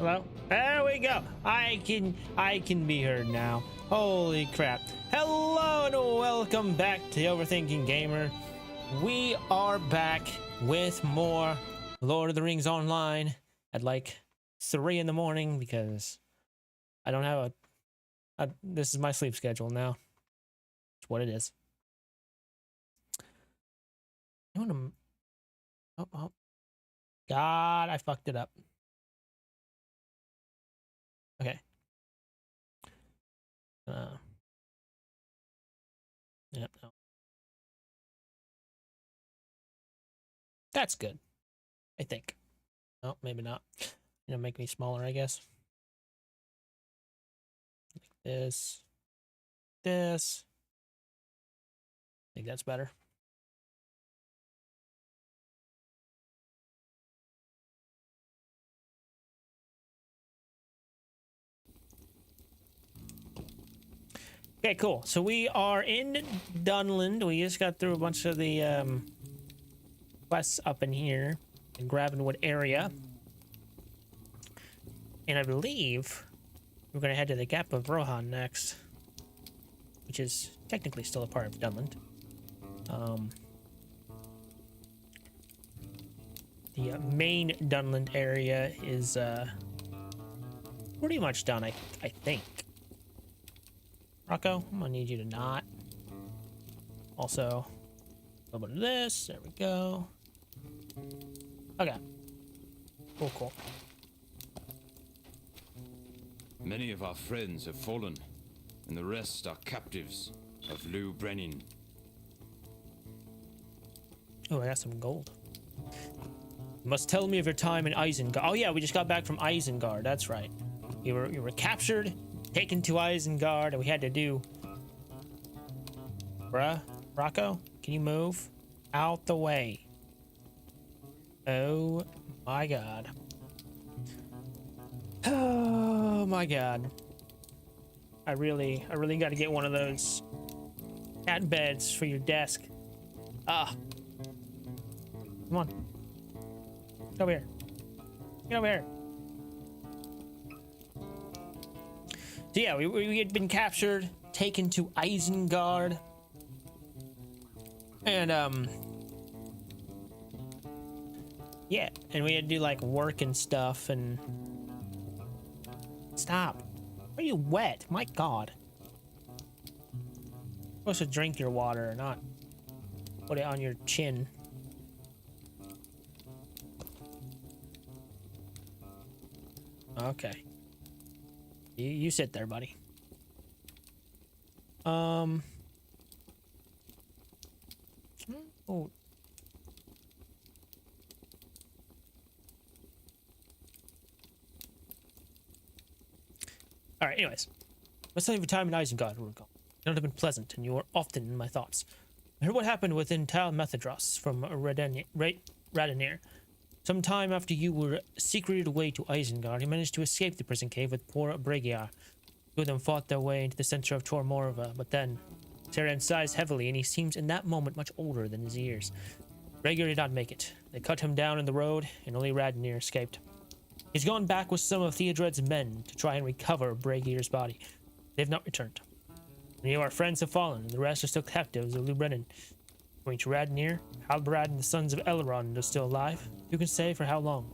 Hello? There we go. I can be heard now. Holy crap. Hello and welcome back to Overthinking Gamer. We are back with more Lord of the Rings Online at like 3 in the morning because I don't have this is my sleep schedule now. It's what it is. Oh, God, I fucked it up. Okay. Yep, no. That's good. I think. No, maybe not. Make me smaller, I guess. Like this. This. I think that's better. Okay, cool. So we are in Dunland. We just got through a bunch of the quests up in here in Gravenwood area. And I believe we're going to head to the Gap of Rohan next, which is technically still a part of Dunland. The main Dunland area is pretty much done, I think. Rocco, I'm gonna need you to not. Also, a little bit of this. There we go. Okay. Cool. Many of our friends have fallen, and the rest are captives of Lou Brennan. Oh, I got some gold. You must tell me of your time in Isengard. Oh yeah, we just got back from Isengard. That's right. You were captured, taken to Isengard, and we had to do... Bruh, Rocco, can you move out the way? Oh my god. Oh my god. I really got to get one of those cat beds for your desk. Ah. Come on. Get over here. Get over here. So yeah, we had been captured, taken to Isengard. And yeah, and we had to do like work and stuff and stop. Are you wet? My god. You're supposed to drink your water, not put it on your chin. Okay. You sit there, buddy. Oh. All right, anyways. Let's tell you your time in Isengard, Urukal. It would have been pleasant, and you were often in my thoughts. I heard what happened within Tal Methadros from Radonir. Some time after you were secreted away to Isengard, you managed to escape the prison cave with poor Bregiar. Two of them fought their way into the center of Tor Morva, but then Teren sighs heavily, and he seems in that moment much older than his years. Bregiar did not make it. They cut him down in the road, and only Radonir escaped. He's gone back with some of Theodred's men to try and recover Bregiar's body. They have not returned. Many of our friends have fallen, and the rest are still captives of Lou Brennan. Going to Radonir, Halbrad and the sons of Elrond are still alive. Who can say for how long?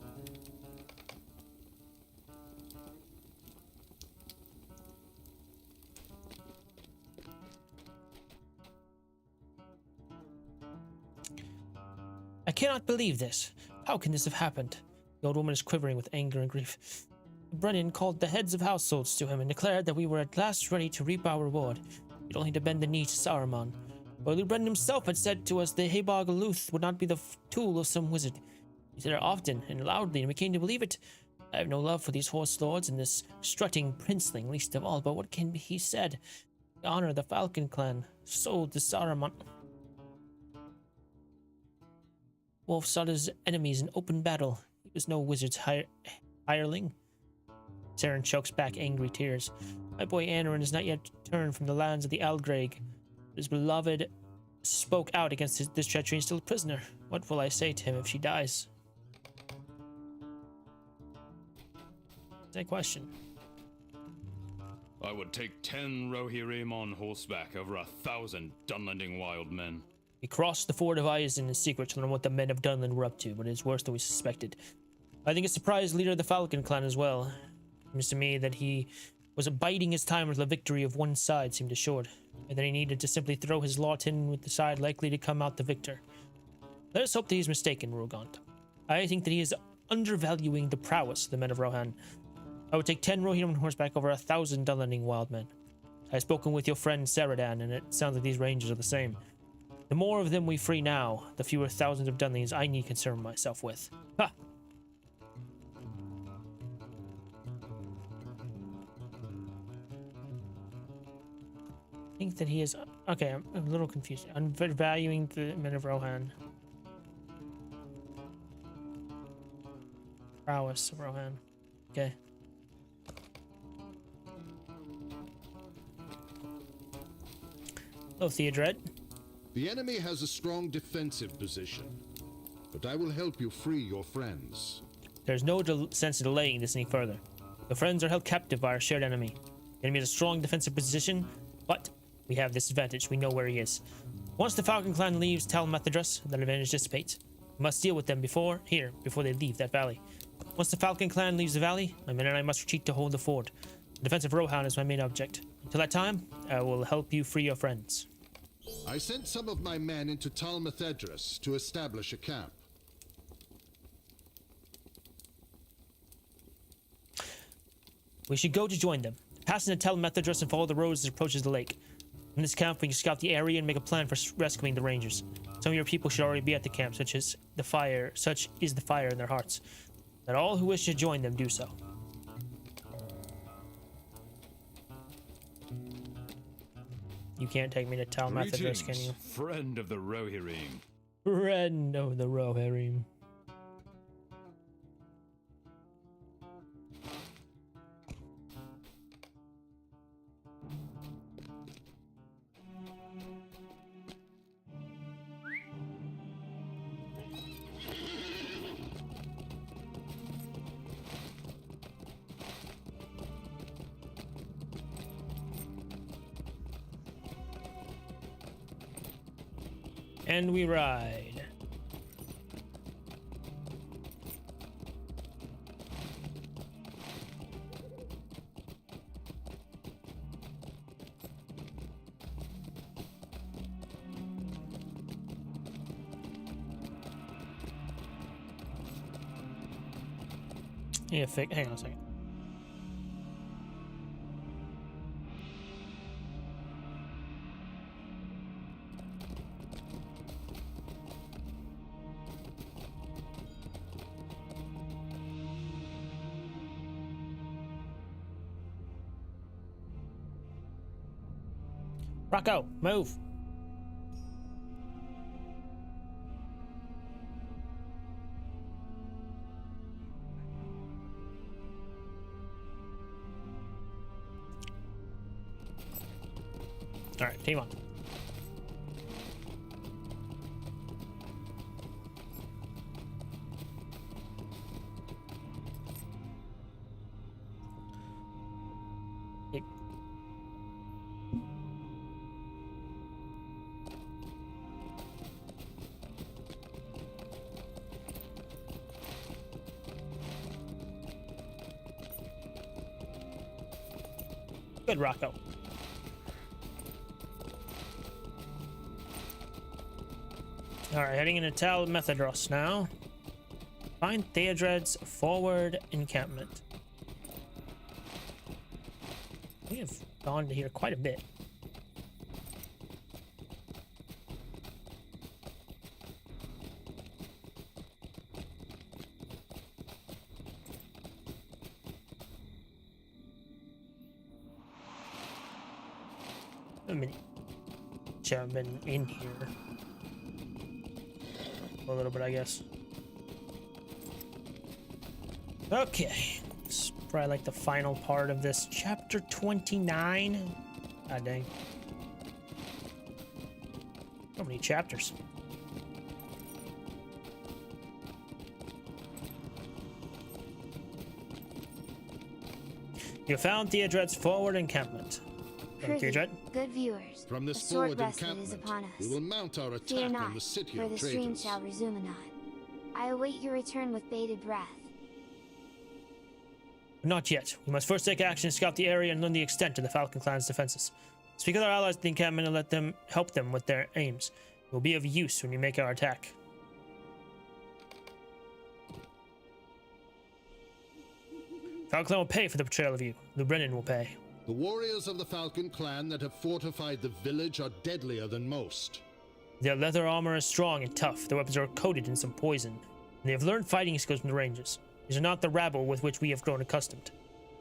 I cannot believe this. How can this have happened? The old woman is quivering with anger and grief. Brennan called the heads of households to him and declared that we were at last ready to reap our reward. We'd only to bend the knee to Saruman. But Lou Brennan himself had said to us the Hebog Luth would not be the tool of some wizard. He said it often and loudly, and we came to believe it. I have no love for these horse lords and this strutting princeling, least of all, but what can be said? The honor of the Falcon clan, sold to Saruman. Wolf sought his enemies in open battle. He was no wizard's hireling. Teren chokes back angry tears. My boy Anarin has not yet returned from the lands of the Aldraig. His beloved spoke out against this treachery and still a prisoner. What will I say to him if she dies? That's a question. I would take 10 Rohirrim on horseback over 1,000 Dunlanding wild men. We crossed the ford of Isen in secret to learn what the men of Dunland were up to, but it's worse than we suspected. I think it surprised leader of the Falcon clan as well. It seems to me that he was biding his time until the victory of one side seemed assured, and then he needed to simply throw his lot in with the side likely to come out the victor. Let us hope that he's mistaken, Rogant. I think that he is undervaluing the prowess of the men of Rohan. I would take 10 Rohirrim on horseback over 1,000 Dunlanding wild men. I have spoken with your friend Saradan, and it sounds like these rangers are the same. The more of them we free now, the fewer thousands of Dunlings I need concern myself with. Ha! I think that he is... Okay, I'm a little confused. Undervaluing the men of Rohan. Prowess of Rohan. Okay. Hello, Theodred. The enemy has a strong defensive position, but I will help you free your friends. There's no sense of delaying this any further. The friends are held captive by our shared enemy. The enemy has a strong defensive position, but we have this advantage. We know where he is. Once the Falcon clan leaves Tal Methadras, that advantage dissipates. We must deal with them before they leave that valley. Once the Falcon clan leaves the valley, my men and I must retreat to hold the fort. The defense of Rohan is my main object. Until that time, I will help you free your friends. I sent some of my men into Tal Methadras to establish a camp. We should go to join them. Pass into Tal Methadras and follow the roads that approaches the lake. In this camp, we can scout the area and make a plan for rescuing the rangers. Some of your people should already be at the camp, such is the fire in their hearts. Let all who wish to join them do so. You can't take me to Tal Methadras, can you? Friend of the Rohirrim. Friend of the Rohirrim. And we ride. Yeah, hang on a second. Rocco, move. All right, team on. Good, Rocco. Alright, heading into Tal Methadros now. Find Theodred's forward encampment. We have gone to here quite a bit. I've been in here a little bit, I guess. Okay, it's probably like the final part of this chapter 29. God dang, so many chapters. You found Theodred's forward encampment. Prithee, Theodred? good viewers, From a this short forward respite is encampment, upon us. we will mount our Fear attack not, on the city for of the stream traitors. shall resume anon. I await your return with bated breath. Not yet. We must first take action, scout the area, and learn the extent of the Falcon clan's defenses. Speak with our allies at the encampment and let them help them with their aims. It will be of use when we make our attack. Falcon clan will pay for the betrayal of you. The Brennan will pay. The warriors of the Falcon clan that have fortified the village are deadlier than most. Their leather armor is strong and tough. Their weapons are coated in some poison. And they have learned fighting skills from the ranges. These are not the rabble with which we have grown accustomed.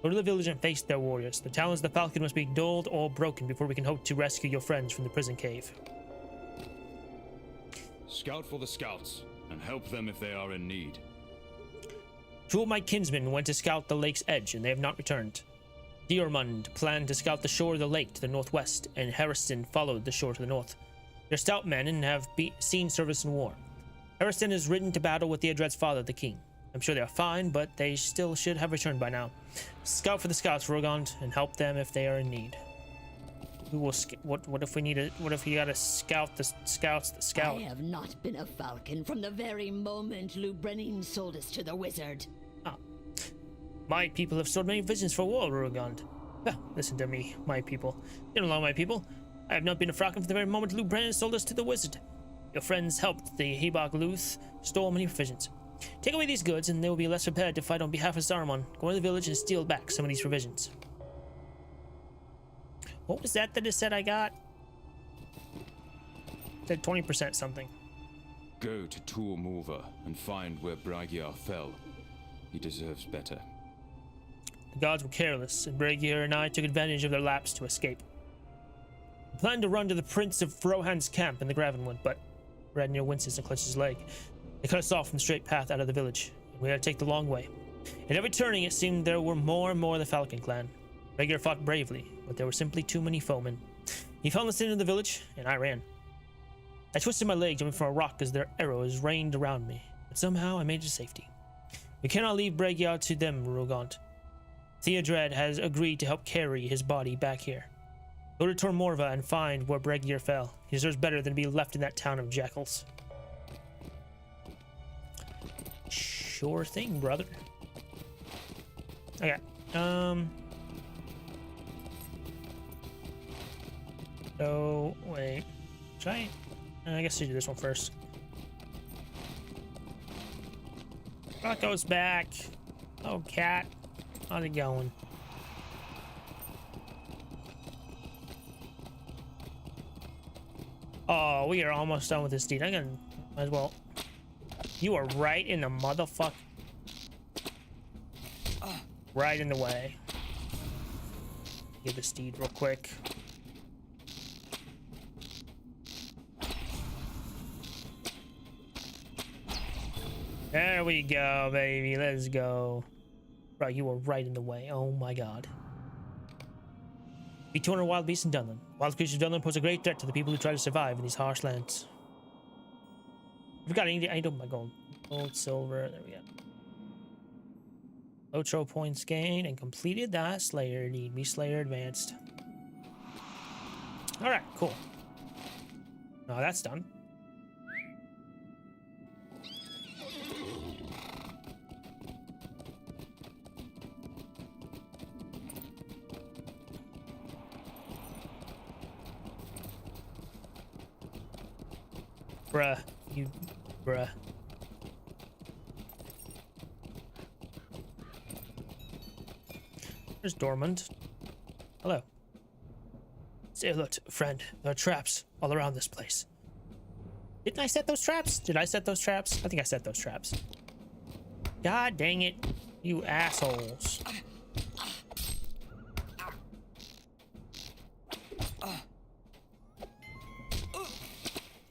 Go to the village and face their warriors. The talons of the Falcon must be dulled or broken before we can hope to rescue your friends from the prison cave. Scout for the scouts, and help them if they are in need. 2 of my kinsmen went to scout the lake's edge, and they have not returned. Diormund planned to scout the shore of the lake to the northwest, and Harriston followed the shore to the north. They're stout men and have seen service in war. Harriston is ridden to battle with Theodred's father, the king. I'm sure they are fine, but they still should have returned by now. Scout for the scouts, Rogond, and help them if they are in need. We will. What if we need a? What if we gotta scout the scouts? The scout. I have not been a falcon from the very moment Lou Brennan sold us to the wizard. My people have stored many visions for war, Rogond. Listen to me, my people. You don't know my people. I have not been a falcon from the very moment Lou Brennan sold us to the wizard. Your friends helped the Hebok Luth store many provisions. Take away these goods, and they will be less prepared to fight on behalf of Saruman. Go to the village and steal back some of these provisions. What was that it said I got? It said 20% something. Go to Tur Morva and find where Bragiar fell. He deserves better. The gods were careless, and Bragier and I took advantage of their lapse to escape. We planned to run to the Prince of Frohan's camp in the Gravenwood, but Radnir winces and clutches his leg. They cut us off from the straight path out of the village, and we had to take the long way. At every turning, it seemed there were more and more of the Falcon clan. Bragier fought bravely, but there were simply too many foemen. He found us into the village, and I ran. I twisted my leg jumping from a rock as their arrows rained around me, but somehow I made it to safety. We cannot leave Bragiar to them, Rogant. Theodred has agreed to help carry his body back here. Go to Tur Morva and find where Bragiar fell. He deserves better than to be left in that town of jackals. Sure thing, brother. Okay. So, wait. Should I guess I do this one first. Rocco's back. Oh, cat. How's it going? Oh, we are almost done with this deed. Might as well. You are right in the motherfucker. Right in the way. Get this deed real quick. There we go, baby. Let's go. Right, you were right in the way. Oh my god. Be 200 wild beasts in Dunland. Wild creatures of Dunland pose a great threat to the people who try to survive in these harsh lands. We've got any. I don't my gold. Gold, silver. There we go. Lotro points gained and completed that Slayer need. Me Slayer advanced. Alright, cool. Now that's done. Bruh. You... Bruh. There's Dormund. Hello. Say look, friend. There are traps all around this place. Didn't I set those traps? Did I set those traps? I think I set those traps. God dang it. You assholes.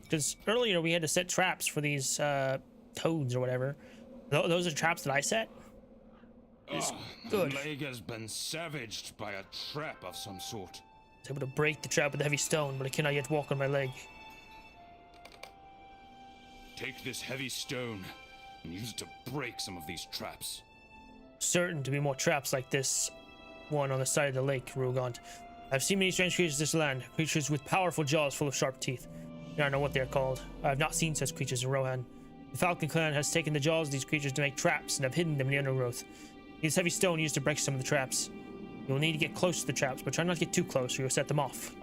Because earlier we had to set traps for these toads or whatever. Those are traps that I set? Good. The leg has been savaged by a trap of some sort. I was able to break the trap with a heavy stone, but I cannot yet walk on my leg. Take this heavy stone and use it to break some of these traps. Certain to be more traps like this one on the side of the lake, Rugant. I've seen many strange creatures in this land, creatures with powerful jaws full of sharp teeth. I don't know what they are called. I have not seen such creatures in Rohan. The Falcon clan has taken the jaws of these creatures to make traps and have hidden them in the undergrowth. Use heavy stone used to break some of the traps. You will need to get close to the traps, but try not to get too close or you'll set them off.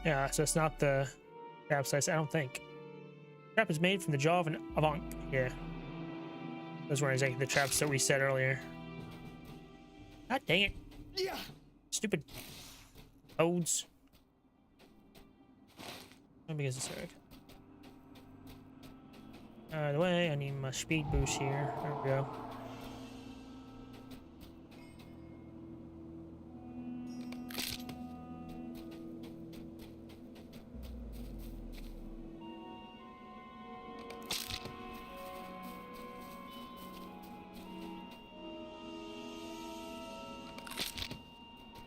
Yeah, so it's not the trap size, I don't think. Trap is made from the jaw of an Avant. Yeah. Those were exactly the traps that we said earlier. God dang it. Yeah. Stupid toads. Let me get this Eric. By the way, I need my speed boost here. There we go.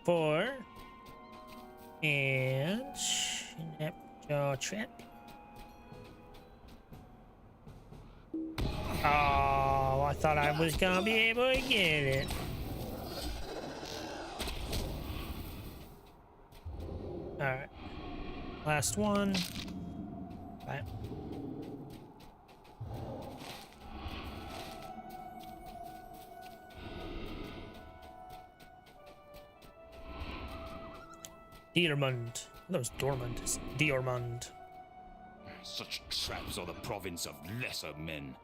Four and jaw trap. Oh, I thought I was gonna be able to get it. All right, last one. Right. Diormund. That was Dormund. It's Diormund. Such traps are the province of lesser men.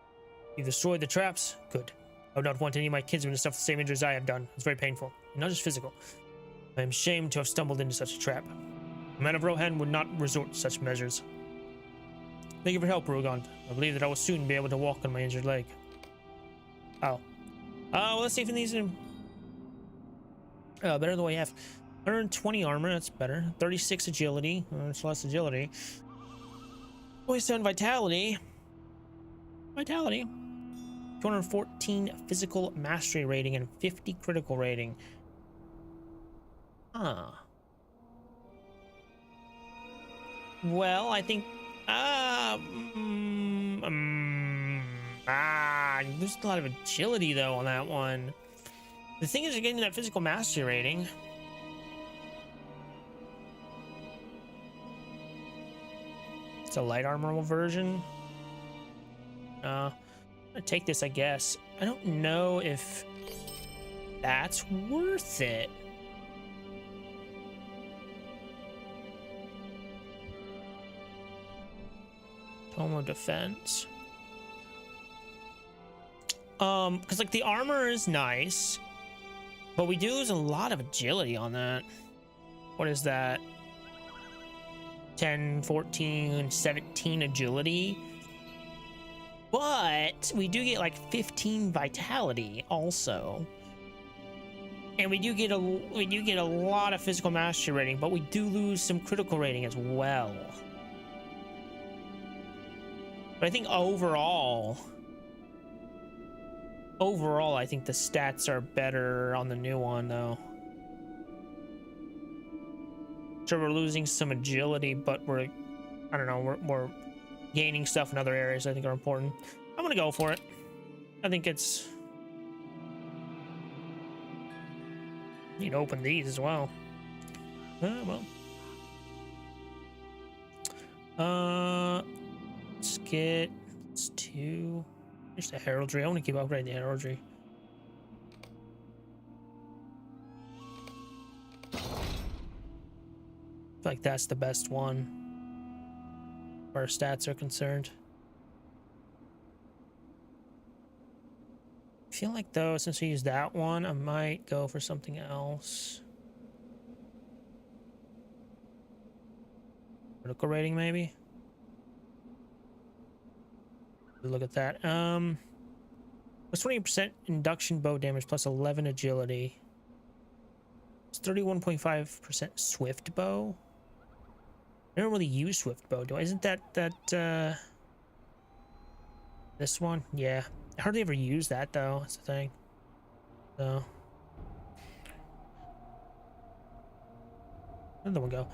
You destroyed the traps? Good. I would not want any of my kinsmen to suffer the same injuries I have done. It's very painful, and not just physical. I am ashamed to have stumbled into such a trap. A man of Rohan would not resort to such measures. Thank you for help, Rugant. I believe that I will soon be able to walk on my injured leg. Oh. Well, let's see if these are better than what we have. 120 armor, that's better. 36 agility, that's less agility. 27 vitality. 214 physical mastery rating and 50 critical rating. Well, I think there's a lot of agility though on that one. The thing is, you're getting that physical mastery rating. It's a light armor version. I'm gonna take this, I guess. I don't know if that's worth it. Tome of defense. Because like the armor is nice, but we do lose a lot of agility on that. What is that? 10, 14, 17 agility. But we do get like 15 vitality also. And we do get a lot of physical mastery rating, but we do lose some critical rating as well. But I think overall I think the stats are better on the new one though. So we're losing some agility, but we're gaining stuff in other areas I think are important. I'm gonna go for it. I think it's... Need to open these as well. Let's get... Let's do... Here's the heraldry. I want to keep upgrading the heraldry. I feel like that's the best one where our stats are concerned. I feel like though, since we used that one, I might go for something else. Critical rating maybe? Look at that. Plus 20% induction bow damage plus 11 agility. It's 31.5% swift bow. I don't really use swift bow, do I? Isn't that this one? Yeah. I hardly ever use that though. That's the thing. So where'd the one go?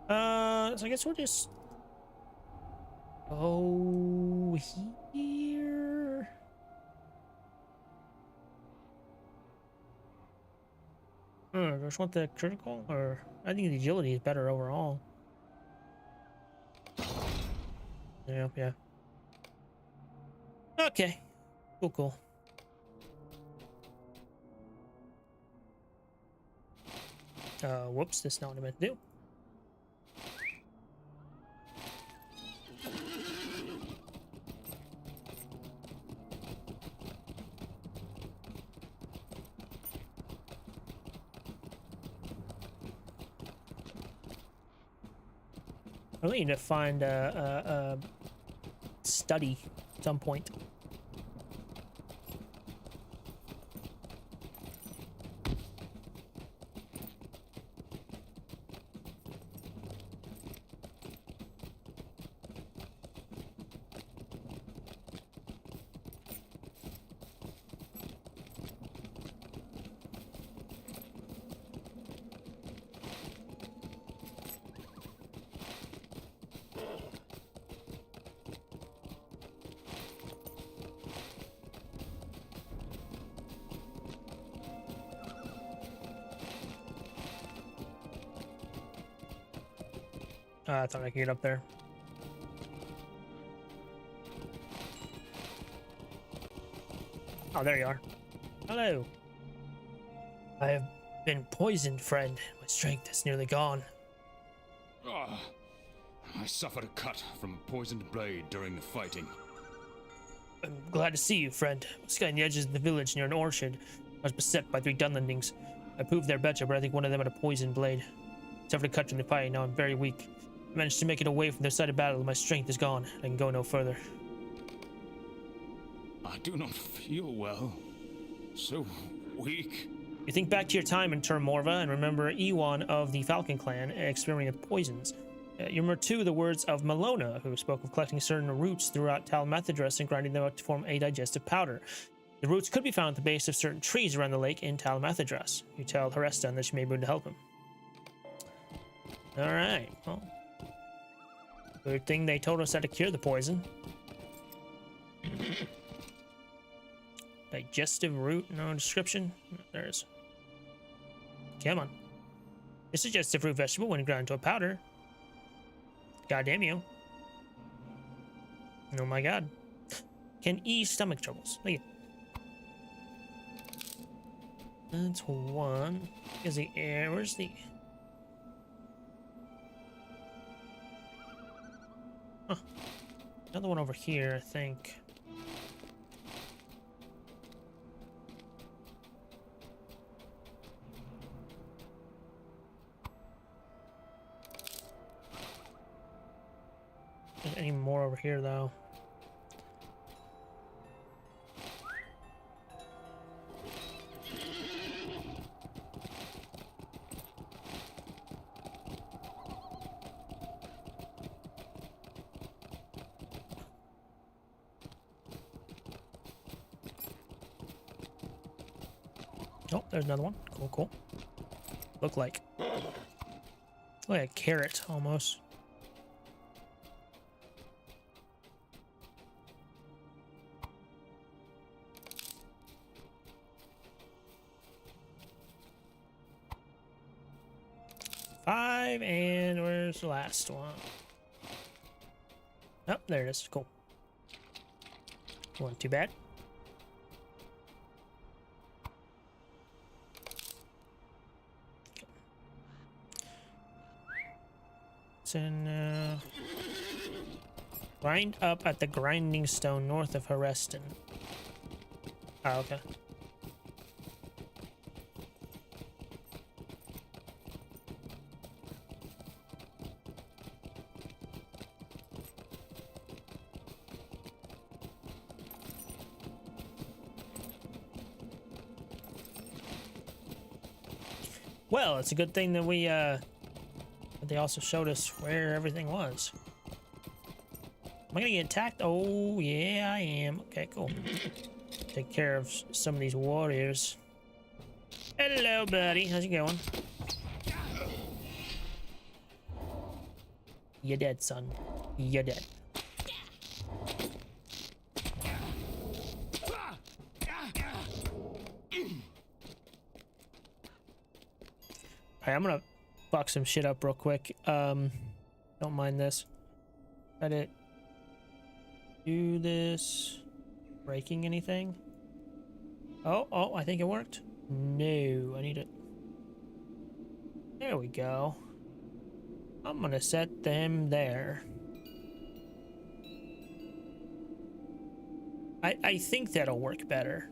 So I guess we'll just go here. I just want the critical, or I think the agility is better overall. Yeah, yeah. Okay. Cool, cool. Whoops, that's not what I meant to do. I really need to find a study at some point. I thought I could get up there. Oh, there you are. Hello. I have been poisoned, friend. My strength is nearly gone. Ah, I suffered a cut from a poisoned blade during the fighting. I'm glad to see you, friend. I was scanning the edges of the village near an orchard. I was beset by 3 Dunlandings. I proved they're better, but I think one of them had a poisoned blade. I suffered a cut in the fight, now I'm very weak. I managed to make it away from their side of battle, and my strength is gone. I can go no further. I do not feel well. So weak. You think back to your time in Term Morva and remember Ewan of the Falcon clan experimenting with poisons. You remember too the words of Malona, who spoke of collecting certain roots throughout Tal Methadrus and grinding them up to form a digestive powder. The roots could be found at the base of certain trees around the lake in Tal Methadrus. You tell Harestan that she may be able to help him. Alright, well. Good thing they told us how to cure the poison. Digestive root, no description. There is. Come on. This digestive root vegetable when ground into a powder. Goddamn you. Oh my god. Can ease stomach troubles. Look at. That's one. Is the air? Where's the? Huh. Another one over here, I think. There's any more over here, though. Oh, there's another one. Cool, cool. Look like a carrot, almost. Five, and where's the last one? Oh, there it is. Cool. Wasn't too bad. And grind up at the grinding stone north of Harestan. Oh, okay. Well, it's a good thing that we they also showed us where everything was. Am I gonna get attacked? Oh, yeah, I am. Okay, cool. take care of some of these warriors. Hello, buddy. How's it going? You're dead, son. You're dead. Alright, I'm gonna fuck some shit up real quick. Don't mind this. Try to do this. Breaking anything? Oh, I think it worked. No, I need it. There we go. I'm gonna set them there. I think that'll work better.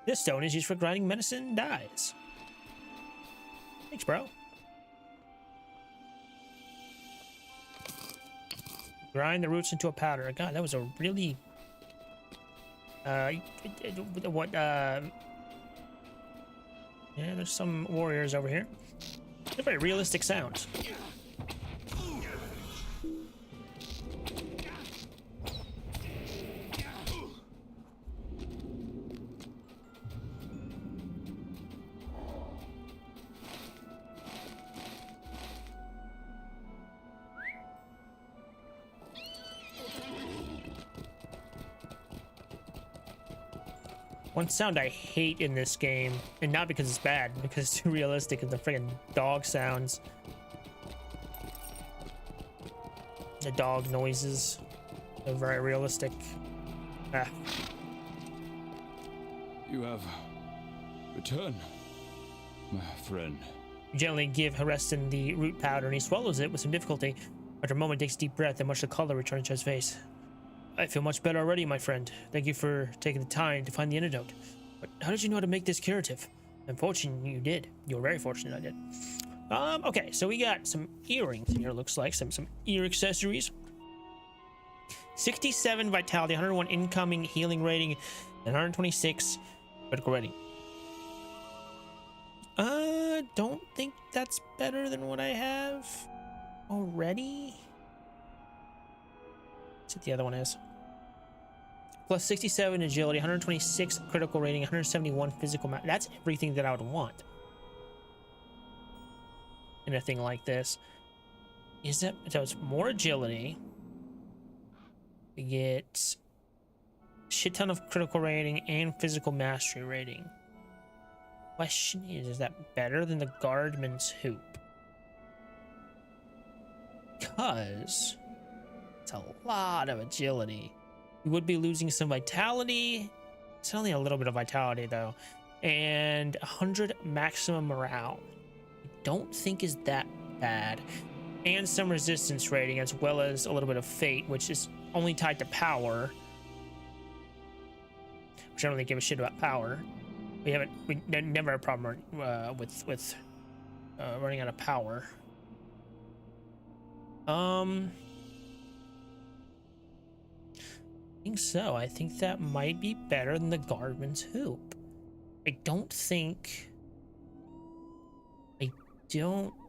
This stone is used for grinding medicine dyes. Thanks, bro. Grind the roots into a powder. God, that was a really... Yeah, there's some warriors over here. They're very realistic sounds. One sound I hate in this game, and not because it's bad, because it's too realistic, is the friggin' dog sounds. The dog noises are very realistic. Ah. You have returned, my friend. You gently give Hareston the root powder, and he swallows it with some difficulty. After a moment, takes a deep breath, and much of the color returns to his face. I feel much better already, my friend. Thank you for taking the time to find the antidote. But how did you know how to make this curative? I'm fortunate you did. You were very fortunate I did. Okay, so we got some earrings here, looks like. Some ear accessories. 67 vitality, 101 incoming healing rating, and 126 critical rating. Don't think that's better than what I have already. Let's see what the other one is. Plus 67 agility, 126 critical rating, 171 physical mass. That's everything that I would want in a thing like this. Is that so? It's more agility. We get a shit ton of critical rating and physical mastery rating. Question is that better than the guardman's hoop? Because it's a lot of agility. You would be losing some vitality. It's only a little bit of vitality though. And 100 maximum morale. I don't think is that bad. And some resistance rating, as well as a little bit of fate, which is only tied to power. Which I don't really give a shit about power. We never had a problem with running out of power. I think so. I think that might be better than the guardman's hoop.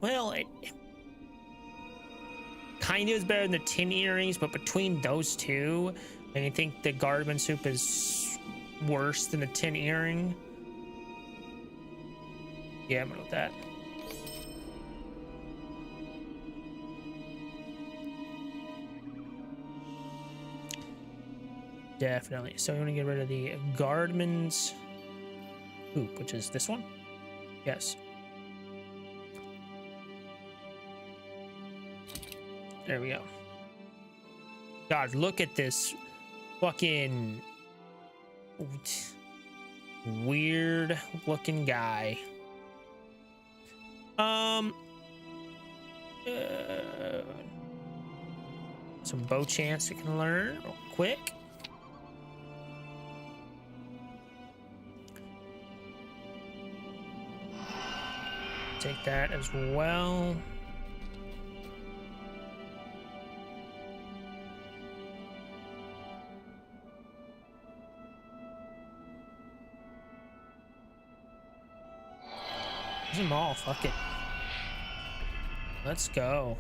Well, it kind of is better than the tin earrings, but between those two, I think the guardman's hoop is worse than the tin earring. Yeah, I'm gonna go with that. Definitely. So we want to get rid of the guardman's hoop, which is this one? Yes. There we go. God, look at this fucking weird looking guy. Some bow chance we can learn real quick. Take that as well. Use them all. Fuck it. Let's go.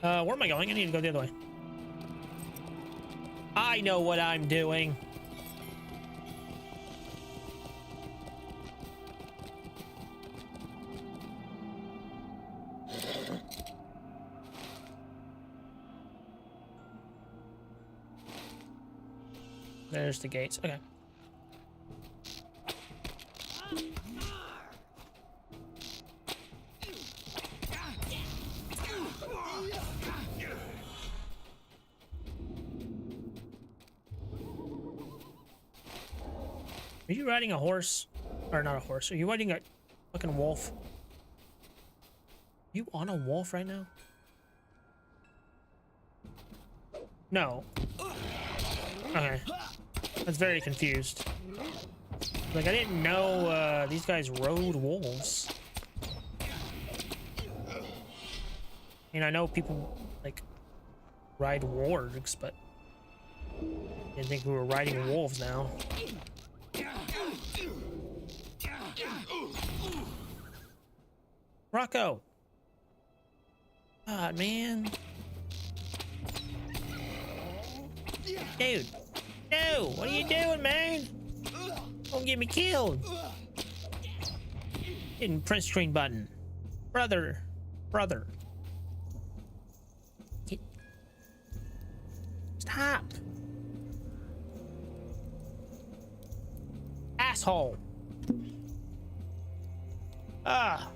Where am I going? I need to go the other way. I know what I'm doing. There's the gates. Okay. Are you riding a horse? Or not a horse? Are you riding a fucking wolf? You on a wolf right now? No. Okay. I was very confused. Like, I didn't know these guys rode wolves. I mean, I know people, like, ride wargs, but I didn't think we were riding wolves now. Rocco! God, man. Dude. No! What are you doing, man? Don't get me killed. Hitting press screen button. Brother. Brother. Stop. Asshole. Ah.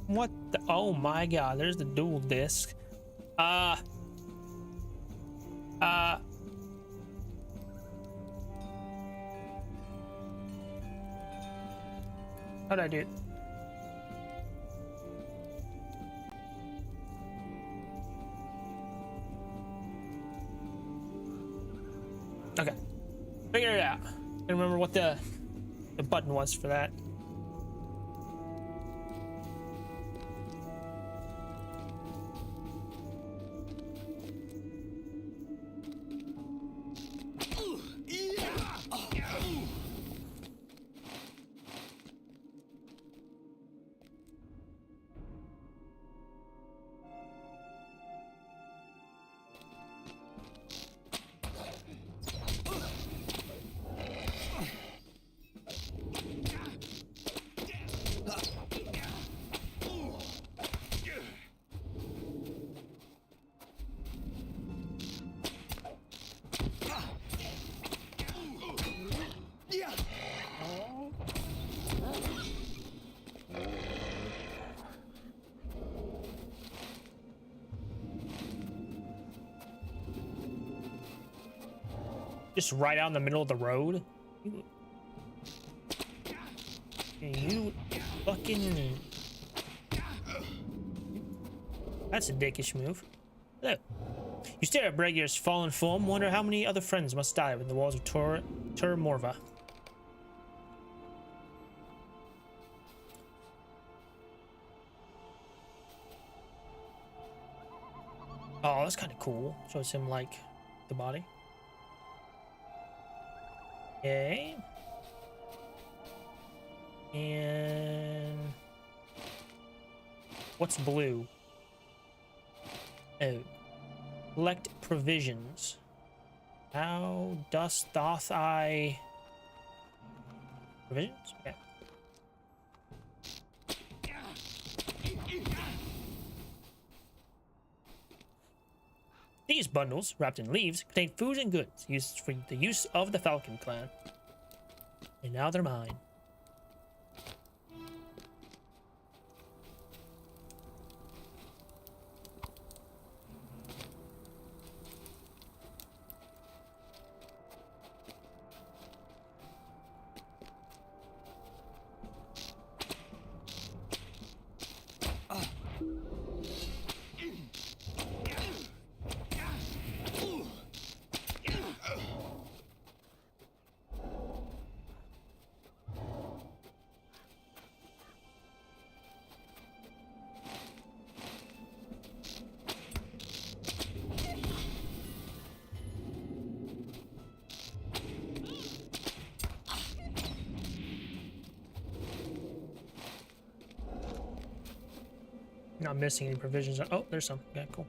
What the? Oh my god, there's the dual disc. How'd I do it? Okay. Figure it out. I don't remember what the button was for that. Just right out in the middle of the road. You fucking. That's a dickish move. Hello. You stare at Bregir's fallen form, wonder how many other friends must die within the walls of Tur Morva. Oh, that's kind of cool. Shows him like the body. Okay. And what's blue? Oh. Collect provisions. How doth I provisions? Okay. These bundles, wrapped in leaves, contain food and goods used for the use of the Falcon clan. And now they're mine. Not missing any provisions. Oh, there's some. Okay, cool.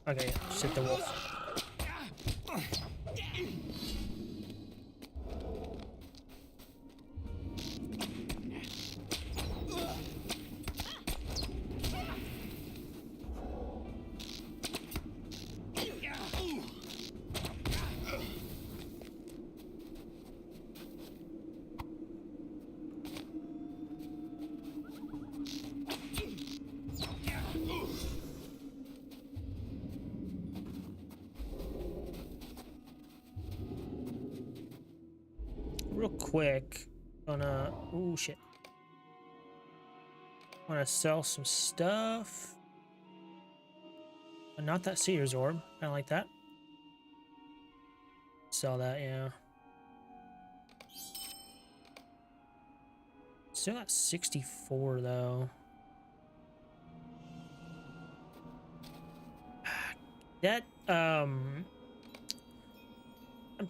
Okay, just hit the wolf. Real quick, gonna ooh shit. Wanna sell some stuff. But not that Seer's orb. I like that. Sell that, yeah. Still got 64 though. That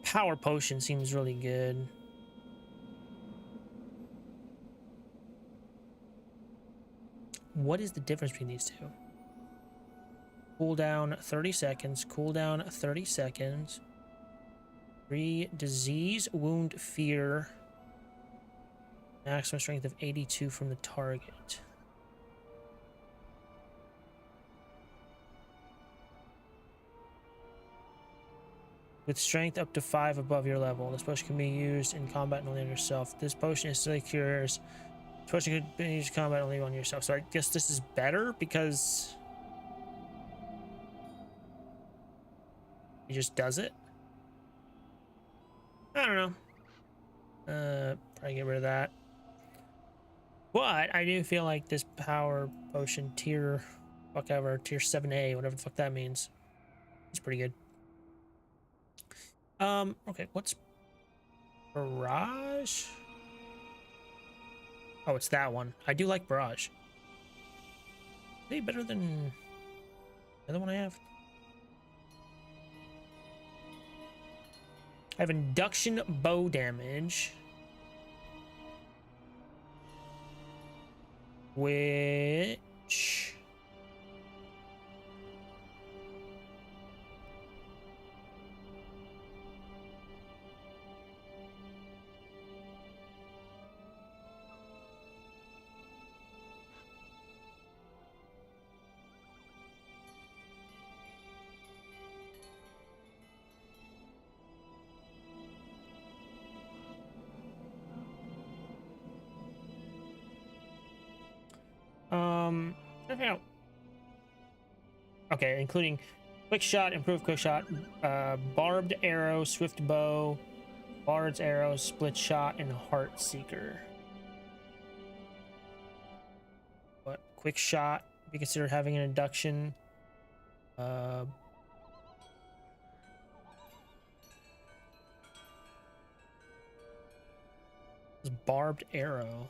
power potion seems really good. What is the difference between these two? Cooldown 30 seconds, cooldown 30 seconds. 3 disease, wound, fear. Maximum strength of 82 from the target. With strength up to 5 above your level. This potion can be used in combat and only on yourself. This potion instantly cures. This potion could be used in combat only on yourself. So I guess this is better because he just does it. I don't know. Probably get rid of that. But I do feel like this power potion tier, whatever, tier 7A, whatever the fuck that means, it's pretty good. Okay, what's Barrage? Oh, it's that one. I do like Barrage. Are they better than the other one I have? I have induction bow damage, which okay, including quick shot, improved quick shot, barbed arrow, swift bow, bard's arrow, split shot, and heart seeker. But quick shot, if you consider having an induction. Barbed arrow,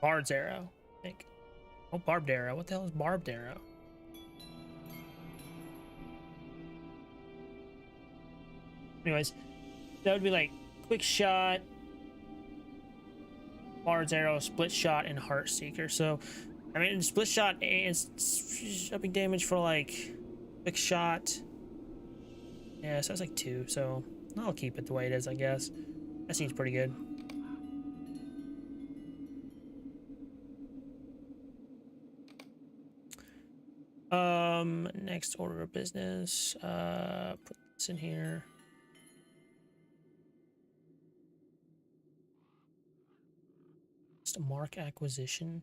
bard's arrow, I think. Oh, barbed arrow. What the hell is barbed arrow? Anyways, that would be like quick shot, bard's arrow, split shot, and heart seeker. So, I mean, split shot is upping damage for like quick shot. Yeah, so it's like 2. So I'll keep it the way it is, I guess. That seems pretty good. Next order of business. Put this in here. Just a mark acquisition.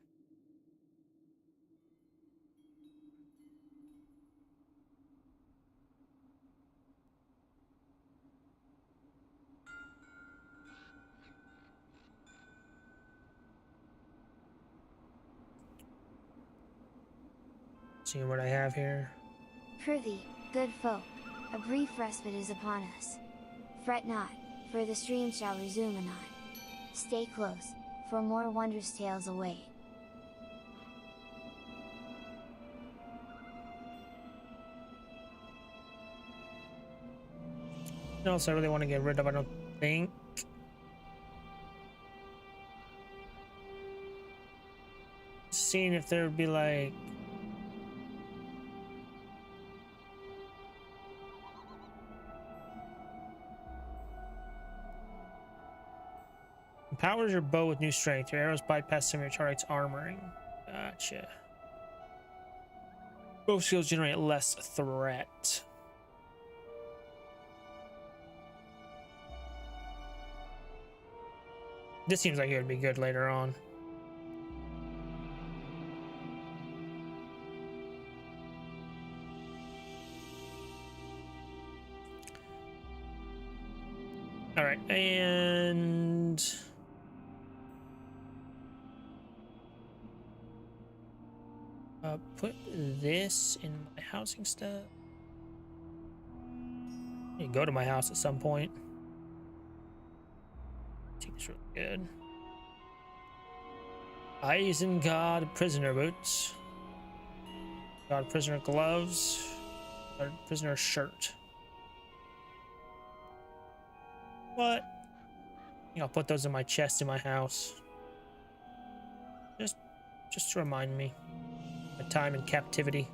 Seeing what I have here. Prithee, good folk, a brief respite is upon us. Fret not, for the stream shall resume anon. Stay close, for more wondrous tales await. Nothing else I really want to get rid of, I don't think. Seeing if there would be like empowers your bow with new strength. Your arrows bypass some of your target's armoring. Gotcha. Both skills generate less threat. This seems like it would be good later on. All right, and put this in my housing stuff. I need to go to my house at some point. I think it's really good. Isengard prisoner boots. God prisoner gloves. God prisoner shirt. What? I think I'll put those in my chest in my house. Just to remind me. My time in captivity.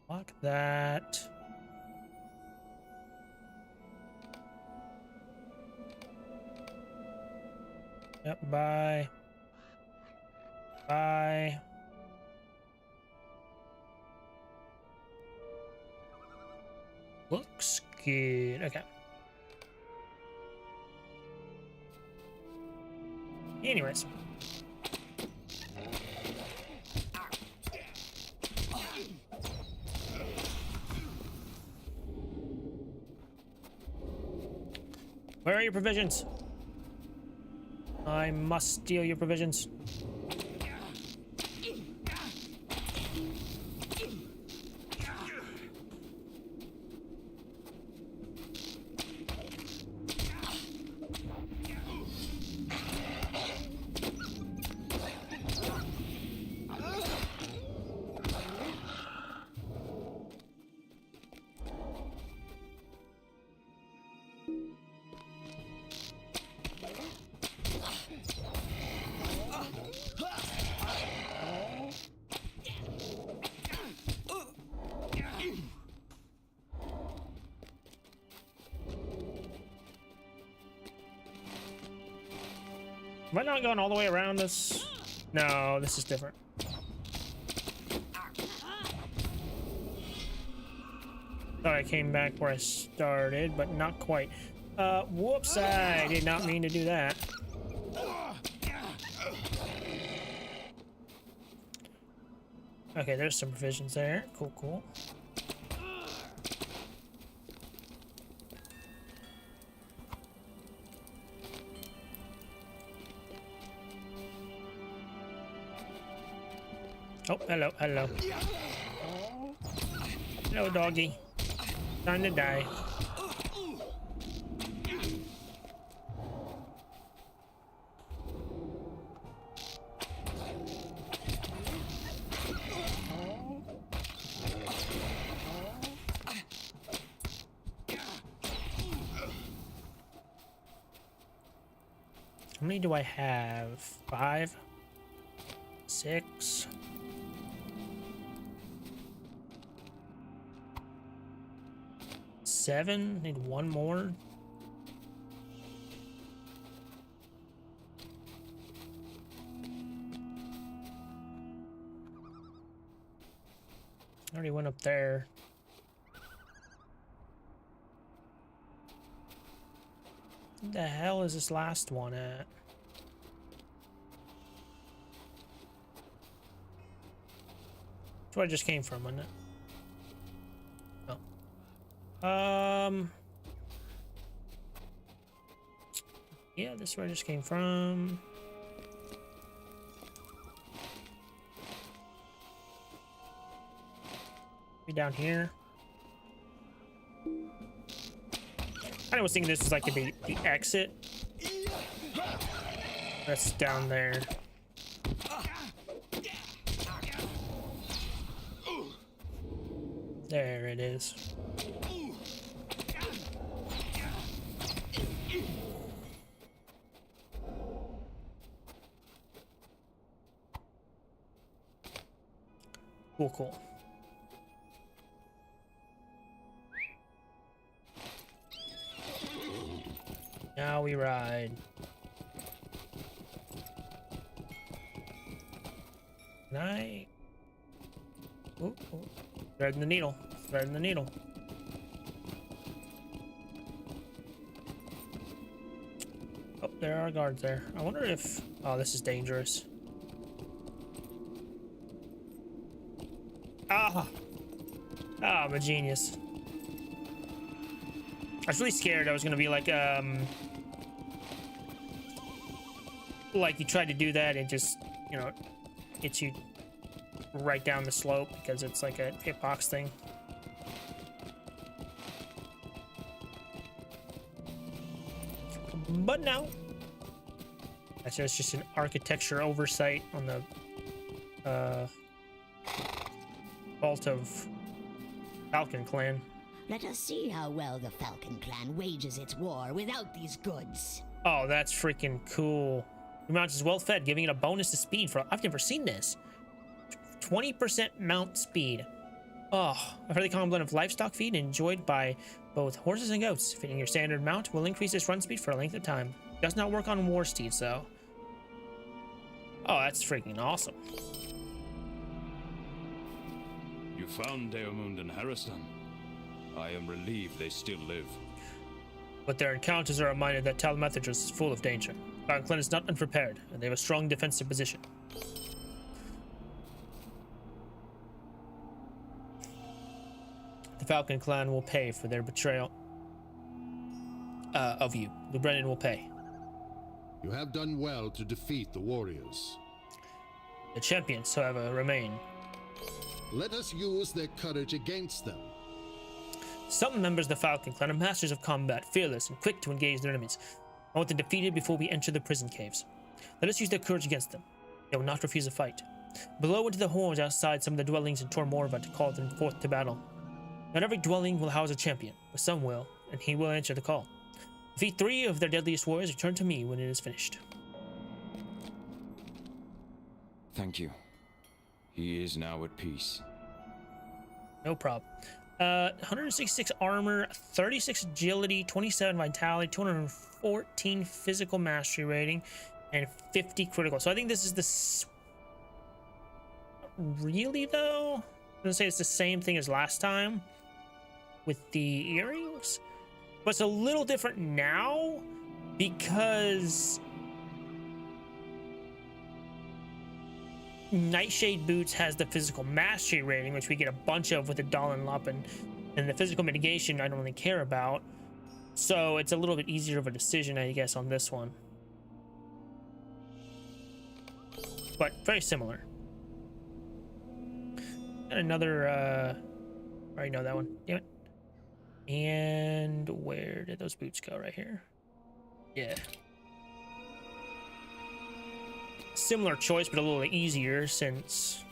Lock that. Yep, bye. Bye. Looks good. Okay. Anyways. Where are your provisions? I must steal your provisions. Am I not going all the way around this? No, this is different. Thought I came back where I started, but not quite. Whoops, I did not mean to do that. Okay, there's some provisions there. Cool, cool. Oh, hello, hello. Hello, doggy. Time to die. How many do I have? 5? 6? Seven? Need one more. I already went up there. What the hell is this last one at? That's where I just came from, wasn't it? Yeah, this is where I just came from. Be down here. I was thinking this was like the exit. That's down there. There it is. Cool, cool. Now we ride. Can I? Ooh, ooh. Threading the needle. Threading the needle. Oh, there are guards there. I wonder if... Oh, this is dangerous. Ah! Ah, I'm a genius. I was really scared I was gonna be like you tried to do that and just, you know, hits you right down the slope because it's like a hitbox thing. But no. That's just an architecture oversight on the vault of Falcon Clan. Let us see how well the Falcon Clan wages its war without these goods. Oh, that's freaking cool. Your mount is well fed, giving it a bonus to speed. I've never seen this. 20% mount speed. Oh, a fairly common blend of livestock feed enjoyed by both horses and goats. Fitting your standard mount will increase its run speed for a length of time. Does not work on war steeds, though. Oh, that's freaking awesome. You found Deomund and Harriston. I am relieved they still live. But their encounters are a reminder that Tal Methadras is full of danger. Falcon Clan is not unprepared, and they have a strong defensive position. The Falcon Clan will pay for their betrayal of you. The Brennan will pay. You have done well to defeat the warriors. The champions, however, remain. Let us use their courage against them. Some members of the Falcon Clan are masters of combat, fearless and quick to engage their enemies. I want them defeated before we enter the prison caves. Let us use their courage against them. They will not refuse a fight. Blow into the horns outside some of the dwellings in Tor Morva to call them forth to battle. Not every dwelling will house a champion, but some will, and he will answer the call. Defeat 3 of their deadliest warriors. Return to me when it is finished. Thank you. He is now at peace. No problem. 166 armor, 36 agility, 27 vitality, 214 physical mastery rating, and 50 critical. So I think this is the... Really, though? I'm gonna say it's the same thing as last time with the earrings, but it's a little different now because Nightshade Boots has the physical mastery rating, which we get a bunch of with the Dunland, and the physical mitigation I don't really care about. So it's a little bit easier of a decision, I guess, on this one. But very similar. And another, I already know that one. Damn it. And where did those boots go? Right here. Yeah. Similar choice, but a little easier since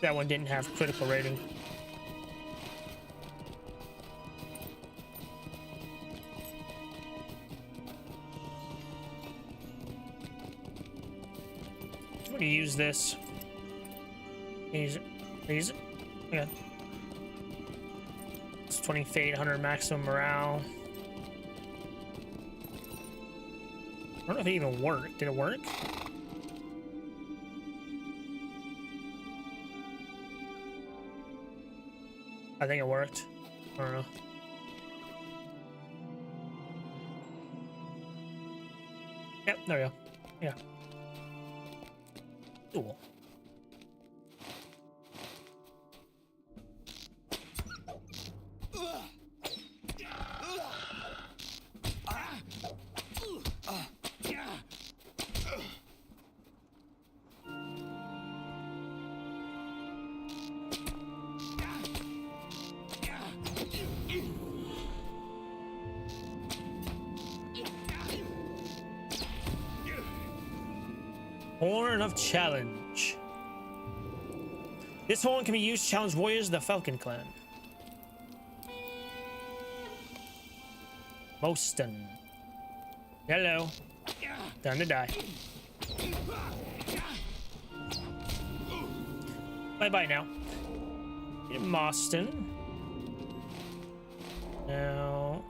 that one didn't have critical rating. I'm gonna use this. Use it. Use it. Yeah. It's 20 fade, 100 maximum morale. I don't know if it even worked. Did it work? I think it worked. I don't know. Yep, there we go. Yeah. Cool. Horn of Challenge. This horn can be used to challenge warriors of the Falcon clan. Moston. Hello. Time to die. Bye-bye now. Moston. Now...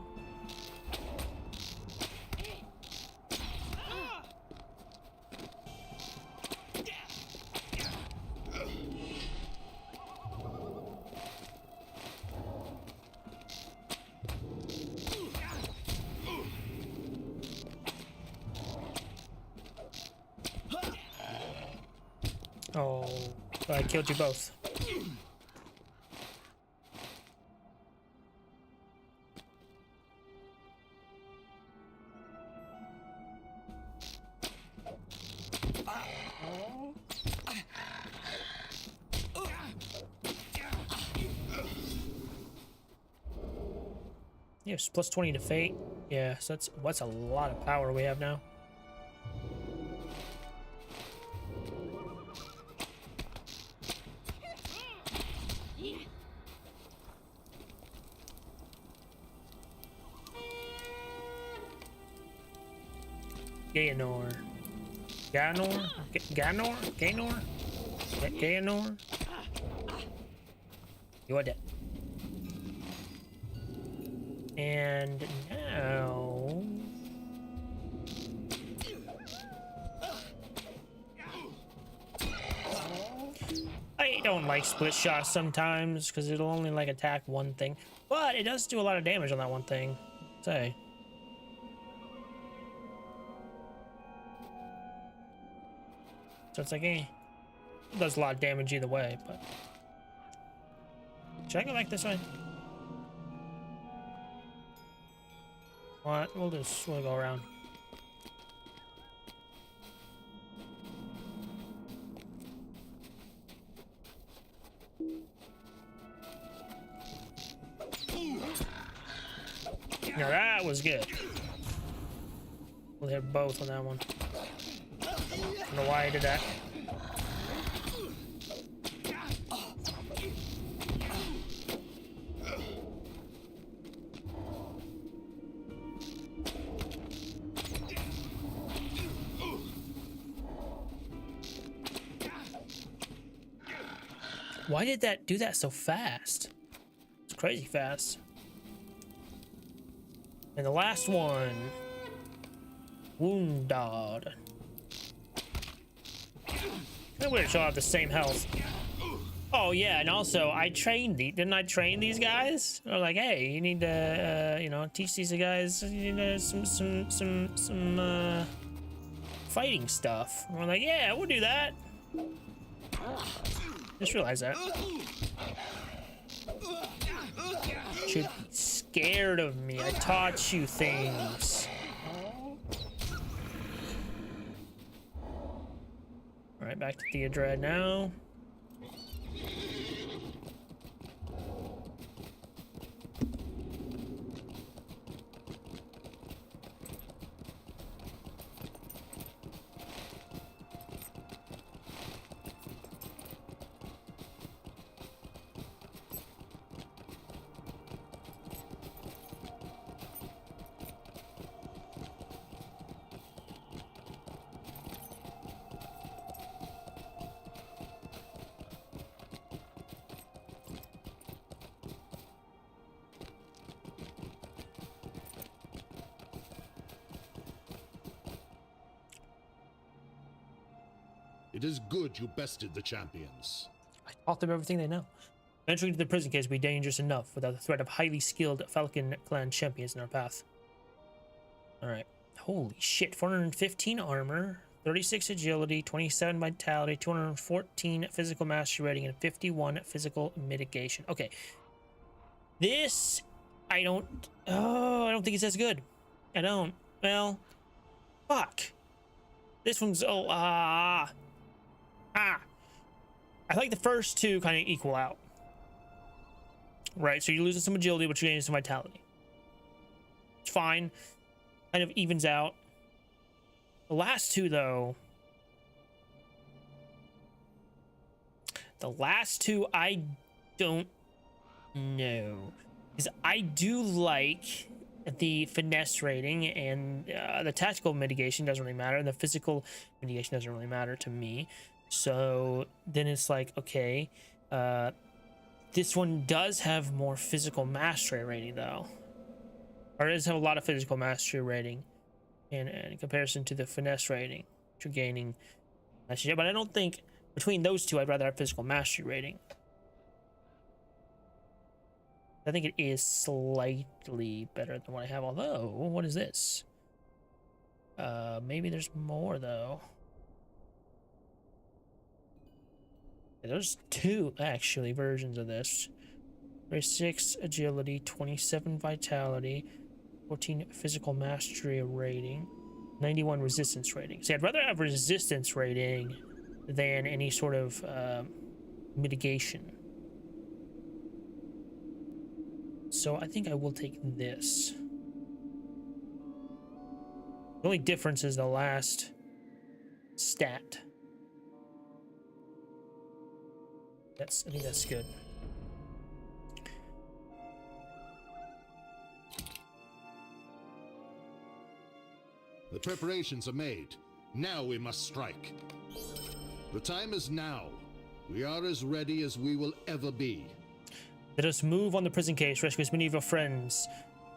Oh, I killed you both. Yes, plus 20 to fate. Yeah, so that's a lot of power we have now. Gaenor. Gaenor? You are dead. And now... I don't like split shots sometimes because it'll only like attack one thing, but it does do a lot of damage on that one thing. Say. So it's like, eh, it does a lot of damage either way, but... Should I go back this way? What? We'll go around. Now that was good. We'll hit both on that one. I don't know why I did that. Why did that do that so fast? It's crazy fast. And the last one. Wounded. Kind of weird she'll have the same health. Oh yeah, and also I trained didn't I train these guys? Or like, hey, you need to you know, teach these guys some fighting stuff. And we're like, yeah, we'll do that. Just realized that. Should be scared of me. I taught you things. Alright, back to Theodred now. It is good you bested the champions. I taught them everything they know. Venturing to the prison case would be dangerous enough without the threat of highly skilled Falcon clan champions in our path. Alright. Holy shit. 415 armor, 36 agility, 27 vitality, 214 physical mastery rating, and 51 physical mitigation. Okay. This, I don't think it's as good. I don't. Well, fuck. This one's, I think the first two kind of equal out. Right, so you're losing some agility, but you're gaining some vitality. It's fine. Kind of evens out. The last two, though, The last two, I don't know. Because I do like the finesse rating, and the tactical mitigation doesn't really matter. The physical mitigation doesn't really matter to me. So then it's like, okay, this one does have more physical mastery rating, though. Or it does have a lot of physical mastery rating in comparison to the finesse rating, which you're gaining. But I don't think between those two, I'd rather have physical mastery rating. I think it is slightly better than what I have, although, what is this? Maybe there's more, though. Yeah, there's two, actually, versions of this. 36 agility, 27 vitality, 14 physical mastery rating, 91 resistance rating. See, I'd rather have resistance rating than any sort of mitigation. So I think I will take this. The only difference is the last stat. I think that's good. The preparations are made. Now we must strike. The time is now. We are as ready as we will ever be. Let us move on the prison case. Rescue as many of your friends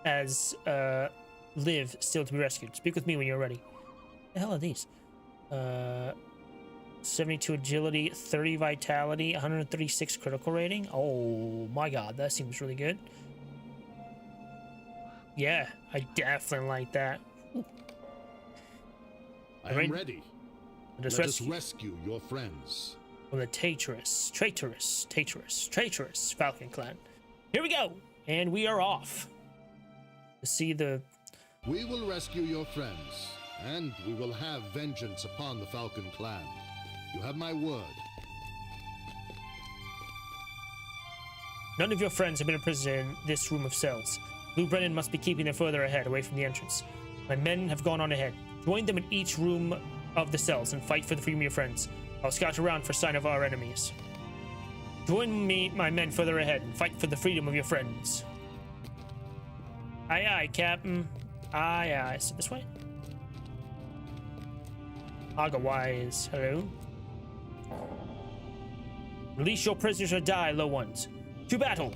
as live still to be rescued. Speak with me when you're ready. What the hell are these? 72 agility, 30 vitality, 136 critical rating. Oh my god, that seems really good. Yeah, I definitely like that. I am ready. Let us rescue your friends. From the traitorous Falcon clan. Here we go, and we are off to see the. We will rescue your friends, and we will have vengeance upon the Falcon clan. You have my word. None of your friends have been imprisoned in this room of cells. Blue Brennan must be keeping them further ahead, away from the entrance. My men have gone on ahead. Join them in each room of the cells and fight for the freedom of your friends. I'll scout around for sign of our enemies. Join me, my men, further ahead and fight for the freedom of your friends. Aye, aye, Captain. Aye, aye. So this way? Agawise, hello. Release your prisoners or die, low ones. To battle!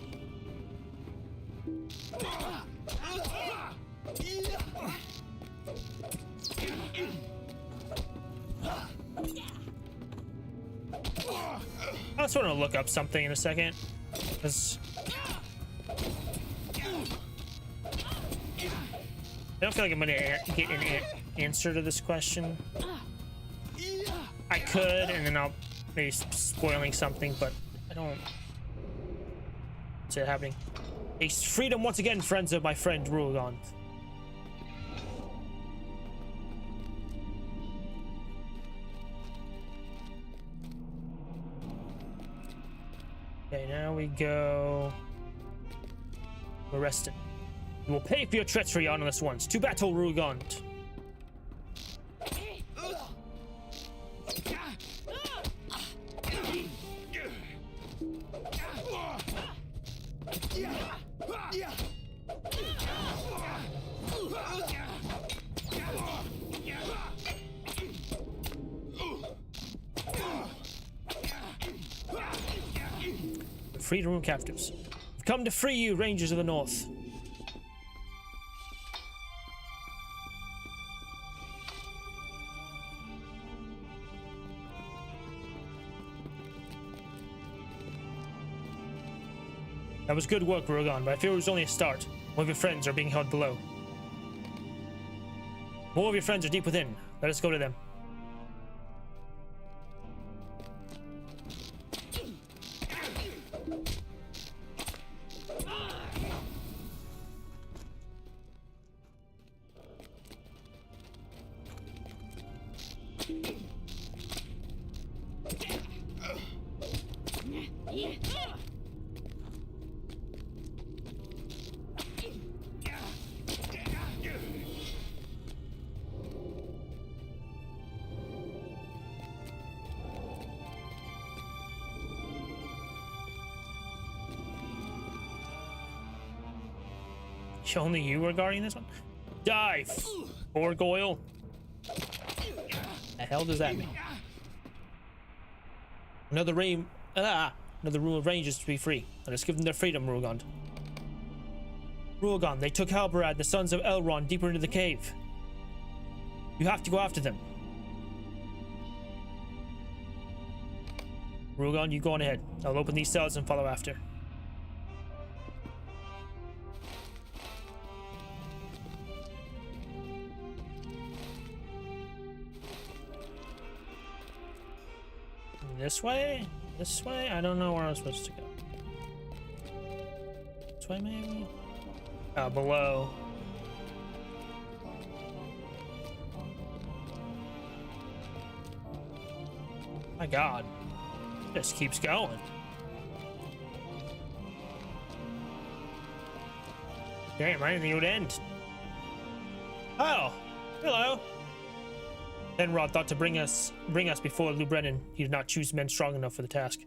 I just want to look up something in a second. Because I don't feel like I'm going to get an answer to this question. I could, and then I'll maybe spoiling something, but I don't see it happening. It's freedom once again, friends of my friend Rugon. Okay, now we go. Arrested. You will pay for your treachery, honorless ones. To battle, Rugant. Free to room captives. We've come to free you, Rangers of the North. That was good work, Rogan, but I fear it was only a start. One of your friends are being held below. More of your friends are deep within. Let us go to them. Only you were guarding this one? Dive! Gorgoyle! The hell does that mean? Another room of rangers to be free. Let us give them their freedom, Ruagond. Ruagond, they took Halbarad and the sons of Elrond deeper into the cave. You have to go after them. Ruagond, you go on ahead. I'll open these cells and follow after. This way? This way? I don't know where I'm supposed to go. This way, maybe? Below. My god. This keeps going. Damn, I didn't think it would end. Oh! Hello! Enrod thought to bring us before Lou Brennan. He did not choose men strong enough for the task.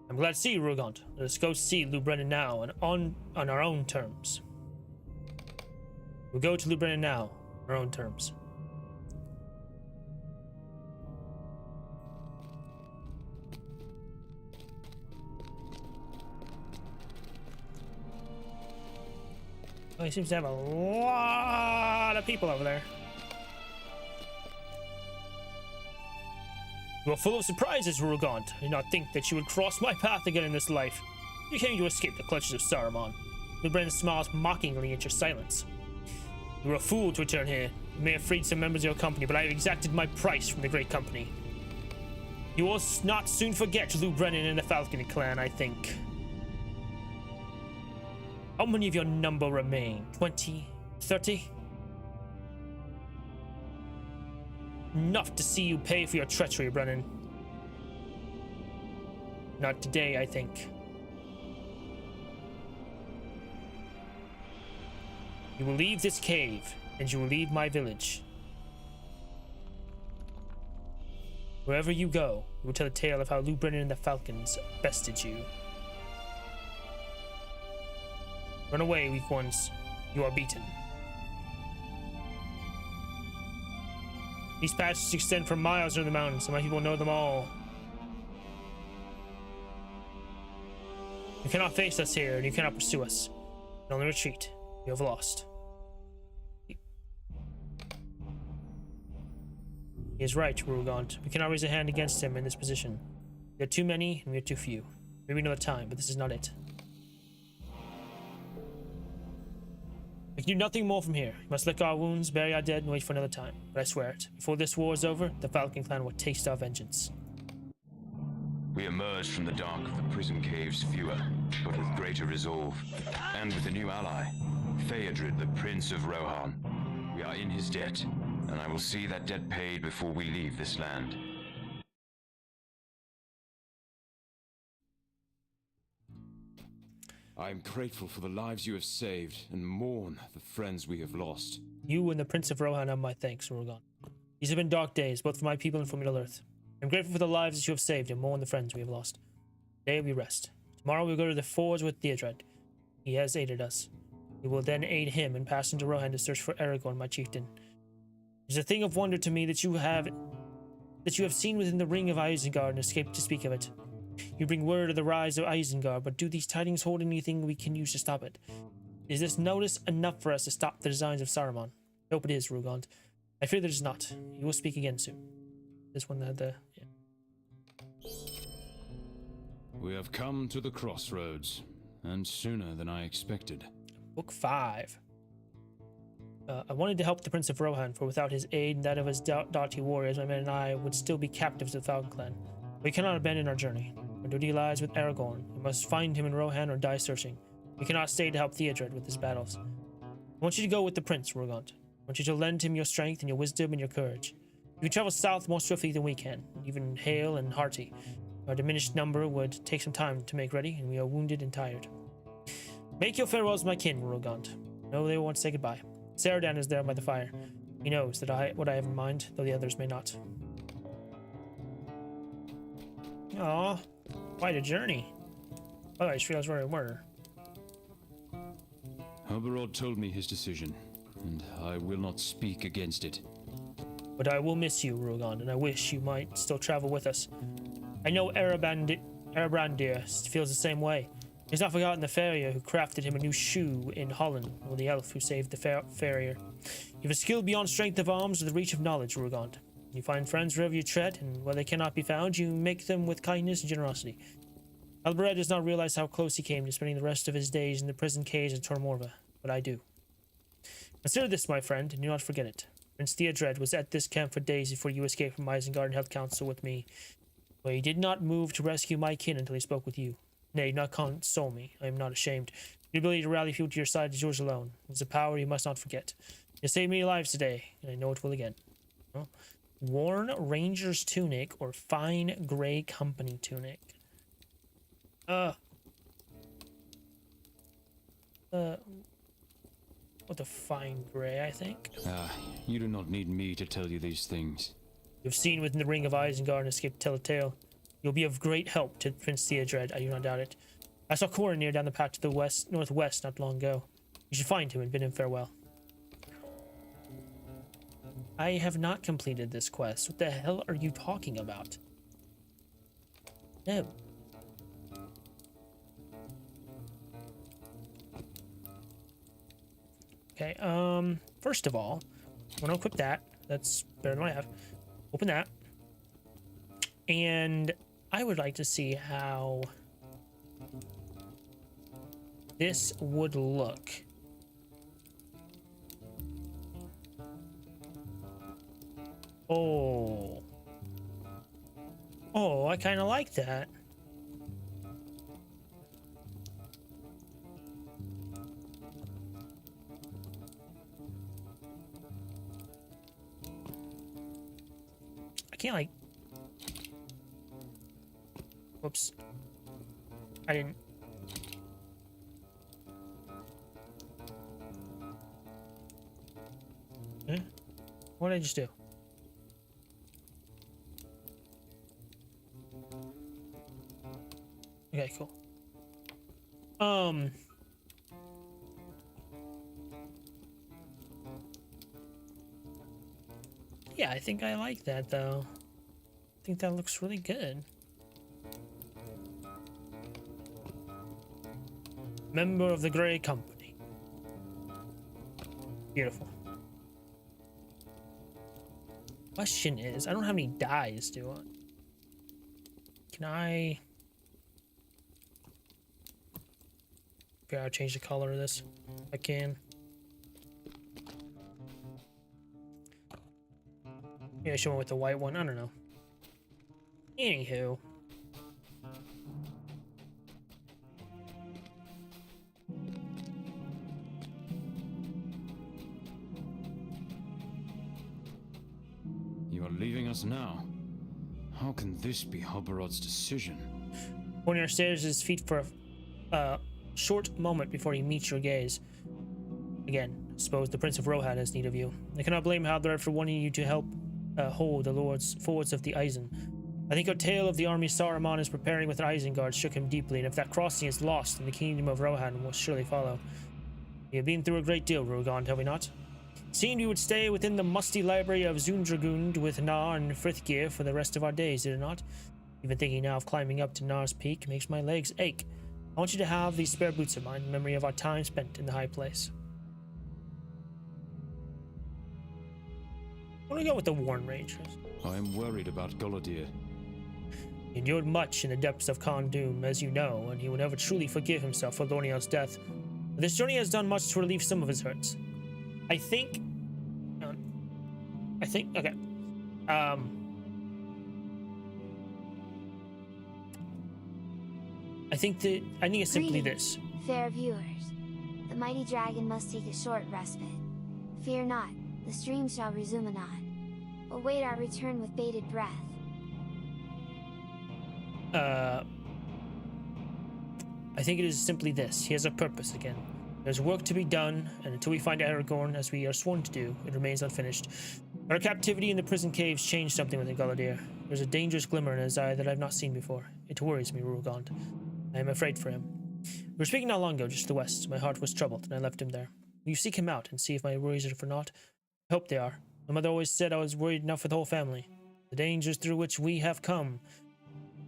I'm glad to see you, Ruagond. Let us go see Lou Brennan now, and on our own terms. We'll go to Lou Brennan now, on our own terms. Oh, he seems to have a lot of people over there. You are full of surprises, Ruagond. I did not think that you would cross my path again in this life. You came to escape the clutches of Saruman. Lou Brennan smiles mockingly at your silence. You were a fool to return here. You may have freed some members of your company, but I have exacted my price from the great company. You will not soon forget Lou Brennan and the Falcon clan, I think. How many of your number remain? 20? 30? Enough to see you pay for your treachery, Brennan. Not today, I think. You will leave this cave, and you will leave my village. Wherever you go, you will tell a tale of how Lou Brennan and the Falcons bested you. Run away, weak ones. You are beaten. These passages extend for miles into the mountains, and my people know them all. You cannot face us here, and you cannot pursue us. You can only retreat. You have lost. He is right, Ruagond. We cannot raise a hand against him in this position. We are too many, and we are too few. Maybe another time, but this is not it. We can do nothing more from here. We must lick our wounds, bury our dead, and wait for another time. But I swear it, before this war is over, the Falcon clan will taste our vengeance. We emerged from the dark of the prison caves fewer, but with greater resolve. And with a new ally, Theodred, the Prince of Rohan. We are in his debt, and I will see that debt paid before we leave this land. I am grateful for the lives you have saved, and mourn the friends we have lost. You and the Prince of Rohan have my thanks, Ruagond. These have been dark days, both for my people and for Middle-earth. I'm grateful for the lives that you have saved, and mourn the friends we have lost. Today we rest. Tomorrow we'll go to the forge with Theodred. He has aided us. We will then aid him and pass into Rohan to search for Aragorn, my chieftain. It is a thing of wonder to me that you have seen within the ring of Isengard and escaped to speak of it. You bring word of the rise of Isengard, but do these tidings hold anything we can use to stop it? Is this notice enough for us to stop the designs of Saruman? I hope it is, Ruagond. I fear that it is not. You will speak again soon. This one had the... Yeah. We have come to the crossroads, and sooner than I expected. Book 5. I wanted to help the Prince of Rohan, for without his aid and that of his doughty warriors, my men and I would still be captives of the Falcon clan. We cannot abandon our journey. Our duty lies with Aragorn. We must find him in Rohan or die searching. We cannot stay to help Theodred with his battles. I want you to go with the Prince, Ruagond. I want you to lend him your strength and your wisdom and your courage. You can travel south more swiftly than we can, even hale and hearty. Our diminished number would take some time to make ready, and we are wounded and tired. Make your farewells, my kin, Ruagond. No, they want to say goodbye. Saradan is there by the fire. He knows that what I have in mind, though the others may not. Aw, quite a journey. Oh, I just realized where we were. Oberod told me his decision, and I will not speak against it. But I will miss you, Rugon, and I wish you might still travel with us. I know Erebrandir feels the same way. He's not forgotten the farrier who crafted him a new shoe in Holland, or the elf who saved the farrier. You have a skill beyond strength of arms or the reach of knowledge, Rugon. You find friends wherever you tread, and where they cannot be found, you make them with kindness and generosity. Albered does not realize how close he came to spending the rest of his days in the prison cage in Tormorva, but I do. Consider this, my friend, and do not forget it. Prince Theodred was at this camp for days before you escaped from Isengard and held counsel with me, but he did not move to rescue my kin until he spoke with you. Nay, not console me. I am not ashamed. Your ability to rally people to your side is yours alone. It is a power you must not forget. You saved many lives today, and I know it will again. Well, worn Ranger's tunic or fine gray company tunic? What the fine gray, I think. You do not need me to tell you these things. You've seen within the ring of Isengard and escaped to tell a tale. You'll be of great help to Prince Theodred, I do not doubt it. I saw Coronir down the path to the northwest not long ago. You should find him and bid him farewell. I have not completed this quest. What the hell are you talking about? No. Okay, first of all, I'm gonna equip that. That's better than what I have. Open that. And I would like to see how this would look. Oh. Oh, I kind of like that. I can't like... Whoops. I didn't... What did I just do? Okay, cool. Yeah, I think I like that though. I think that looks really good. Member of the Grey Company. Beautiful. Question is, I don't have any dyes, do I? Can I... Okay, I'll change the color of this. If I can. Maybe I should went with the white one. I don't know. Anywho. You are leaving us now. How can this be Oberod's decision? Cornir stares at his feet for a short moment before he meets your gaze. Again, suppose the Prince of Rohan has need of you. I cannot blame Halberd for wanting you to help hold the lords forwards of the Eisen. I think our tale of the army Saruman is preparing with Isengard shook him deeply, and if that crossing is lost, then the kingdom of Rohan will surely follow. We have been through a great deal, Rugon, have we not? It seemed we would stay within the musty library of Zundragund with Nar and Frithgeir for the rest of our days, did it not? Even thinking now of climbing up to Nar's peak makes my legs ache. I want you to have these spare boots of mine in memory of our time spent in the high place. I'm gonna go with the Worn Rangers. I am worried about Golodir. He endured much in the depths of Khan Doom, as you know, and he will never truly forgive himself for Lorniel's death. But this journey has done much to relieve some of his hurts. I think, okay. I think it's simply Greetings, this. fair viewers. The mighty dragon must take a short respite. Fear not, the stream shall resume anon. Await our return with bated breath. I think it is simply this. He has a purpose again. There's work to be done, and until we find Aragorn, as we are sworn to do, it remains unfinished. Our captivity in the prison caves changed something within Galadir. There's a dangerous glimmer in his eye that I've not seen before. It worries me, Rulgond. I am afraid for him. We were speaking not long ago, just to the west. My heart was troubled, and I left him there. Will you seek him out and see if my worries are for naught? I hope they are. My mother always said I was worried enough for the whole family. The dangers through which we have come,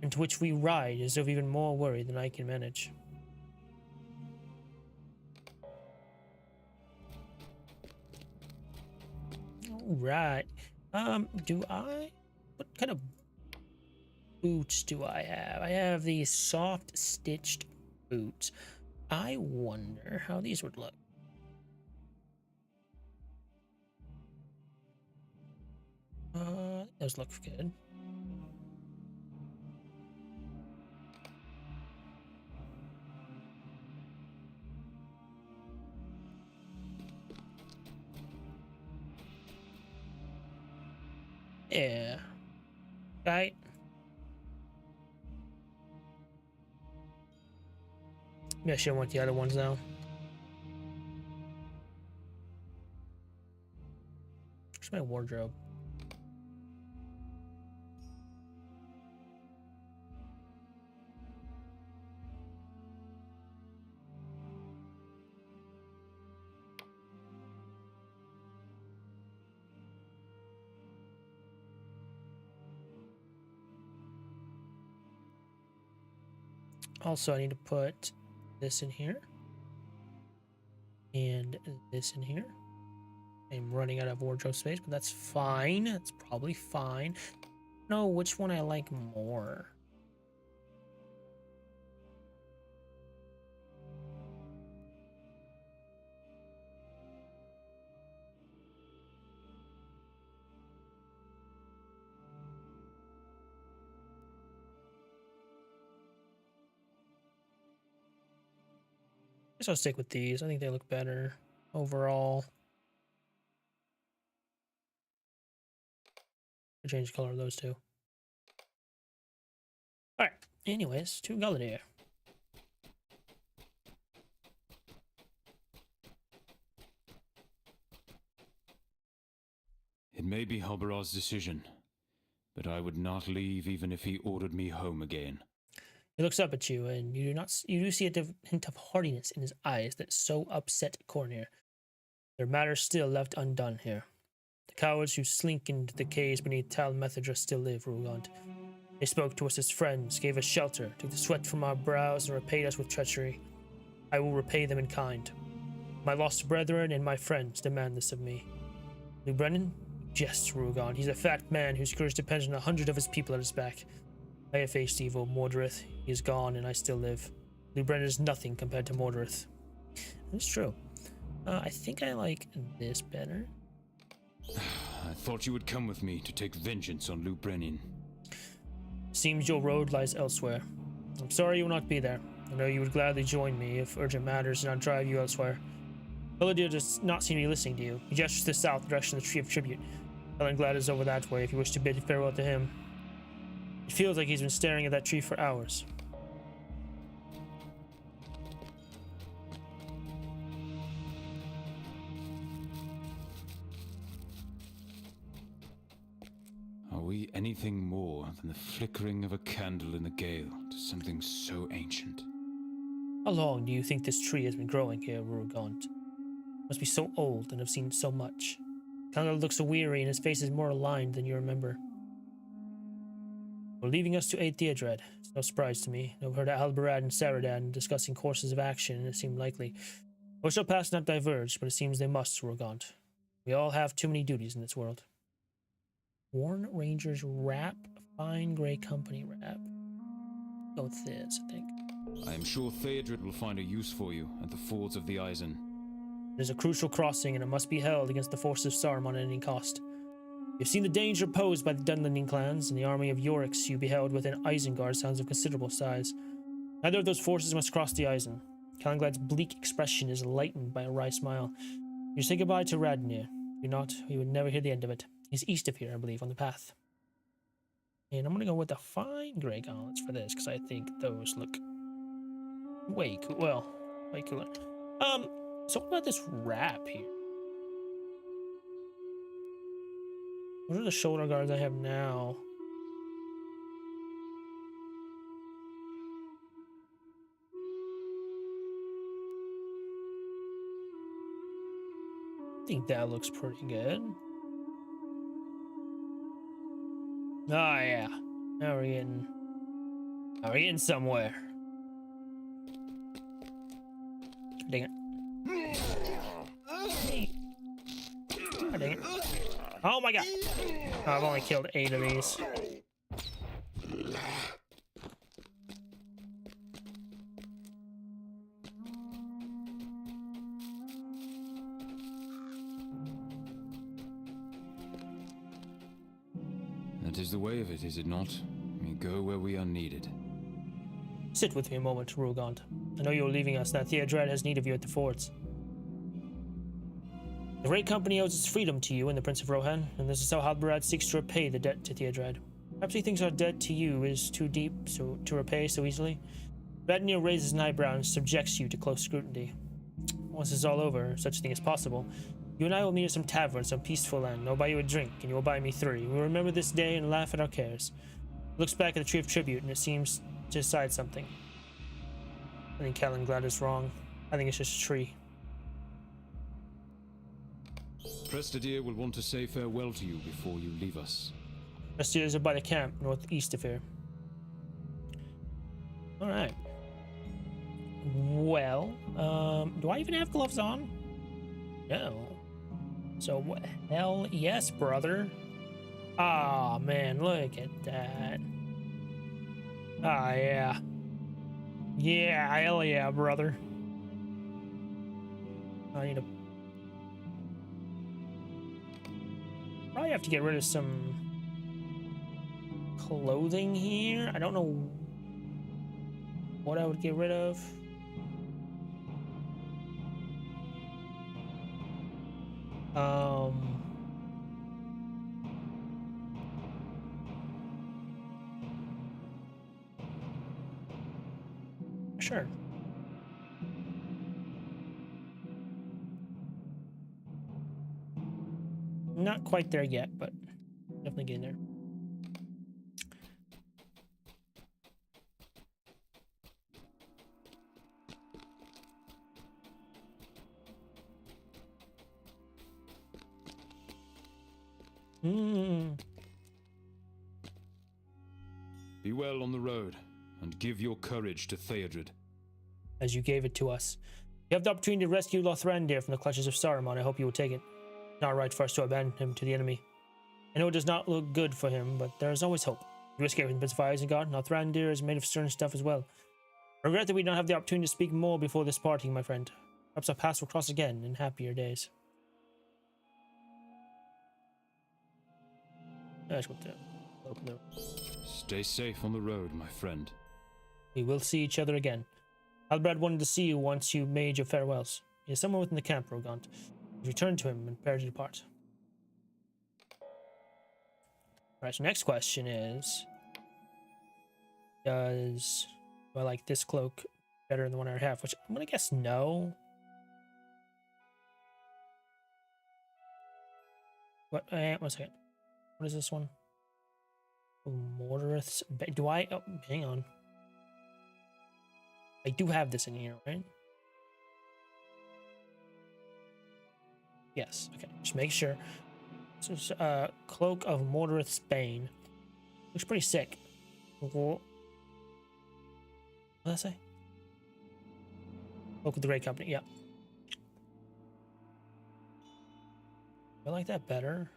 and to which we ride, is of even more worry than I can manage. Alright. What kind of boots do I have? I have these soft stitched boots. I wonder how these would look. Those look good. Yeah. Right. Maybe I should want the other ones now. Where's my wardrobe? Also, I need to put this in here. And this in here. I'm running out of wardrobe space, but that's fine. That's probably fine. I don't know which one I like more. I guess I'll stick with these. I think they look better overall. I'll change the color of those two. Alright, anyways, to Gallaudet. It may be Halbarar's decision, but I would not leave even if he ordered me home again. He looks up at you, and you do see a hint of hardiness in his eyes that so upset Cornir. There are matters still left undone here. The cowards who slink into the caves beneath Tal Methedra still live, Rugant. They spoke to us as friends, gave us shelter, took the sweat from our brows, and repaid us with treachery. I will repay them in kind. My lost brethren and my friends demand this of me. Lou Brennan? Yes, Rugant. He's a fat man whose courage depends on 100 of his people at his back. I have faced evil, Mordorith. He is gone, and I still live. Lou Brennan is nothing compared to Mordorith. That's true. I think I like this better. I thought you would come with me to take vengeance on Lou Brennan. Seems your road lies elsewhere. I'm sorry you will not be there. I know you would gladly join me if urgent matters did not drive you elsewhere. Gallaudet does not seem to be listening to you. He gestures to the south, direction of the Tree of Tribute. Dunland is over that way if you wish to bid farewell to him. It feels like he's been staring at that tree for hours. Are we anything more than the flickering of a candle in the gale to something so ancient? How long do you think this tree has been growing here, Rugant? Must be so old and have seen so much. Kanga looks so weary and his face is more aligned than you remember. We're leaving us to aid Theodred. It's no surprise to me. I've heard Halbarad and Saradan discussing courses of action, and it seemed likely. Or shall paths not diverge, but it seems they must, Rugant. We all have too many duties in this world. Worn Ranger's wrap, fine gray company wrap. Go with this, I think. I am sure Theodred will find a use for you at the fords of the Eisen. It is a crucial crossing, and it must be held against the forces of Saruman at any cost. You've seen the danger posed by the Dunland clans, and the army of Yoriks you beheld within Isengard sounds of considerable size. Neither of those forces must cross the Eisen. Calanglad's bleak expression is lightened by a wry smile. You say goodbye to Radnir. Do not, you would never hear the end of it. He's east of here, I believe, on the path. And I'm going to go with the fine gray gauntlets for this, because I think those look way cool. Well, way cooler. So what about this wrap here? What are the shoulder guards I have now? think that looks pretty good. Oh yeah. Now we're getting somewhere. Dang it. Oh, dang it. Oh my god. Oh, I've only killed 8 of these. That is the way of it, is it not? We go where we are needed. Sit with me a moment, Rugant. I know you're leaving us, that Theodred has need of you at the forts. The Great Company owes its freedom to you and the Prince of Rohan, and this is how Halbarad seeks to repay the debt to Theodred. Perhaps he thinks our debt to you is too deep to repay so easily. Radnir raises an eyebrow and subjects you to close scrutiny. Once this is all over, if such a thing is possible, you and I will meet at some tavern, some peaceful land. I'll buy you a drink, and you will buy me 3. We'll remember this day and laugh at our cares. He looks back at the Tree of Tribute, and it seems to decide something. I think Kalinglad is wrong. I think it's just a tree. Prestadir will want to say farewell to you before you leave us. Prestadir is by the camp, northeast of here. Alright. Well, do I even have gloves on? No. So, hell yes, brother. Ah, man, look at that. Ah, yeah. Yeah, hell yeah, brother. I need to... Probably have to get rid of some clothing here. I don't know what I would get rid of. Sure. Not quite there yet, but definitely getting there. Be well on the road, and give your courage to Theodred. As you gave it to us. You have the opportunity to rescue Lothrandir from the clutches of Saruman. I hope you will take it. It's not right for us to abandon him to the enemy. I know it does not look good for him, but there is always hope. You escape from the Prince of Isengard. Lothrandir is made of stern stuff as well. I regret that we don't have the opportunity to speak more before this parting, my friend. Perhaps our paths will cross again in happier days. Stay safe on the road, my friend. We will see each other again. Halbrad wanted to see you once you made your farewells. He is somewhere within the camp, Rogant. Return to him and prepare to depart. Alright, so next question is... do I like this cloak better than the one I have? Which I'm gonna guess no. What? 1 second. What is this one? Mordorith's... do I... oh, hang on. I do have this in here, right? Yes. Okay. Just make sure. This is Cloak of Mordorith's Bane. Looks pretty sick. What did I say? Cloak of the Great Company. Yeah. I like that better.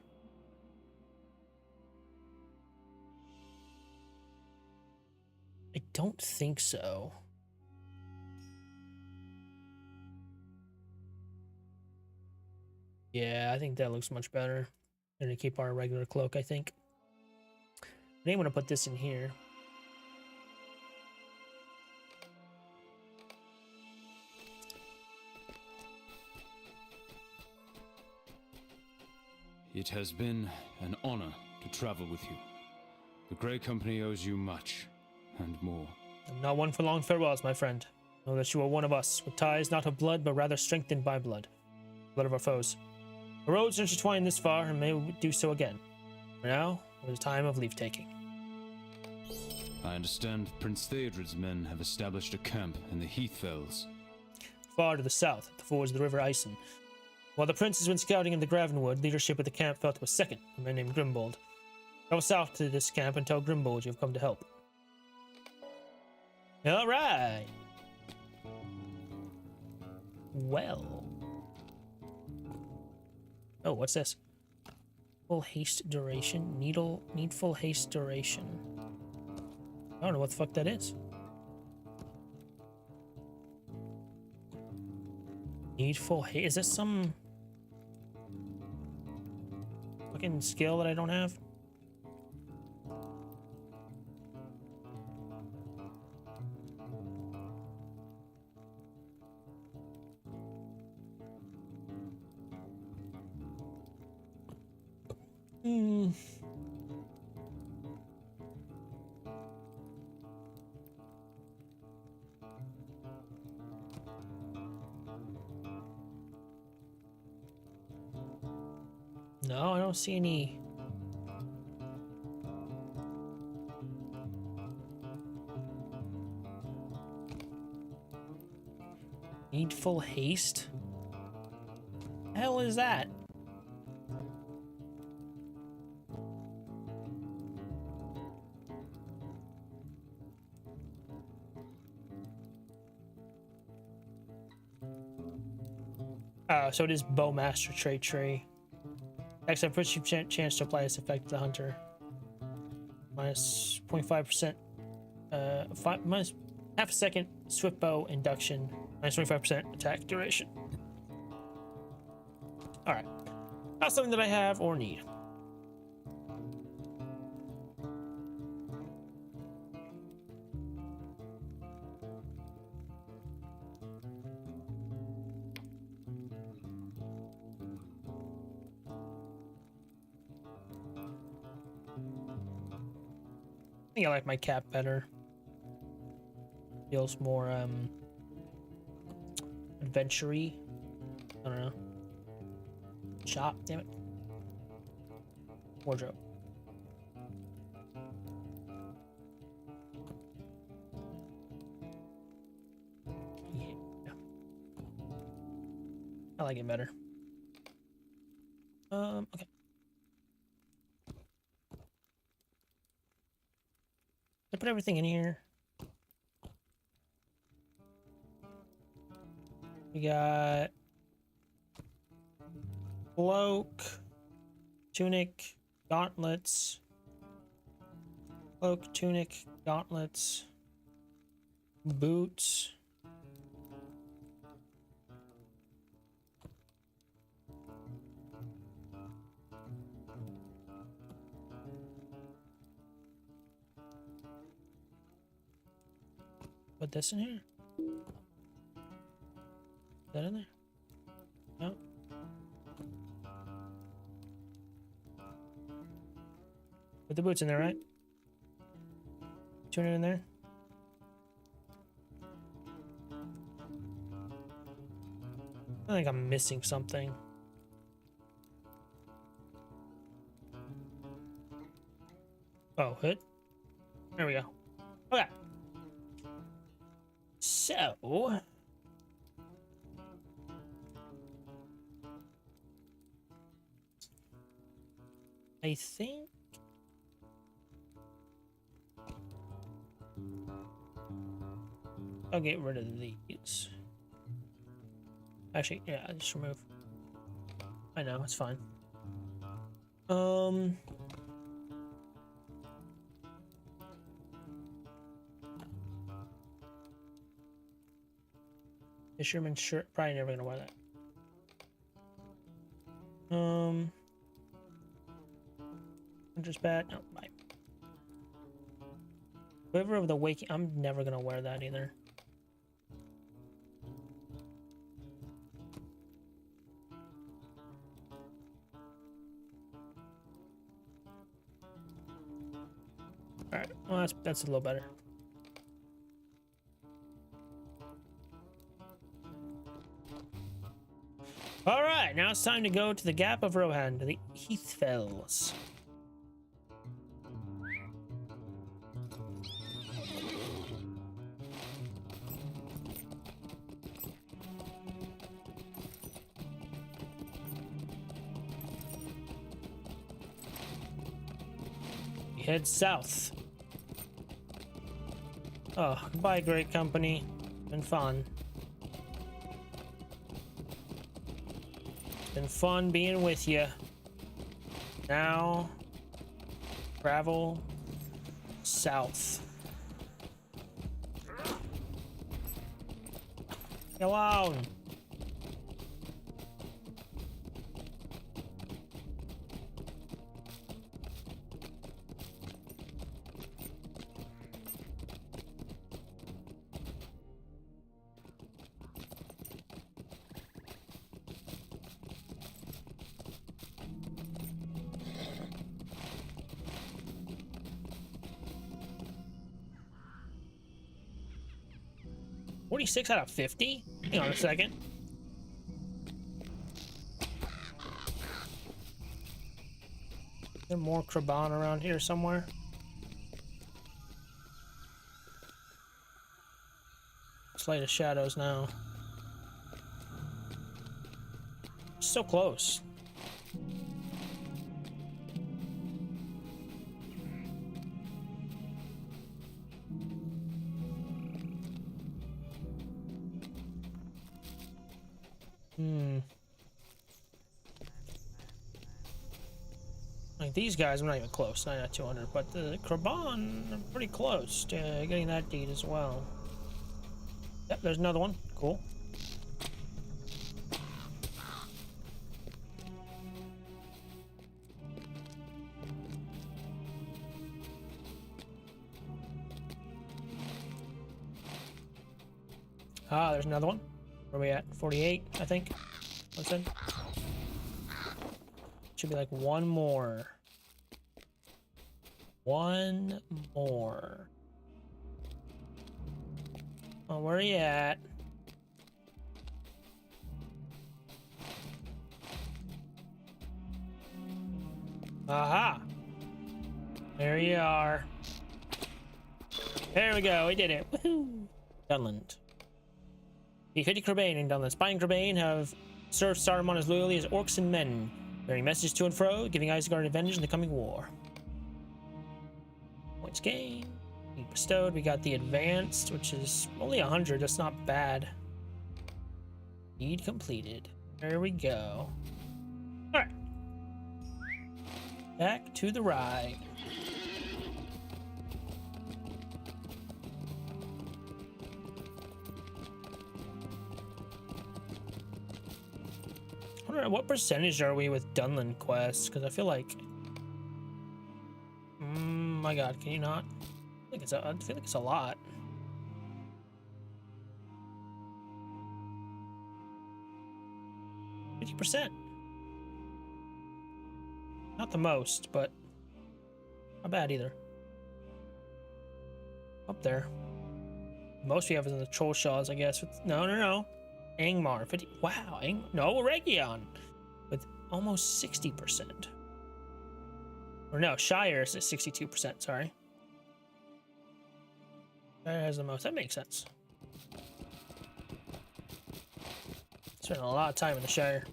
I don't think so. Yeah, I think that looks much better. I'm gonna keep our regular cloak, I think. I think I'm gonna put this in here. It has been an honor to travel with you. The Grey Company owes you much, and more. I'm not one for long farewells, my friend. Know that you are one of us, with ties not of blood, but rather strengthened by blood. Blood of our foes. Our roads are intertwined this far, and may do so again. For now, it is time of leave-taking. I understand Prince Theodred's men have established a camp in the Heathfells. Far to the south, at the fords of the River Ison. While the prince has been scouting in the Gravenwood, leadership of the camp fell to a second, a man named Grimbold. Go south to this camp and tell Grimbold you've come to help. All right. Well. Oh, what's this? Full haste duration. Needful haste duration. I don't know what the fuck that is. Needful haste. Is this some fucking skill that I don't have? No, I don't see any. Needful haste? The hell is that? So it is Bowmaster trait tree. Next, I push you chance to apply this effect to the hunter. Minus 0.5%. Minus half a second swift bow induction. Minus 25% attack duration. Alright. Not something that I have or need. I think I like my cap better. Feels more adventure-y. I don't know. Shop, damn it. Wardrobe. Yeah. I like it better. Okay. I put everything in here. We got cloak, tunic, gauntlets, cloak, tunic, gauntlets, boots. Put this in here? Is that in there? No. Put the boots in there, right? Turn it in there. I think I'm missing something. Oh, hood. There we go. Okay. So, I think I'll get rid of these. Actually, yeah, I'll just remove. I know, it's fine. Fisherman shirt, probably never gonna wear that. Hunter's bat, no, bye. Quiver of the Waking, I'm never gonna wear that either. Alright, well that's a little better. Alright, now it's time to go to the Gap of Rohan, to the Heathfells. head south. Oh, goodbye, great company. Been fun. It's been fun being with you. Now, travel south. Get alone. "46 out of 50? Hang on a second. Is there more Kraban around here somewhere? Slate of Shadows now. So close. Like these guys, I'm not even close, not at 200, but the Kraban, I'm pretty close to getting that deed as well. Yep, there's another one. Cool. Ah, there's another one. Where are we at? 48, I think. What's in? Should be like one more. One more. Oh, where are you at? Aha! There you are. There we go, we did it. Woohoo! Dunland. The 50 Crabane in Dunland. Spy and Crabane have served Saruman as loyally as orcs and men, bearing messages to and fro, giving Isengard an advantage in the coming war. Points gained. Bestowed. We got the advanced, which is only 100. That's not bad. Need completed. There we go. All right. Back to the ride. I wonder what percentage are we with Dunland quests? Because I feel like, my God, can you not? I feel like it's a lot. %. Not the most, but not bad either. Up there. Most we have is in the Troll Shaws, I guess. No. Angmar, 50. Wow, no, Region with almost 60%. Or no, Shire is at 62%. Sorry. Shire has the most. That makes sense. Spent a lot of time in the Shire.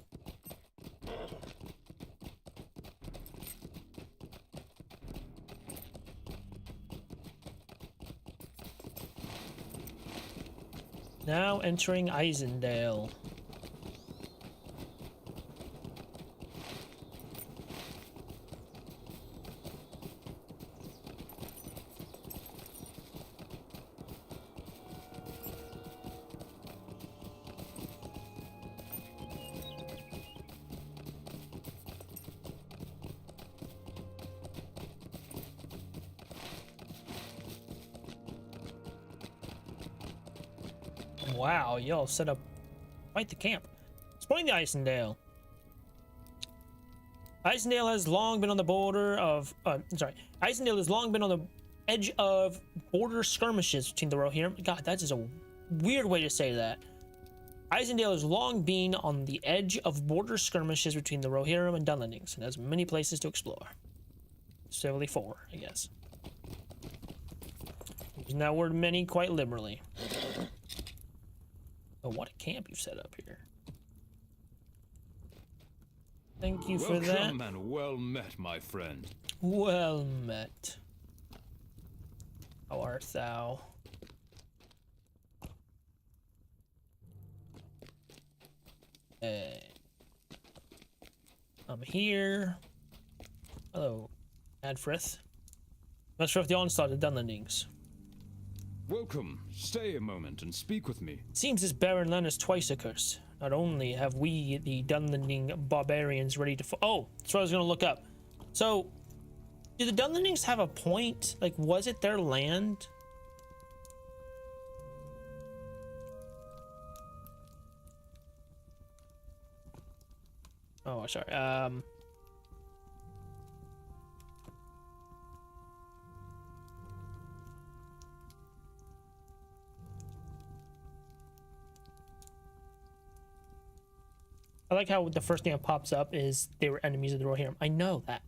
Now entering Isendale. Wow, y'all set up quite the camp. Exploring the Isendale. Isendale has long been on the border of... Isendale has long been on the edge of border skirmishes between the Rohirrim. God, that is a weird way to say that. Isendale has long been on the edge of border skirmishes between the Rohirrim and Dunlandings, and has many places to explore. Specifically 4, I guess. Using that word many quite liberally. Oh, what a camp you've set up here. Thank you for that. Welcome and well met, my friend. Well met. How art thou? I'm here. Hello, Adfrith. Let's the onslaught of Dunlandings. Welcome. Stay a moment and speak with me. Seems this barren land is twice accursed. Not only have we, the Dunlanding barbarians, ready to oh, that's what I was gonna look up. So, do the Dunlandings have a point? Like, was it their land? Oh, sorry. I like how the first thing that pops up is they were enemies of the Rohirrim. I know that.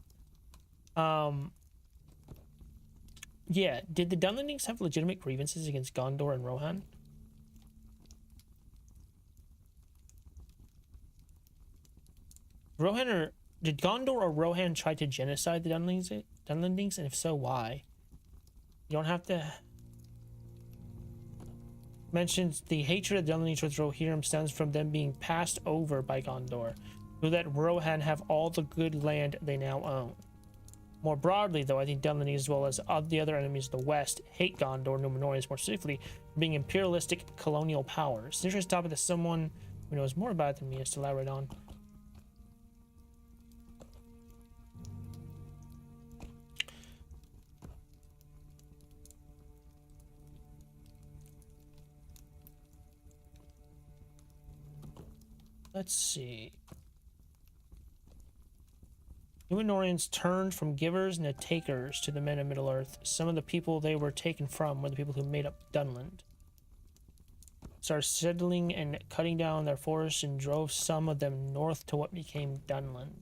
Yeah, did the Dunlandings have legitimate grievances against Gondor and Rohan? Did Gondor or Rohan try to genocide the Dunlandings? And if so, why? You don't have to... Mentions the hatred of the Dunlandings towards Rohirrim stems from them being passed over by Gondor, who let Rohan have all the good land they now own. More broadly, though, I think Dunlandings, as well as the other enemies of the West, hate Gondor, Númenóreans more specifically, for being imperialistic colonial powers. It's interesting topic that someone who knows more about it than me has to elaborate on. Let's see. Númenóreans turned from givers and takers to the men of Middle-earth. Some of the people they were taken from were the people who made up Dunland. Started settling and cutting down their forests and drove some of them north to what became Dunland.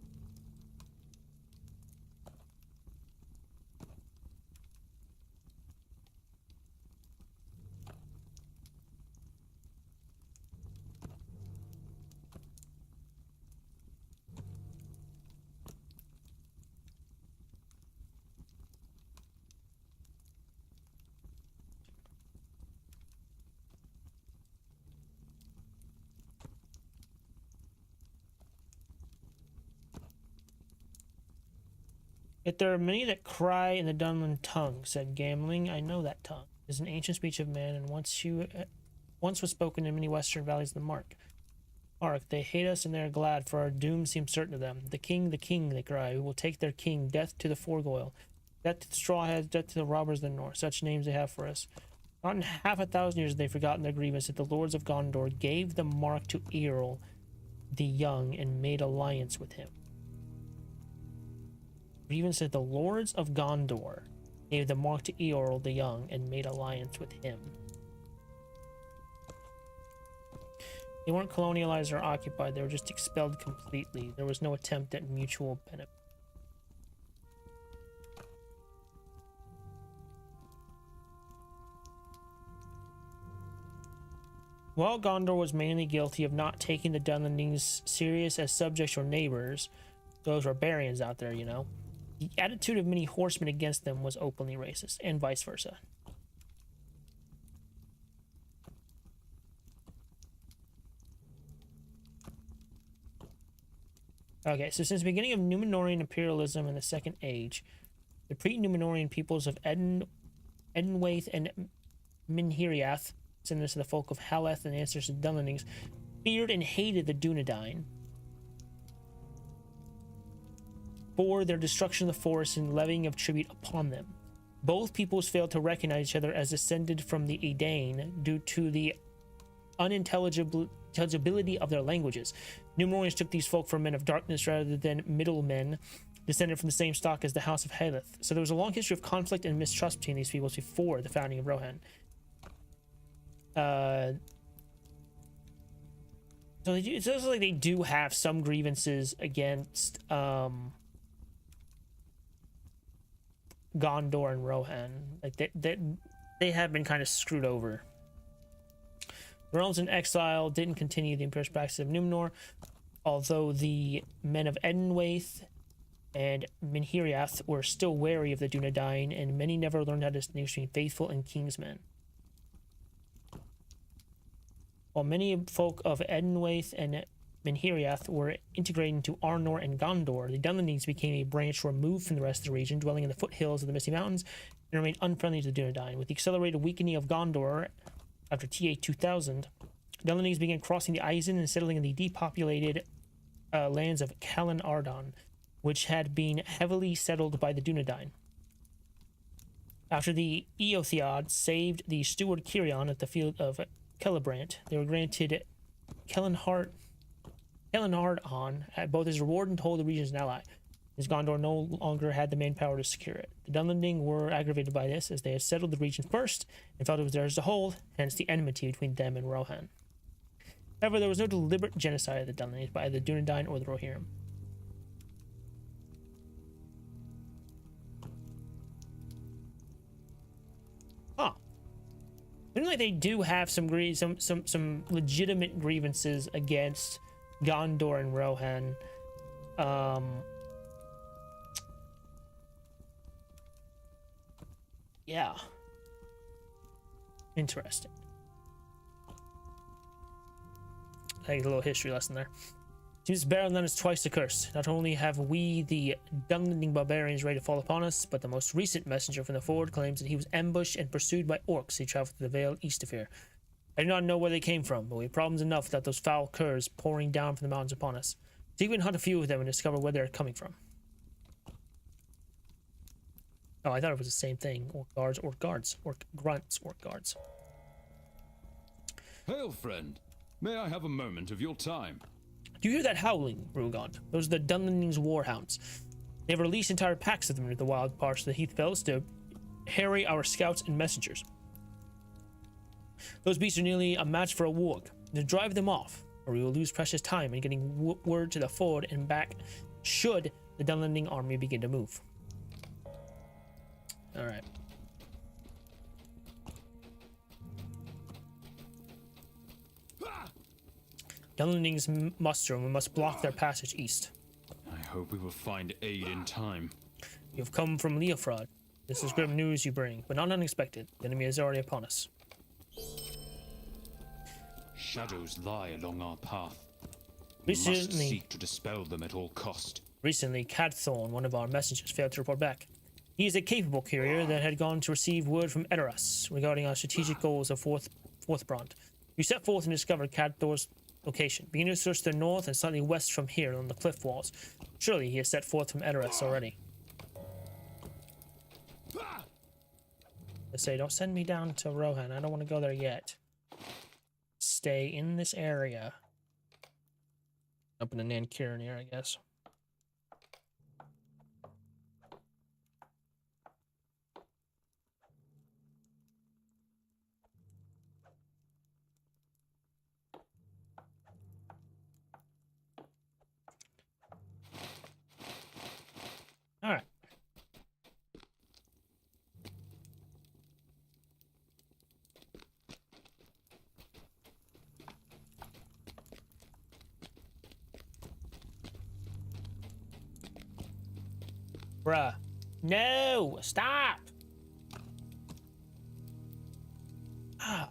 Yet there are many that cry in the Dunland tongue, said Gambling. I know that tongue. It is an ancient speech of man, and once was spoken in many western valleys of the Mark. They hate us and they are glad, for our doom seems certain to them. The king, they cry, who will take their king, death to the Forgoil, death to the Strawheads, death to the robbers of the north. Such names they have for us. Not in 500 years have they forgotten their grievance that the lords of Gondor gave the mark to Eorl the Young and made alliance with him. Grievance that the lords of Gondor gave the mark to Eorl the Young and made alliance with him. They weren't colonialized or occupied, they were just expelled completely. There was no attempt at mutual benefit. While Gondor was mainly guilty of not taking the Dunlandings serious as subjects or neighbors, those barbarians out there, you know, the attitude of many horsemen against them was openly racist, and vice versa. Okay, so since the beginning of Númenórean imperialism in the Second Age, the pre-Númenórean peoples of Edenwaith and Minhiriath, descendants of the folk of Haleth and ancestors of Dunlandings, feared and hated the Dunedain for their destruction of the forest and levying of tribute upon them. Both peoples failed to recognize each other as descended from the Edain due to the unintelligibility of their languages. Númenóreans took these folk for men of darkness rather than middlemen descended from the same stock as the House of Haleth. So there was a long history of conflict and mistrust between these peoples before the founding of Rohan. So it sounds like they do have some grievances against Gondor and Rohan. Like they have been kind of screwed over. The realms in exile didn't continue the imperious practice of Númenor, although the men of Edenwaith and Minhiriath were still wary of the Dunedain, and many never learned how to distinguish between faithful and kingsmen. While many folk of Edenwaith and Minhiriath were integrated into Arnor and Gondor, the Dunlandings became a branch removed from the rest of the region, dwelling in the foothills of the Misty Mountains, and remained unfriendly to the Dunedain. With the accelerated weakening of Gondor after TA 2000, Dunlandings began crossing the Isen and settling in the depopulated lands of Callan Ardon, which had been heavily settled by the Dunedain. After the Eotheod saved the steward Kirion at the field of Celebrant, they were granted Kellenhard on both as reward and to hold the region as an ally, as Gondor no longer had the manpower to secure it. The Dunlanding were aggravated by this, as they had settled the region first and felt it was theirs to hold, hence the enmity between them and Rohan. However, there was no deliberate genocide of the Dunlandings by either the Dunedain or the Rohirrim. Huh. Seems like they do have some legitimate grievances against Gondor and Rohan. Yeah. Interesting. I think a little history lesson there. Seems Barrenland is twice accursed. Not only have we, the Dunlanding barbarians, ready to fall upon us, but the most recent messenger from the Ford claims that he was ambushed and pursued by orcs. He traveled through the Vale east of here. I do not know where they came from, but we have problems enough without those foul curs pouring down from the mountains upon us. See if we can hunt a few of them and discover where they're coming from. Oh, I thought it was the same thing. Orc guards, orc guards, orc grunts, orc guards. Hail, friend. May I have a moment of your time? Do you hear that howling, Rugond? Those are the Dunlanding's warhounds. They have released entire packs of them into the wild parts of the Heathfells to harry our scouts and messengers. Those beasts are nearly a match for a warg. To drive them off, or we will lose precious time in getting word to the ford and back should the Dunlanding army begin to move. Alright. Dunlandings muster and we must block their passage east. I hope we will find aid in time. You have come from Leofrod. This is grim news you bring, but not unexpected. The enemy is already upon us. Shadows lie along our path. We must seek to dispel them at all cost. Recently, Cadthorn, one of our messengers, failed to report back. He is a capable courier that had gone to receive word from Edoras regarding our strategic goals of Forthbrand. You set forth and discovered Cadthorn's location. Begin to search to the north and slightly west from here on the cliff walls. Surely he has set forth from Edoras already. I say, don't send me down to Rohan. I don't want to go there yet. Stay in this area. Up in the Nankiran here, I guess. All right. Bruh. No! Stop! Ah.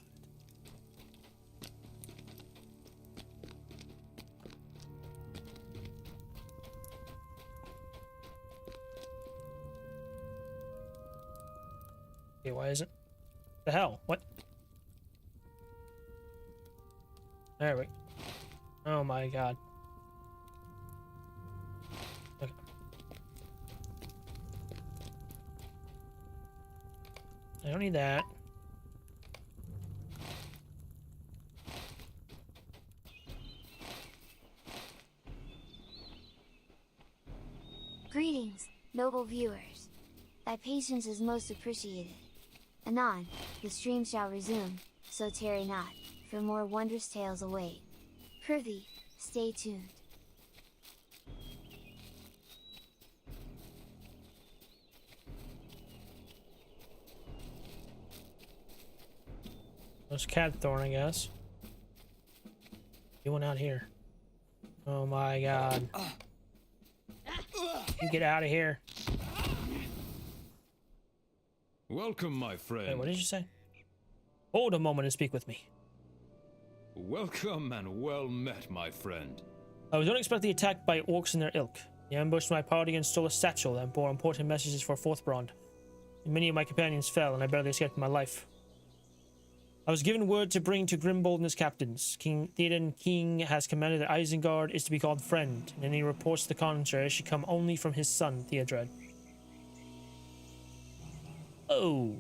Okay, why is it? The hell? What? There we go. Oh my god. Okay. I don't need that. Greetings, noble viewers. Thy patience is most appreciated. Anon, the stream shall resume, so tarry not, for more wondrous tales await. Prithee, stay tuned. There's Cadthorn, I guess. Anyone out here? Oh my god. You get out of here. Welcome, my Wait, friend. what did you say? Hold a moment and speak with me. Welcome and well met, my friend. I was unexpectedly attacked by orcs and their ilk. They ambushed my party and stole a satchel that bore important messages for Forthbrand. Many of my companions fell, and I barely escaped my life. I was given word to bring to Grimbold and his captains. King Theoden King has commanded that Isengard is to be called friend, and any reports to the contrary should come only from his son, Theodred. Oh.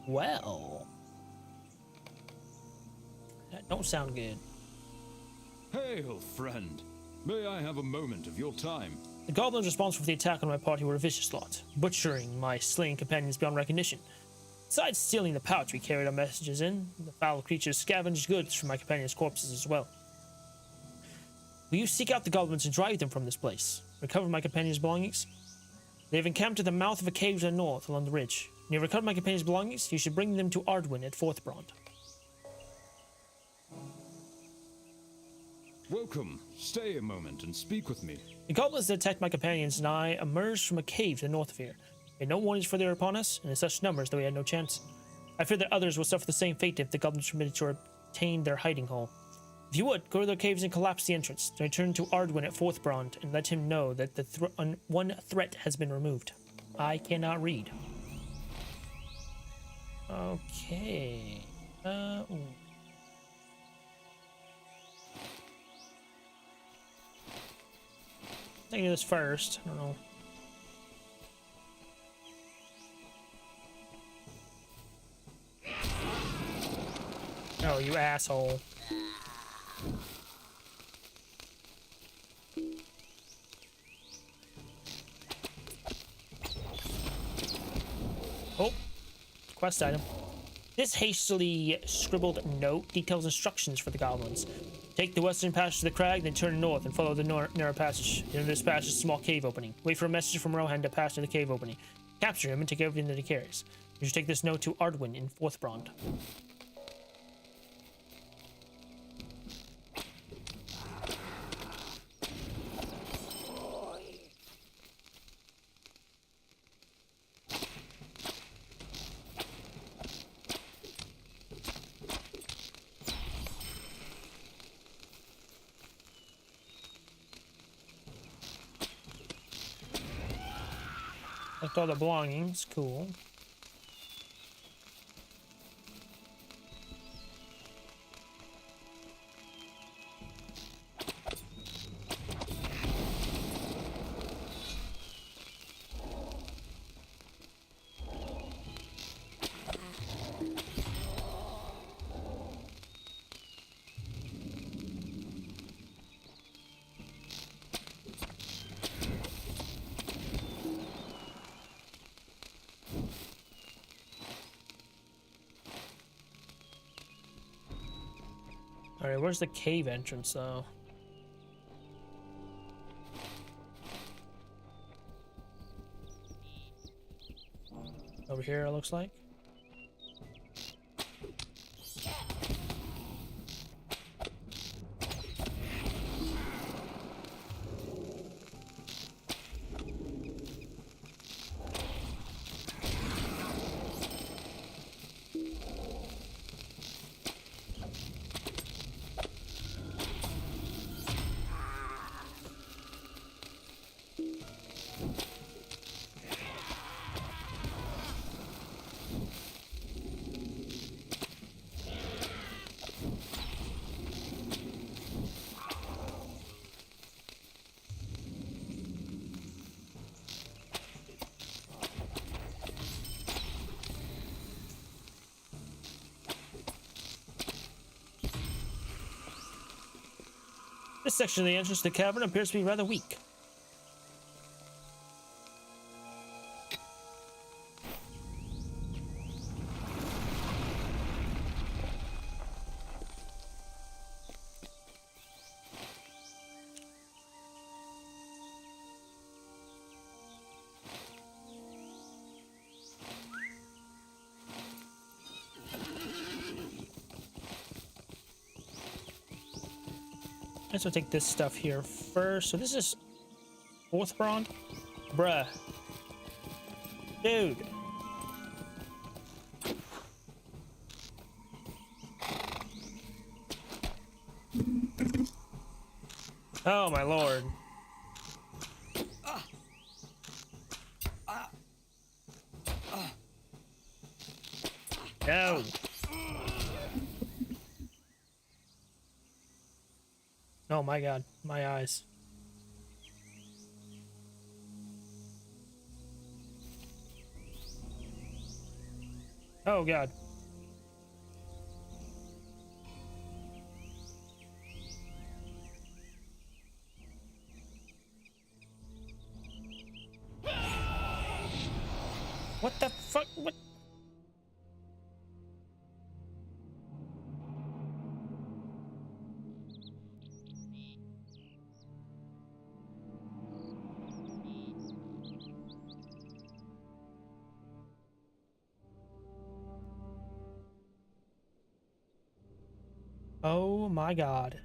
Well. That don't sound good. Hail, friend. May I have a moment of your time? The goblins responsible for the attack on my party were a vicious lot, butchering my slain companions beyond recognition. Besides stealing the pouch we carried our messages in, the foul creatures scavenged goods from my companions' corpses as well. Will you seek out the goblins and drive them from this place? Recover my companions' belongings? They have encamped at the mouth of a cave to the north along the ridge. When you have recovered my companions' belongings, you should bring them to Ardwin at Forthbrand. Welcome. Stay a moment and speak with me. The goblins that attacked my companions and I emerged from a cave to the north of here. We had no warnings for they were upon us, and in such numbers that we had no chance. I fear that others will suffer the same fate if the goblins permitted to obtain their hiding hole. If you would, go to their caves and collapse the entrance, then return to Ardwin at Forthbrand and let him know that the one threat has been removed. I cannot read. Okay. Ooh. I can do this first. I don't know. Oh, you asshole. Oh, quest item. This hastily scribbled note details instructions for the goblins. Take the western passage to the crag, then turn north and follow the narrow passage. Enter this passage, a small cave opening. Wait for a message from Rohan to pass to the cave opening. Capture him and take everything that he carries. You should take this note to Ardwin in Forthbrand. Left all the belongings, cool. Alright, where's the cave entrance, though? Over here, it looks like. This section of the entrance to the cavern appears to be rather weak. Let's take this stuff here first. So this is fourth brawn? Bruh. Dude. Oh my lord. No. Oh my god, my eyes. Oh god. What the fuck? What? Oh my god.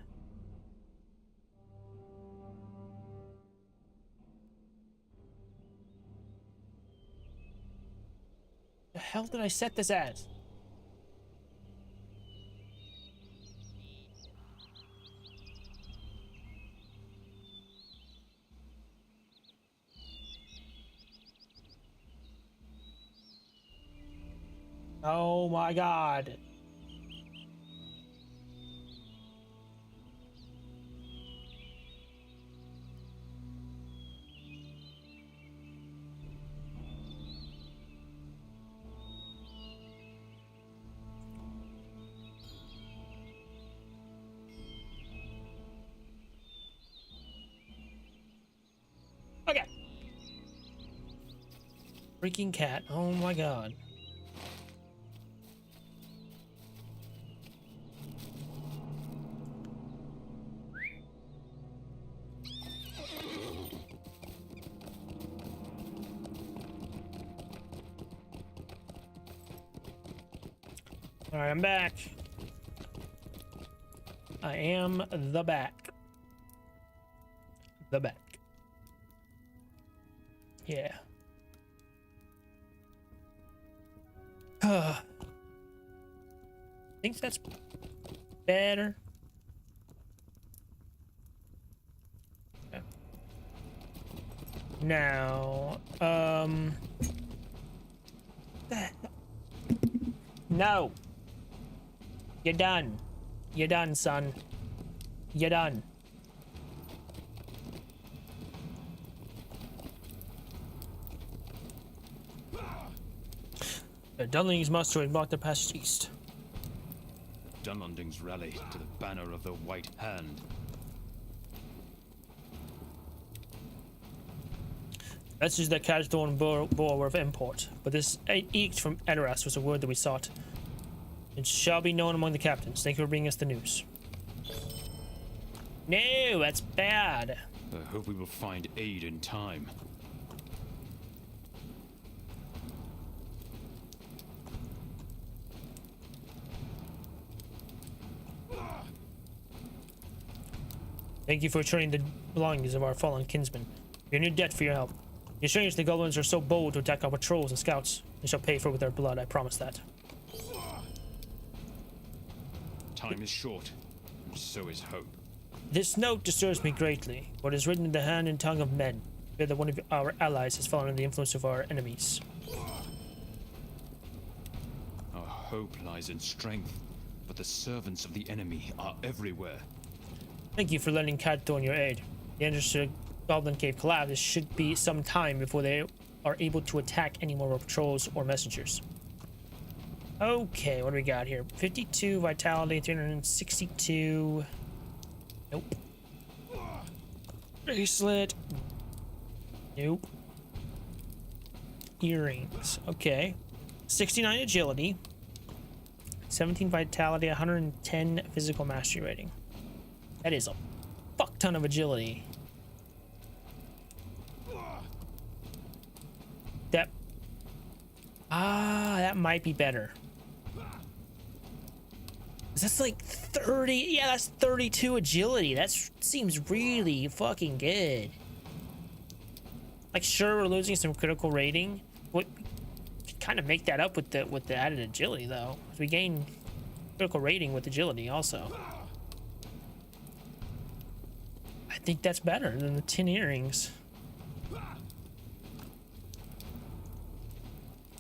The hell did I set this as? Oh my god. Okay. Freaking cat. Oh my god. Alright, I'm back. I am the back. The back. Yeah. Think that's better. Okay. Now, no. You're done. You're done, son. You're done. The Dunling's muster and block the passage east. Dunlandings rally to the banner of the White Hand. Message that Cadthorn bore were of import, but this edict from Edoras was a word that we sought. It shall be known among the captains. Thank you for bringing us the news. No, that's bad. I hope we will find aid in time. Thank you for returning the belongings of our fallen kinsmen. We are in your debt for your help. The strange the goblins are so bold to attack our patrols and scouts. They shall pay for it with their blood, I promise that. Time is short, and so is hope. This note disturbs me greatly. What is written in the hand and tongue of men. Fear that one of our allies has fallen under the influence of our enemies. Our hope lies in strength, but the servants of the enemy are everywhere. Thank you for lending Cadthorn your aid. The entrance to Goblin Cave collapsed. It should be some time before they are able to attack any more patrols or messengers. Okay, what do we got here? 52 vitality, 362. Nope. Bracelet. Nope. Earrings. Okay. 69 agility. 17 vitality, 110 physical mastery rating. That is a fuck ton of agility. That might be better. That's like 30. Yeah, that's 32 agility. That seems really fucking good. Like, sure, we're losing some critical rating. What kind of make that up with the added agility though? We gain critical rating with agility also. I think that's better than the 10 earrings.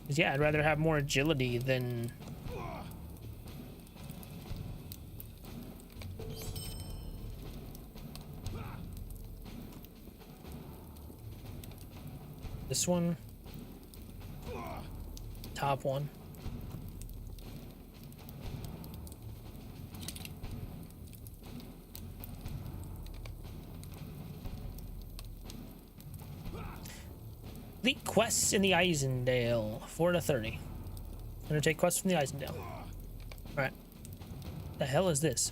'Cause yeah, I'd rather have more agility than. This one. Top one. Complete quests in the Eisendale. 4 to 30. Gonna take quests from the Eisendale. Alright. The hell is this?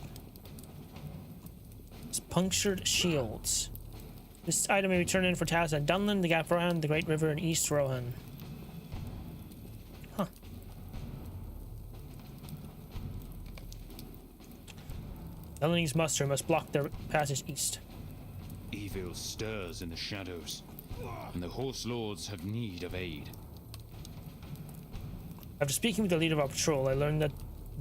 It's punctured shields. This item may be turned in for tasks at Dunland, the Gap Rohan, the Great River, and East Rohan. Huh. Dunland's muster must block their passage east. Evil stirs in the shadows, and the horse lords have need of aid. After speaking with the leader of our patrol, I learned that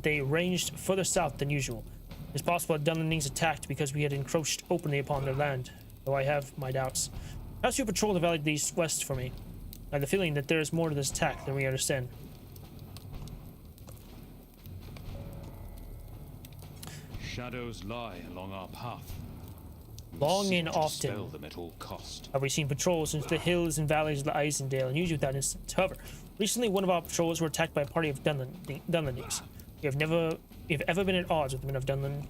they ranged further south than usual. It's possible that Dunlandings attacked because we had encroached openly upon their land, though I have my doubts. Perhaps you patrol the valley to the east-west for me. I have the feeling that there is more to this attack than we understand. Shadows lie along our path. We Long seek and to often dispel them at all cost. have we seen patrols into the hills and valleys of the Eisendale, and usually without incident. However, recently one of our patrols were attacked by a party of Dunlandings. We have ever been at odds with the men of Dunland,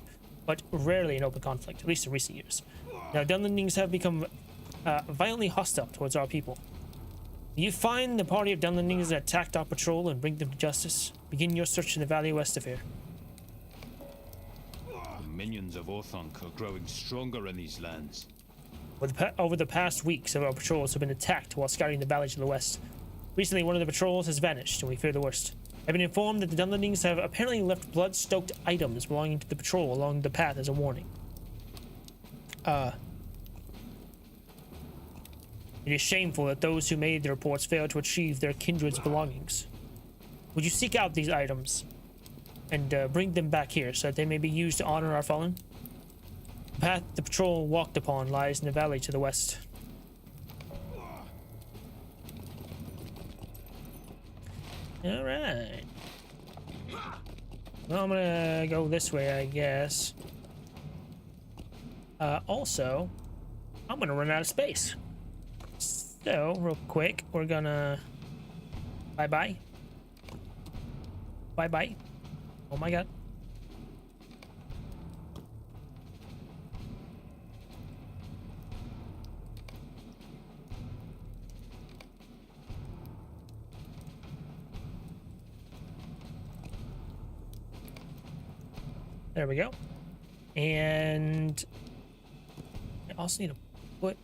but rarely in open conflict, at least in recent years. Now, Dunlandings have become violently hostile towards our people. You find the party of Dunlandings that attacked our patrol and bring them to justice. Begin your search in the valley west of here. The minions of Orthonk are growing stronger in these lands. Over the past weeks, our patrols have been attacked while scouting the valley to the west. Recently, one of the patrols has vanished, and we fear the worst. I've been informed that the Dunlandings have apparently left blood-stoked items belonging to the patrol along the path as a warning. It is shameful that those who made the reports failed to achieve their kindred's belongings. Would you seek out these items and bring them back here so that they may be used to honor our fallen? The path the patrol walked upon lies in the valley to the west. Alright. Well, I'm gonna go this way, I guess. Also, I'm gonna run out of space. So, real quick, we're gonna... Bye-bye. Bye-bye. Oh my god. There we go. And I also need to put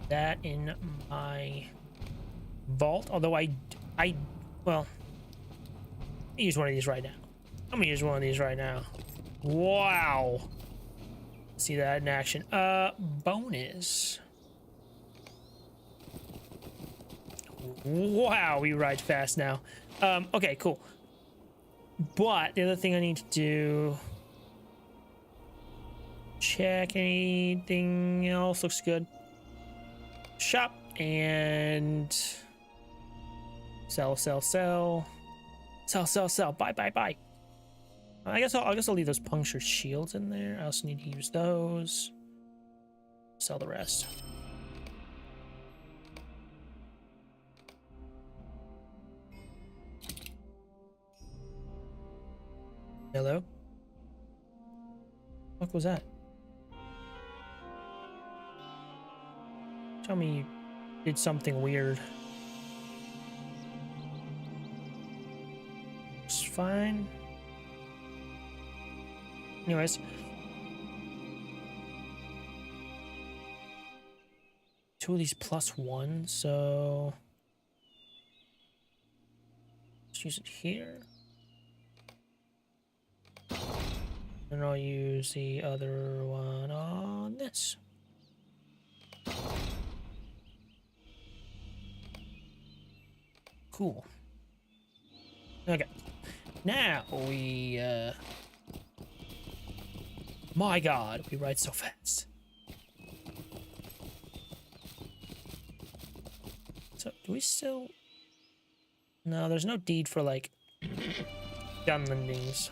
that in my vault. Although well, I'll use one of these right now. I'm gonna use one of these right now. Wow. See that in action. Bonus. Wow, we ride fast now. Okay, cool. But the other thing I need to do... Check anything else. Looks good. Shop and sell. Buy. I guess I'll leave those punctured shields in there. I also need to use those. Sell the rest. Hello? What was that? Tell me you did something weird. It's fine. Anyways. Two of these +1, so... Let's use it here. And I'll use the other one on this. Cool. Okay. Now we, my God, we ride so fast. So, do we still... No, there's no deed for, like, Dunlandings,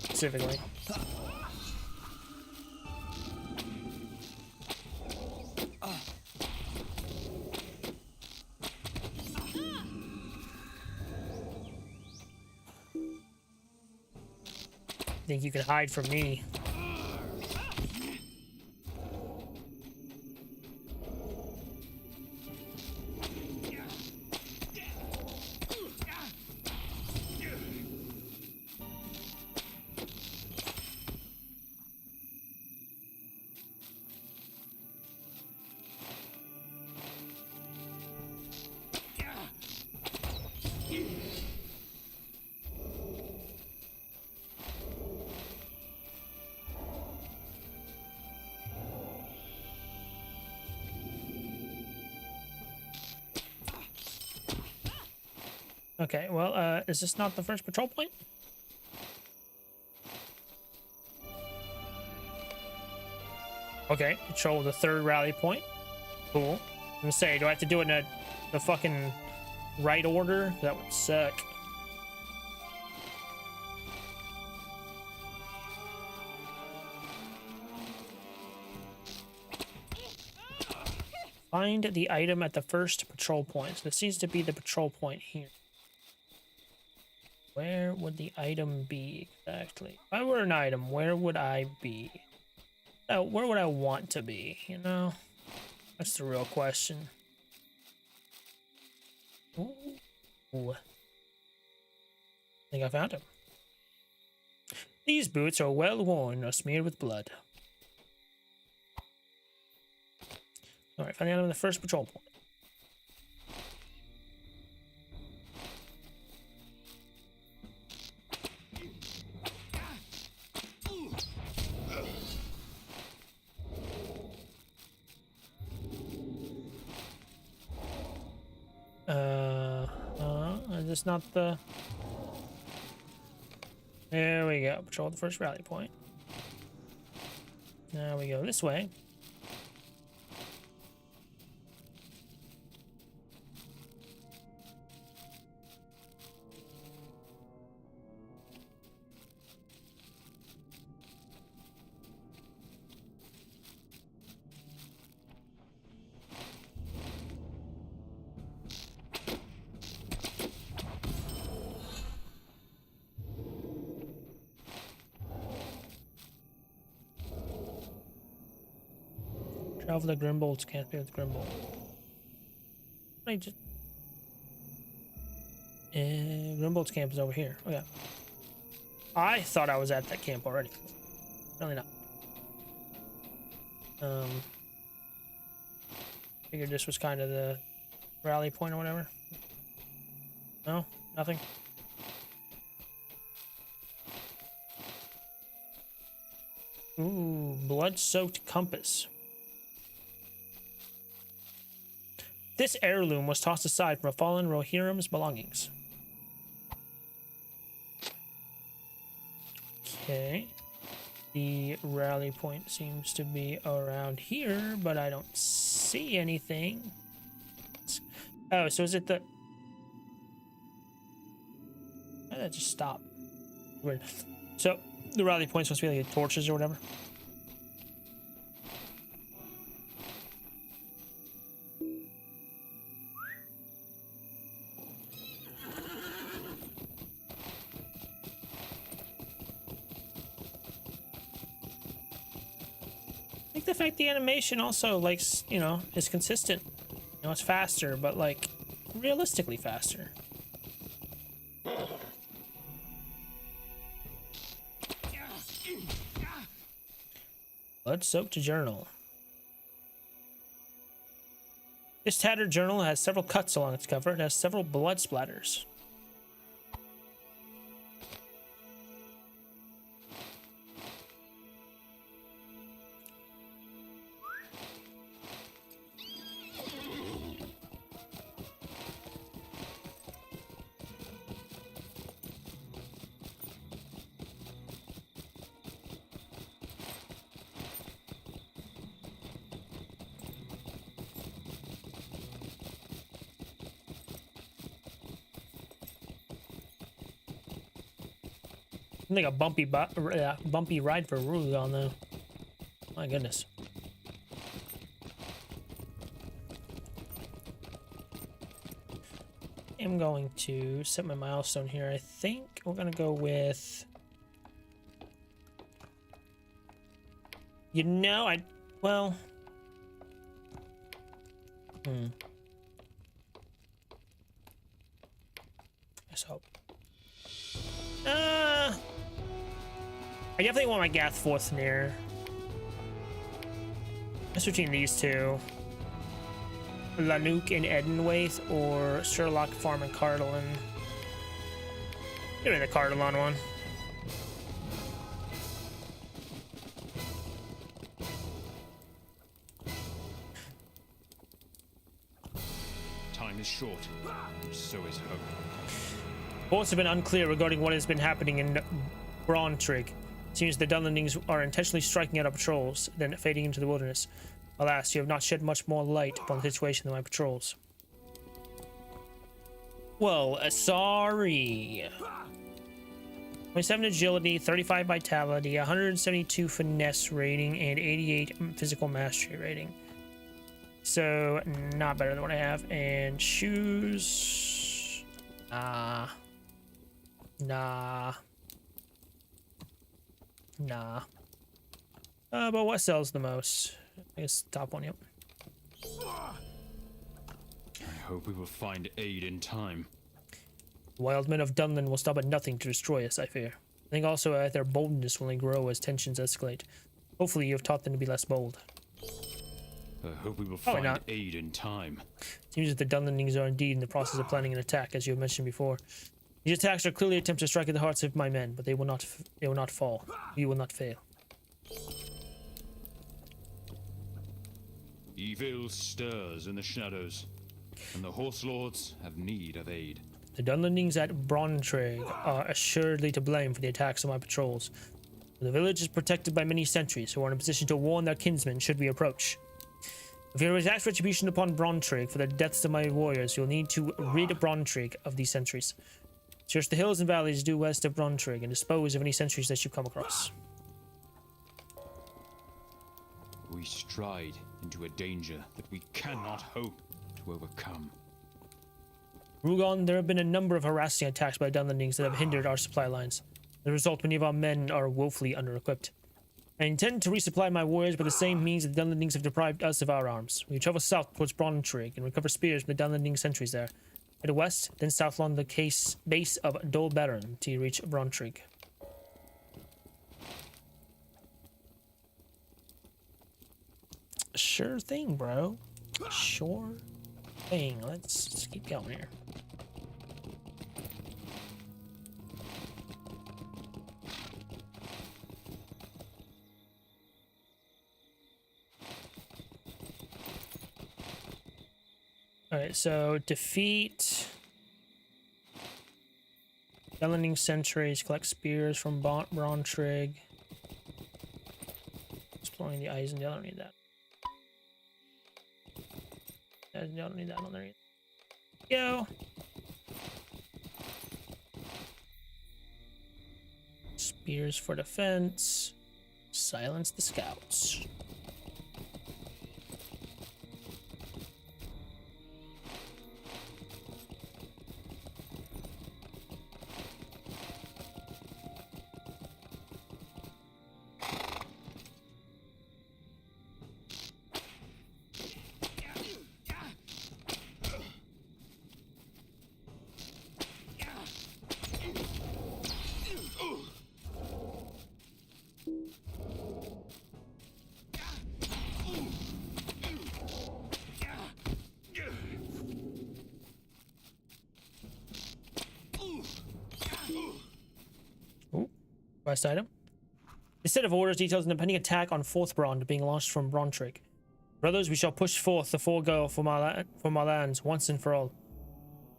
specifically. Think you can hide from me. Okay, well, is this not the first patrol point? Okay, control the third rally point. Cool. I'm gonna say, do I have to do it in the fucking right order? That would suck. Find the item at the first patrol point. So this seems to be the patrol point here. Where would the item be exactly? If I were an item, where would I be? Oh, where would I want to be? You know, that's the real question. Ooh. I think I found him. These boots are well worn or smeared with blood. All right, find the item in the first patrol point. Is this not the... There we go. Patrol the first rally point. Now we go this way. Travel the Grimbolds, can't be with Grimbold. I just... Grimbold's camp is over here. Okay. I thought I was at that camp already. Really not. Figured this was kind of the rally point or whatever. No? Nothing? Ooh, blood-soaked compass. This heirloom was tossed aside from a fallen Rohirrim's belongings. Okay. The rally point seems to be around here, but I don't see anything. Oh, so is it the... Why did that just stop? Weird. So, the rally point's supposed to be like torches or whatever? I think the fact the animation also, like, you know, is consistent. You know, it's faster, but, like, realistically faster. Blood-soaked journal. This tattered journal has several cuts along its cover. It has several blood splatters. I think a bumpy ride for Rugon though. My goodness. I'm going to set my milestone here. I think we're gonna go with. You know, well. Let's hope. I definitely want my Gath fourth near. I'm switching these two. Lanuk and Edenwaith or Sherlock Farm and Cardalon. Give me the Cardalon one. Time is short. So is hope. Reports have been unclear regarding what has been happening in Brauntrigg. Seems the Dunlandings are intentionally striking out our patrols, then fading into the wilderness. Alas, you have not shed much more light upon the situation than my patrols. Well, sorry. 27 agility, 35 vitality, 172 finesse rating, and 88 physical mastery rating. So, not better than what I have. And shoes... Nah. But what sells the most? I guess top one, yep. I hope we will find aid in time. The wild men of Dunland will stop at nothing to destroy us, I fear. I think also their boldness will only grow as tensions escalate. Hopefully you have taught them to be less bold. I hope we will find aid in time. Seems that the Dunlandings are indeed in the process of planning an attack, as you have mentioned before. These attacks are clearly attempts to strike at the hearts of my men, but they will not fall. We will not fail. Evil stirs in the shadows, and the horse lords have need of aid. The Dunlandings at Brauntrigg are assuredly to blame for the attacks on my patrols. The village is protected by many sentries who are in a position to warn their kinsmen should we approach. If you exact retribution upon Brauntrigg for the deaths of my warriors, you'll need to rid Brauntrigg of these sentries. Search the hills and valleys due west of Brauntrigg and dispose of any sentries that you come across. We stride into a danger that we cannot hope to overcome. Rugon, there have been a number of harassing attacks by Dunlandings that have hindered our supply lines. As a result, many of our men are woefully under-equipped. I intend to resupply my warriors by the same means that the Dunlandings have deprived us of our arms. We travel south towards Brauntrigg and recover spears from the Dunlanding sentries there. Head west, then south along the base of Dolberon until you reach Brauntrigg. Sure thing, bro. Sure thing. Let's keep going here. Alright, so defeat Dunlanding sentries, collect spears from Brauntrigg. Exploring the Eisendale, I don't need that. I don't need that on there either. Go! Spears for defense. Silence the scouts. Quest item. This set of orders details an impending attack on Forthbrand being launched from Brauntrigg. Brothers, we shall push forth the full goal for my lands once and for all.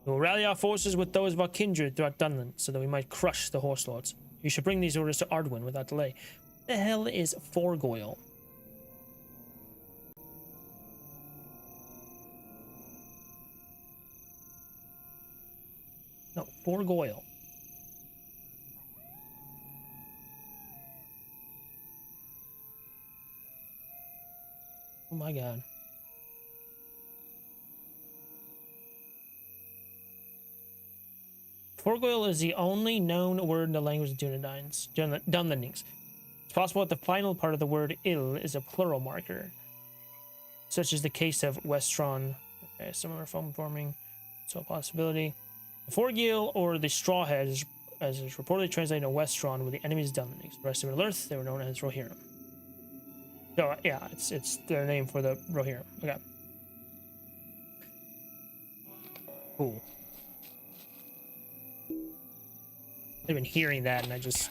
We will rally our forces with those of our kindred throughout Dunland so that we might crush the horse lords. You should bring these orders to Ardwin without delay. What the hell is Forgoil? No, Forgoil. Oh my god. Forgoil is the only known word in the language of Dunlandings. It's possible that the final part of the word ill is a plural marker, such as the case of Westron. Okay, similar foam forming, so a possibility. The Forgoil or the Strawhead is, as is reportedly translated in Westron, with the enemies Dunlandings. The rest of Middle-earth, they were known as Rohirrim. So yeah, it's their name for the Rohirrim. Okay. Cool. I've been hearing that and I just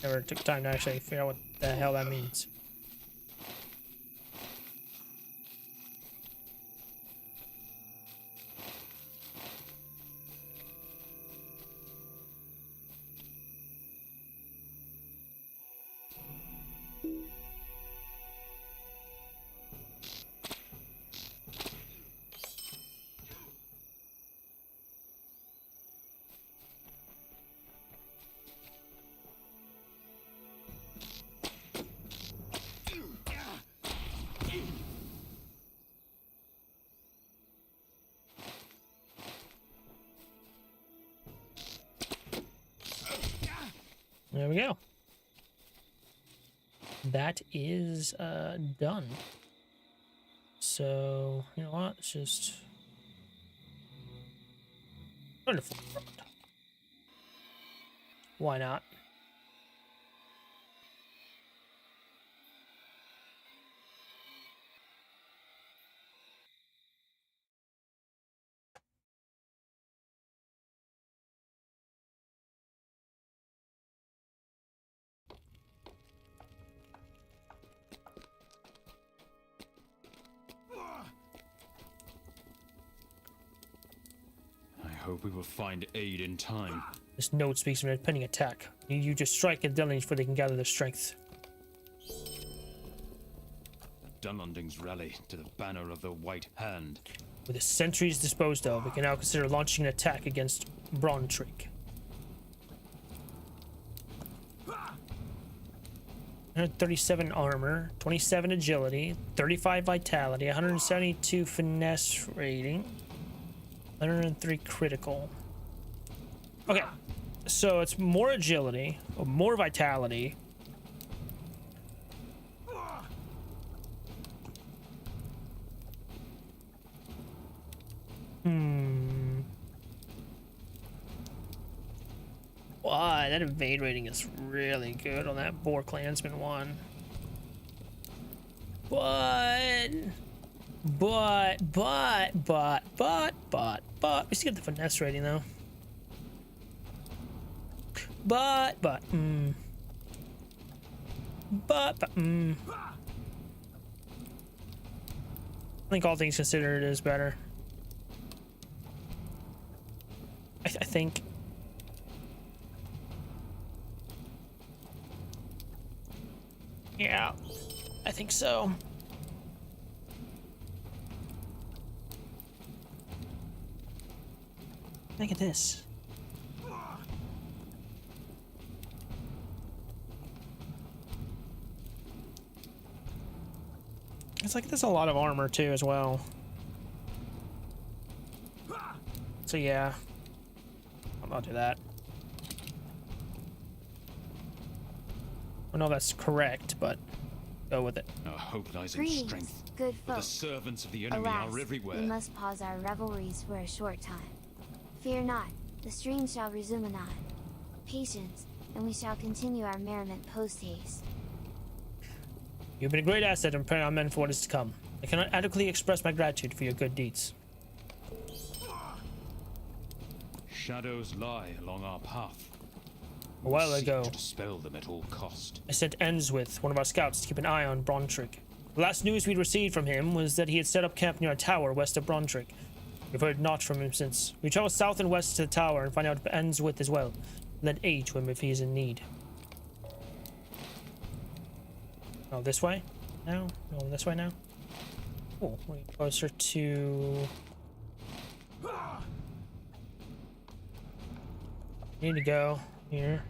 never took time to actually figure out what the hell that means. There we go. That is done. So, you know what? It's just wonderful. Why not? I hope we will find aid in time. This note speaks of an impending attack. You just strike at Dunlandings before they can gather their strength. The Dunlandings rally to the banner of the White Hand. With the sentries disposed of, we can now consider launching an attack against Brontrick. 137 armor, 27 agility, 35 vitality, 172 finesse rating, 103 critical. Okay, so it's more agility, or more vitality. Wow, that evade rating is really good on that Boar Clansman one. But we still get the finesse rating though. I think all things considered is better. I think. Yeah, I think so. Look at this. It's like there's a lot of armor too as well. So yeah, I'll not do that. I don't know if that's correct, but go with it. Our hope lies in Greetings, strength. good But folk. the servants of the enemy Alas, are everywhere. we must pause our revelries for a short time. Fear not, the stream shall resume anon. Patience, and we shall continue our merriment post-haste. You've been a great asset in preparing our men for what is to come. I cannot adequately express my gratitude for your good deeds. Shadows lie along our path. A while Seek ago, to dispel them at all cost. I sent Enswith, one of our scouts, to keep an eye on Brontrick. The last news we'd received from him was that he had set up camp near a tower west of Brontrick. We've heard naught from him since. We travel south and west to the tower and find out if Enswith as well. Lend aid to him if he is in need. Oh, this way? Now? Going this way now? Oh, we're closer to... Need to go here.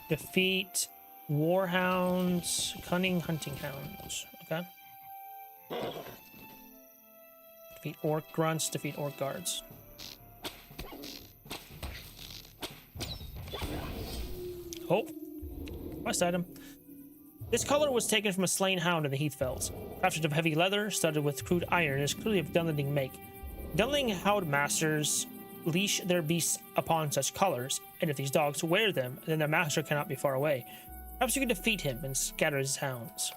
Defeat warhounds, cunning hunting hounds. Okay. Defeat orc grunts, defeat orc guards. Oh, quest item. This collar was taken from a slain hound in the Heathfells. Crafted of heavy leather, studded with crude iron, is clearly of Dunlanding make. Dunling hound masters leash their beasts upon such collars, and if these dogs wear them, then their master cannot be far away. Perhaps you can defeat him and scatter his hounds.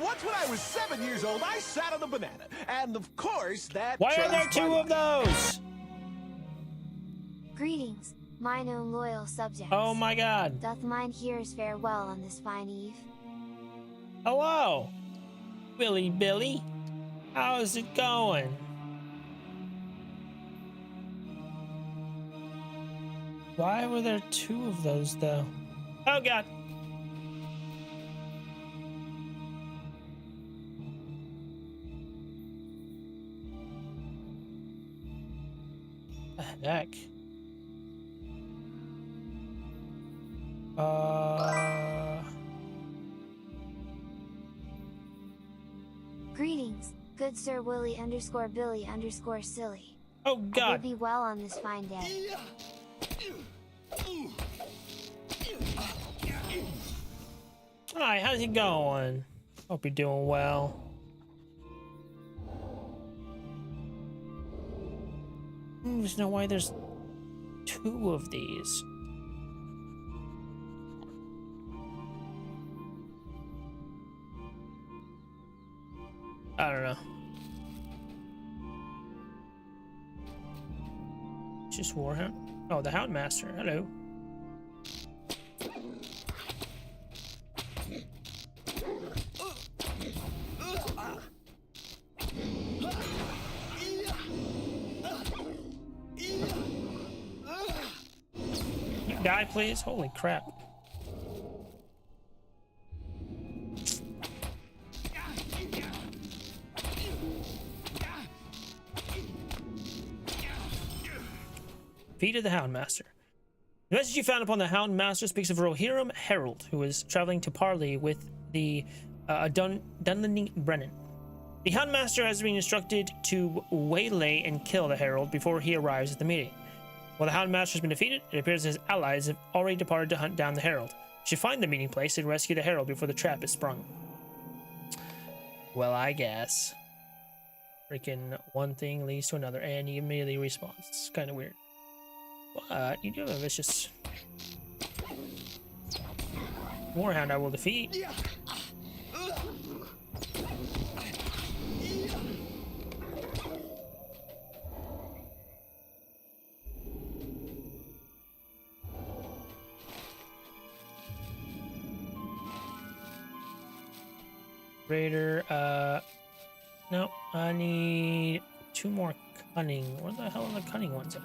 Once when I was 7 years old, I sat on a banana. And of course, that Why are changed there my two of life. those? Greetings, mine own loyal subjects. Oh my god. Doth mine hearers farewell on this fine eve? Hello, Willy Billy. How's it going? Why were there two of those though? Oh god. The heck? Greetings, good Sir Willy _ Billy _ silly. Oh I bid god. thee well on this fine day. Hi, how's it going? Hope you're doing well. There's no way there's two of these. I don't know. Just Warhound? Oh, the Hound Master. Hello. Die, please. Holy crap. Feet of the Hound Master. The message you found upon the Hound Master speaks of Rohirrim Herald, who is traveling to parley with the Dunland Brennan. The Hound Master has been instructed to waylay and kill the Herald before he arrives at the meeting. While the Hound Master has been defeated, it appears his allies have already departed to hunt down the Herald. You should find the meeting place and rescue the Herald before the trap is sprung. Well, I guess. Freaking one thing leads to another, and he immediately respawns. It's kind of weird. But you do have a vicious Warhound I will defeat. Raider, no, I need 2 more cunning. Where the hell are the cunning ones at?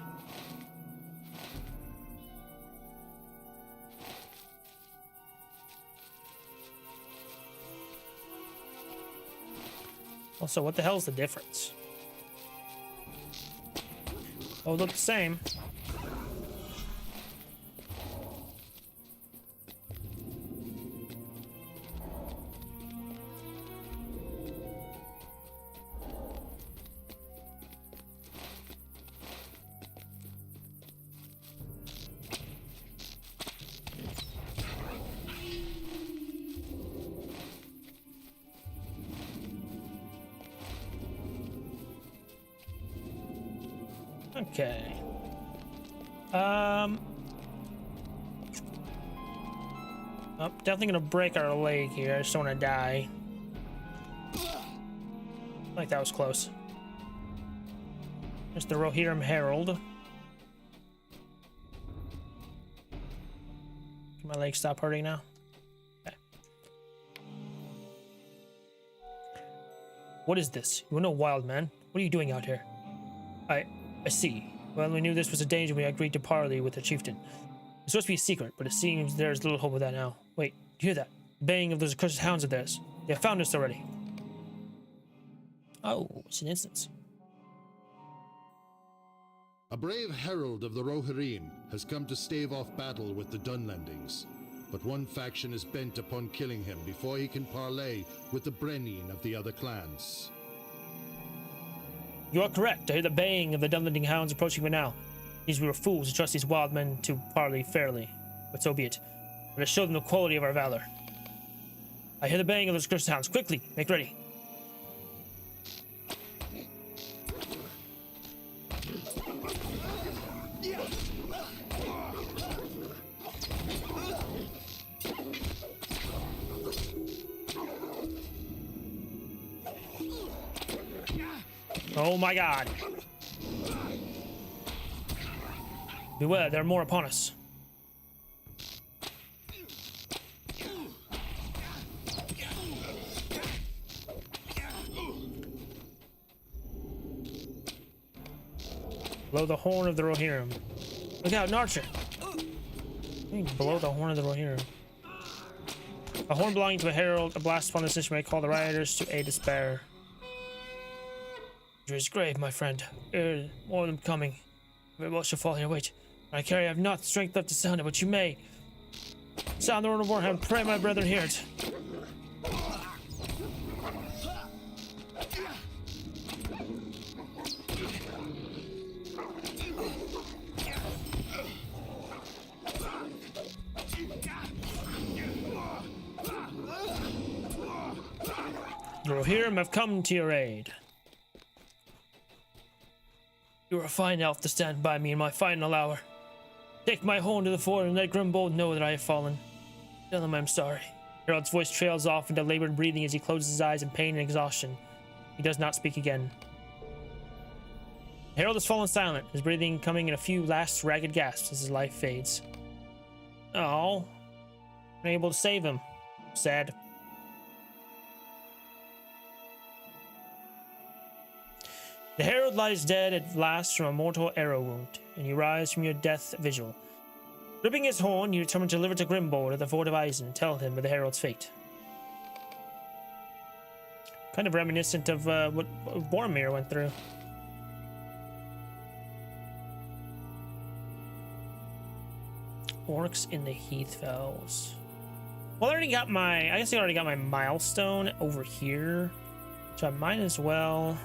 Also, what the hell is the difference? Oh, look the same. Okay. Oh, definitely gonna break our leg here. I just don't want to die. Like that was close. There's the Rohirrim Herald. My legs stop hurting now. Okay. What is this? You're no wild man. What are you doing out here? I see. Well, we knew this was a danger when we agreed to parley with the chieftain. It's supposed to be a secret, but it seems there's little hope of that now. Wait, do you hear that? The baying of those accursed hounds of theirs. They have found us already. Oh, it's an instance. A brave herald of the Rohirrim has come to stave off battle with the Dunlandings, but one faction is bent upon killing him before he can parley with the Brenin of the other clans. You are correct. I hear the baying of the Dunlanding hounds approaching me now. These we were fools to trust these wild men to parley fairly, but so be it. Let us show them the quality of our valor. I hear the baying of those cursed hounds. Quickly, make ready. Oh my god. Beware, there are more upon us. Blow the horn of the Rohirrim. Look out, an archer! Blow the horn of the Rohirrim. A horn belonging to a herald, a blast upon this instrument may call the rioters to aid its bearer. Danger is grave, my friend. More of them coming. Very well shall fall here. Wait. I carry, I have not strength left to sound it, but you may. Sound the horn of Warhammer, pray my brethren hear it. The Rohirrim have come to your aid. You are a fine elf to stand by me in my final hour. Take my horn to the fort and let Grimbold know that I have fallen. Tell him I'm sorry. Harold's voice trails off into labored breathing as he closes his eyes in pain and exhaustion. He does not speak again. Harold has fallen silent, his breathing coming in a few last ragged gasps as his life fades. Oh, unable to save him. Sad. The herald lies dead at last from a mortal arrow wound, and you rise from your death vigil. Gripping his horn, you determine to deliver to Grimbold at the fort of Eisen and tell him of the herald's fate. Kind of reminiscent of what Boromir went through. Orcs in the Heathfells. Well, I guess I already got my milestone over here, so I might as well.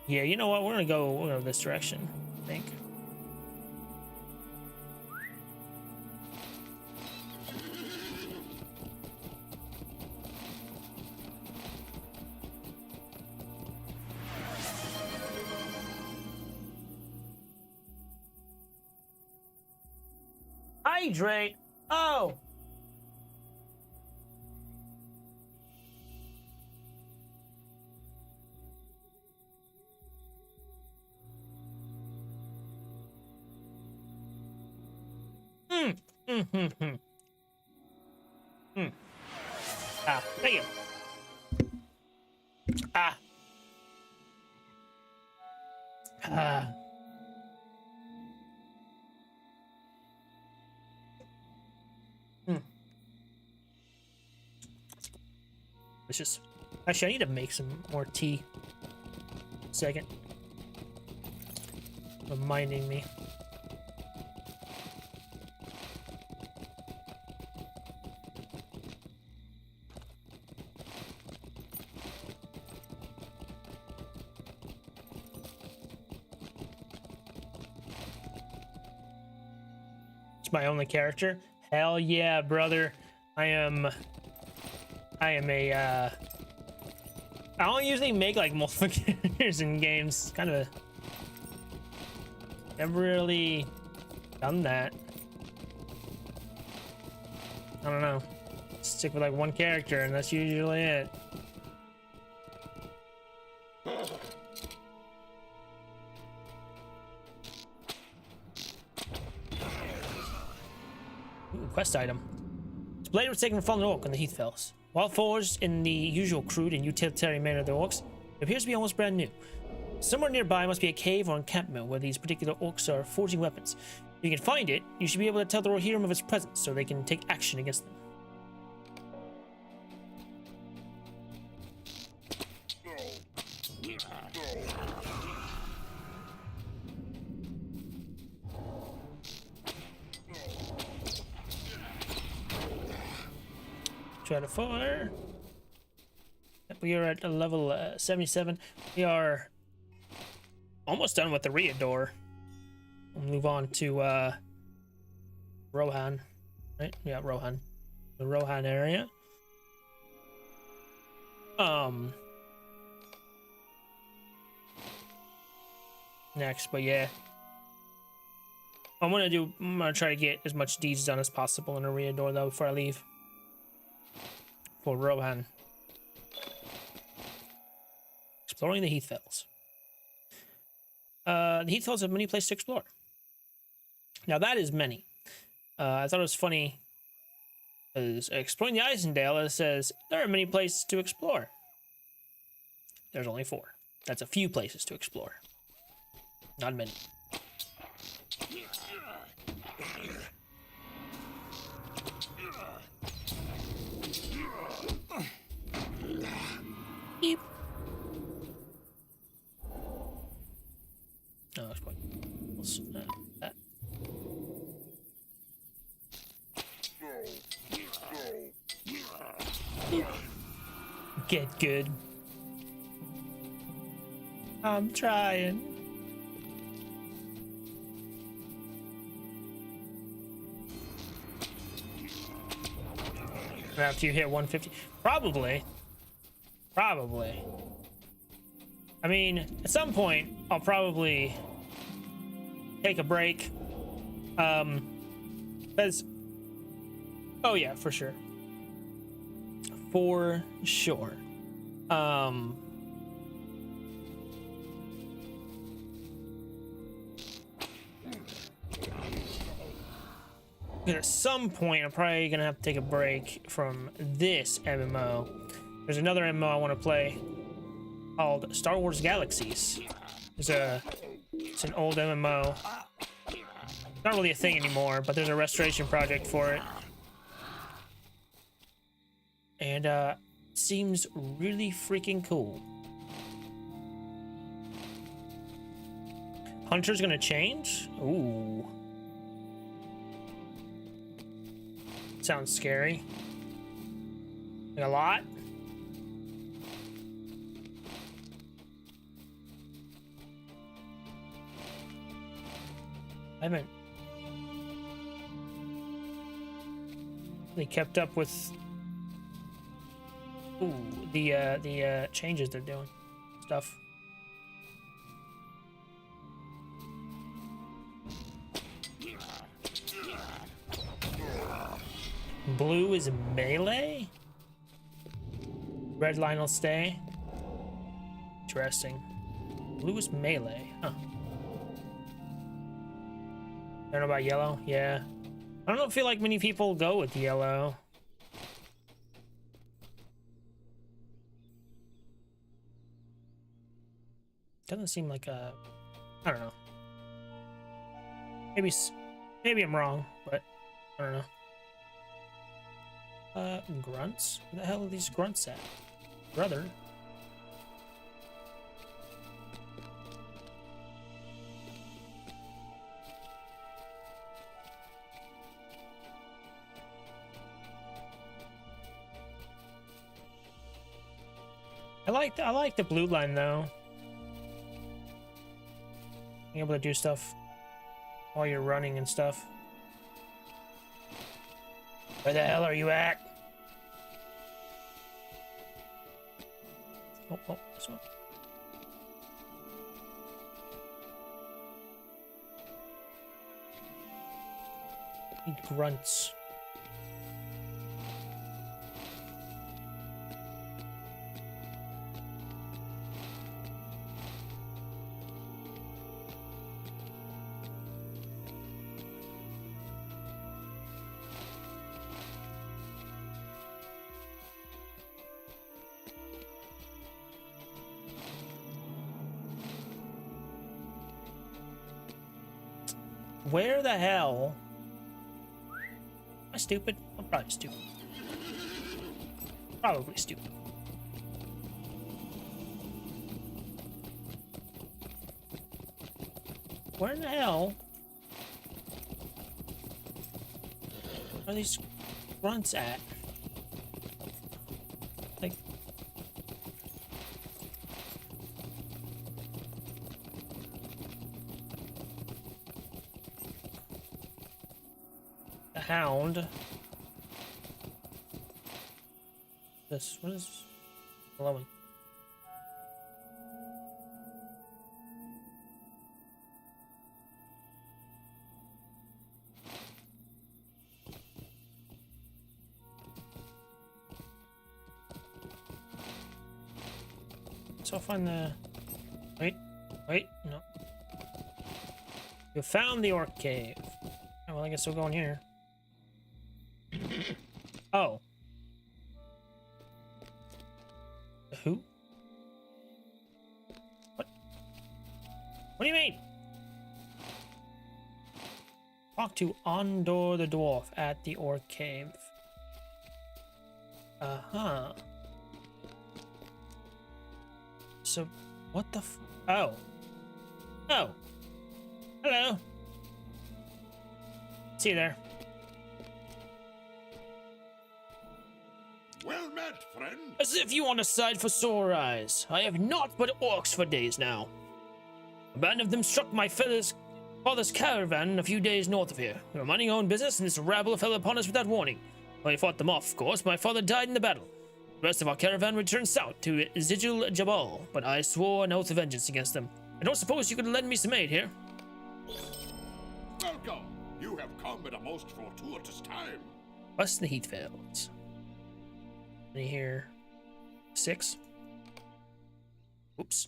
Yeah, you know what? We're gonna go this direction, I think. Hydrate. Oh. Ah, thank you. Ah. Ah. Delicious. Actually, I need to make some more tea. Second. Reminding me. My only character? Hell yeah, brother. I am a I don't usually make like multiple characters in games. Kind of never really done that. I don't know. Stick with like one character and that's usually it. quest item. This blade was taken from fallen orc in the Heathfells. While forged in the usual crude and utilitarian manner of the orcs, it appears to be almost brand new. Somewhere nearby must be a cave or encampment where these particular orcs are forging weapons. If you can find it, you should be able to tell the Rohirrim of its presence so they can take action against them. Try to 4. We are at level 77. We are almost done with the Rhea door. We'll move on to Rohan. Right? Yeah, Rohan. The Rohan area. Next, but yeah. I'm gonna try to get as much deeds done as possible in the Rhea door though before I leave. For Rohan. Exploring the Heathfells. The Heathfells have many places to explore. Now that is many. I thought it was funny. As exploring the Isendale, it says there are many places to explore. There's only 4. That's a few places to explore. Not many. Beep. Oh, it's quite that. Get good. I'm trying. After you hit 150, probably. I mean, at some point, I'll probably take a break. Because, oh yeah, for sure. For sure. At some point, I'm probably gonna have to take a break from this MMO. There's another MMO I want to play called Star Wars Galaxies. It's an old MMO. Not really a thing anymore, but there's a restoration project for it. And seems really freaking cool. Hunter's gonna change? Ooh. Sounds scary. Like a lot? I haven't really kept up with the changes they're doing. Stuff. Blue is melee? Red line will stay. Interesting. Blue is melee. Huh. Don't know about yellow? Yeah. I don't feel like many people go with yellow. Doesn't seem like a... I don't know. Maybe I'm wrong, but I don't know. Grunts? Where the hell are these grunts at? Brother. I like the blue line though. Being able to do stuff while you're running and stuff. Where the hell are you at? Oh, this one. Need grunts. Where the hell? Am I stupid? I'm probably stupid. Probably stupid. Where in the hell are these grunts at? Like, the hound. This, what is glowing? So I'll find the... Wait, no. You found the orc cave. Oh, well, I guess we'll go in here. Oh. Who? What? What do you mean? Talk to Ondor the dwarf at the orc cave. Uh-huh. So, what the f- Oh. Oh. Hello. See you there. Well met, friend. As if you want a sight for sore eyes. I have not but orcs for days now. A band of them struck my father's caravan a few days north of here. We were minding our own business, and this rabble fell upon us without warning. Well, we fought them off, of course. My father died in the battle. The rest of our caravan returned south to Zidul Jabal, but I swore an oath of vengeance against them. I don't suppose you could lend me some aid here? Welcome. You have come at a most fortuitous time. West the Heathfields. Any here? 6? Oops.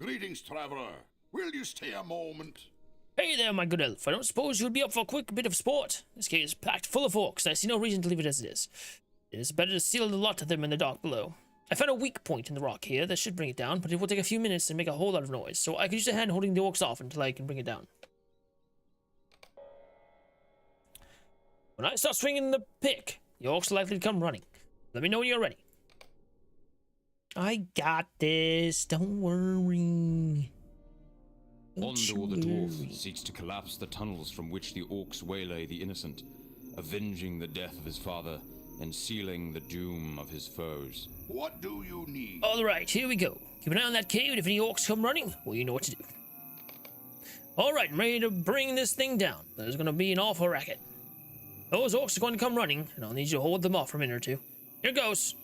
Greetings, traveler. Will you stay a moment? Hey there, my good elf. I don't suppose you'd be up for a quick bit of sport. This cave is packed full of orcs, and I see no reason to leave it as it is. It is better to seal the lot of them in the dark below. I found a weak point in the rock here that should bring it down, but it will take a few minutes and make a whole lot of noise, so I could use a hand holding the orcs off until I can bring it down. When I start swinging the pick, the orcs are likely to come running. Let me know when you're ready. I got this. Don't worry. Ondor the dwarf seeks to collapse the tunnels from which the orcs waylay the innocent, avenging the death of his father and sealing the doom of his foes. What do you need? All right, here we go. Keep an eye on that cave, and if any orcs come running, well, you know what to do. All right, I'm ready to bring this thing down. There's going to be an awful racket. Those orcs are going to come running, and I'll need you to hold them off for a minute or two. Here goes.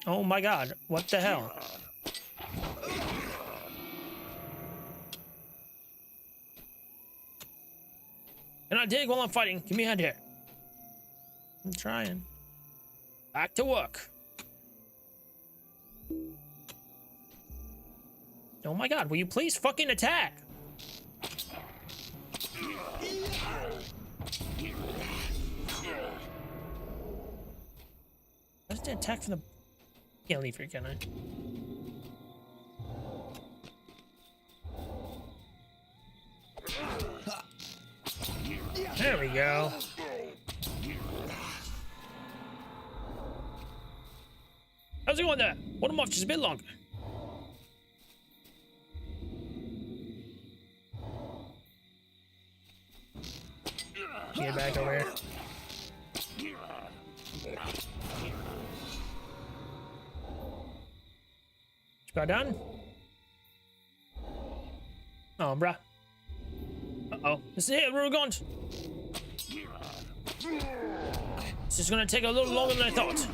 Oh my god, what the hell? Can I dig while I'm fighting? Give me a hand here. I'm trying. Back to work. Oh my god, will you please fucking attack? Why does it attack from the... Can't leave here, can I? There we go. How's it going there? Hold him off just a bit longer. Get back over here. About done? Oh, bruh. Uh-oh. This is it. We're going. This is gonna take a little longer than I thought.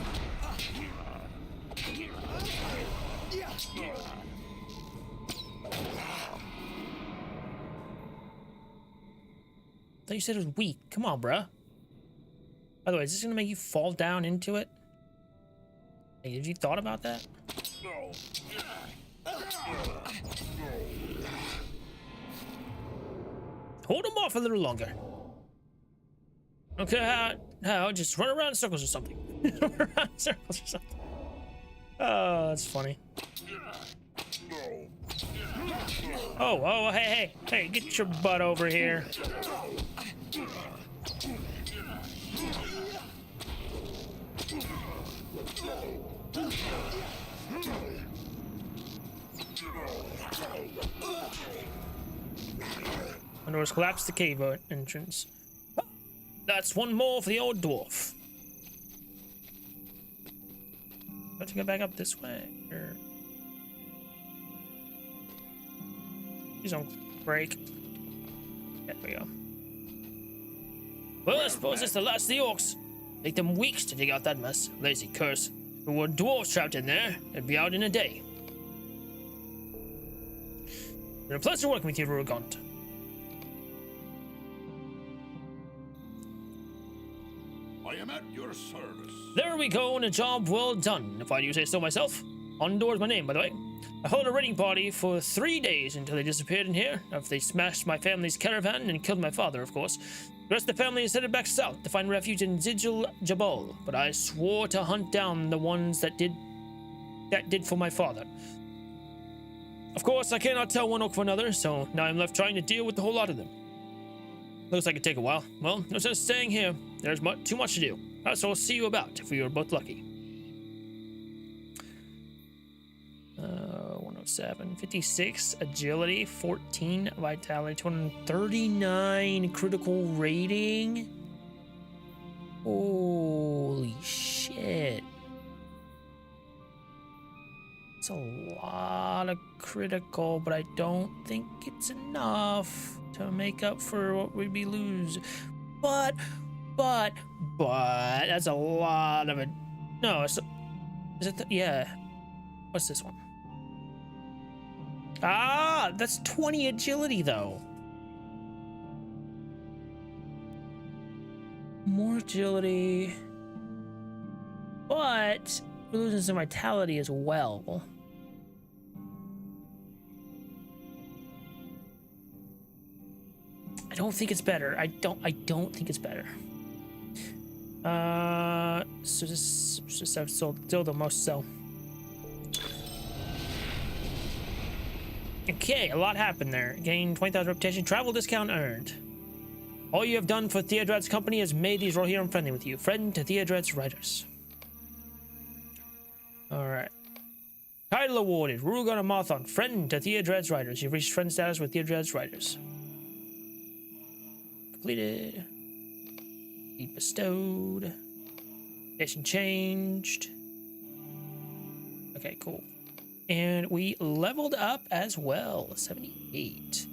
I thought you said it was weak. Come on, bruh. By the way, is this gonna make you fall down into it? Hey, have you thought about that? Hold him off a little longer. Okay, how? Just run around in circles or something. Around circles or something. Oh, that's funny. Oh, hey, get your butt over here. And doors collapse the cave entrance. That's one more for the old dwarf. Have to go back up this way. Or... Please don't break. There we go. Well, I suppose it's the last of the orcs. Take them weeks to dig out that mess. Lazy curse. If there were dwarves trapped in there, they'd be out in a day. It's been a pleasure working with you, Rurgont. I am at your service. There we go, and a job well done, if I do say so myself. Ondor is my name, by the way. I held a raiding party for 3 days until they disappeared in here, after they smashed my family's caravan and killed my father, of course. The rest of the family is headed back south to find refuge in Zidjil Jabal, but I swore to hunt down the ones that did for my father. Of course, I cannot tell one orc from another, so now I'm left trying to deal with the whole lot of them. Looks like it'd take a while. Well, no sense staying here. There's too much to do. So I'll see you about if we are both lucky. 107, 56 agility, 14 vitality, 239 critical rating. Holy shit. It's a lot of critical, but I don't think it's enough to make up for what we'd be losing. But that's a lot of it. No, is it? Yeah. What's this one? Ah, that's 20 agility though. More agility, but we're losing some vitality as well. I don't think it's better. I don't think it's better. So this is still the most so. Okay, a lot happened there. Gain 20,000 reputation, travel discount earned. All you have done for Theodred's company has made these Rohirrim friendly with you. Friend to Theodred's writers. Alright. Title awarded. Rugon and Mothon. Friend to Theodred's writers. You've reached friend status with Theodred's writers. Completed. Deed bestowed. Station changed. Okay, cool. And we leveled up as well. 78.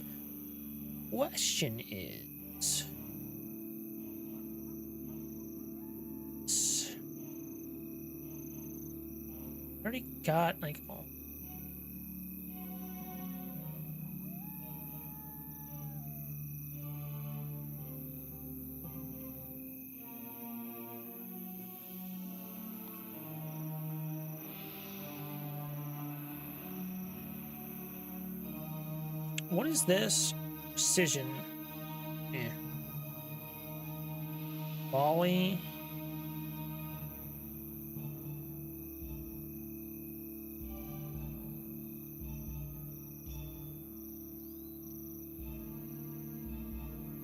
Question is... already got like all. What is this? Precision. Yeah. Volley.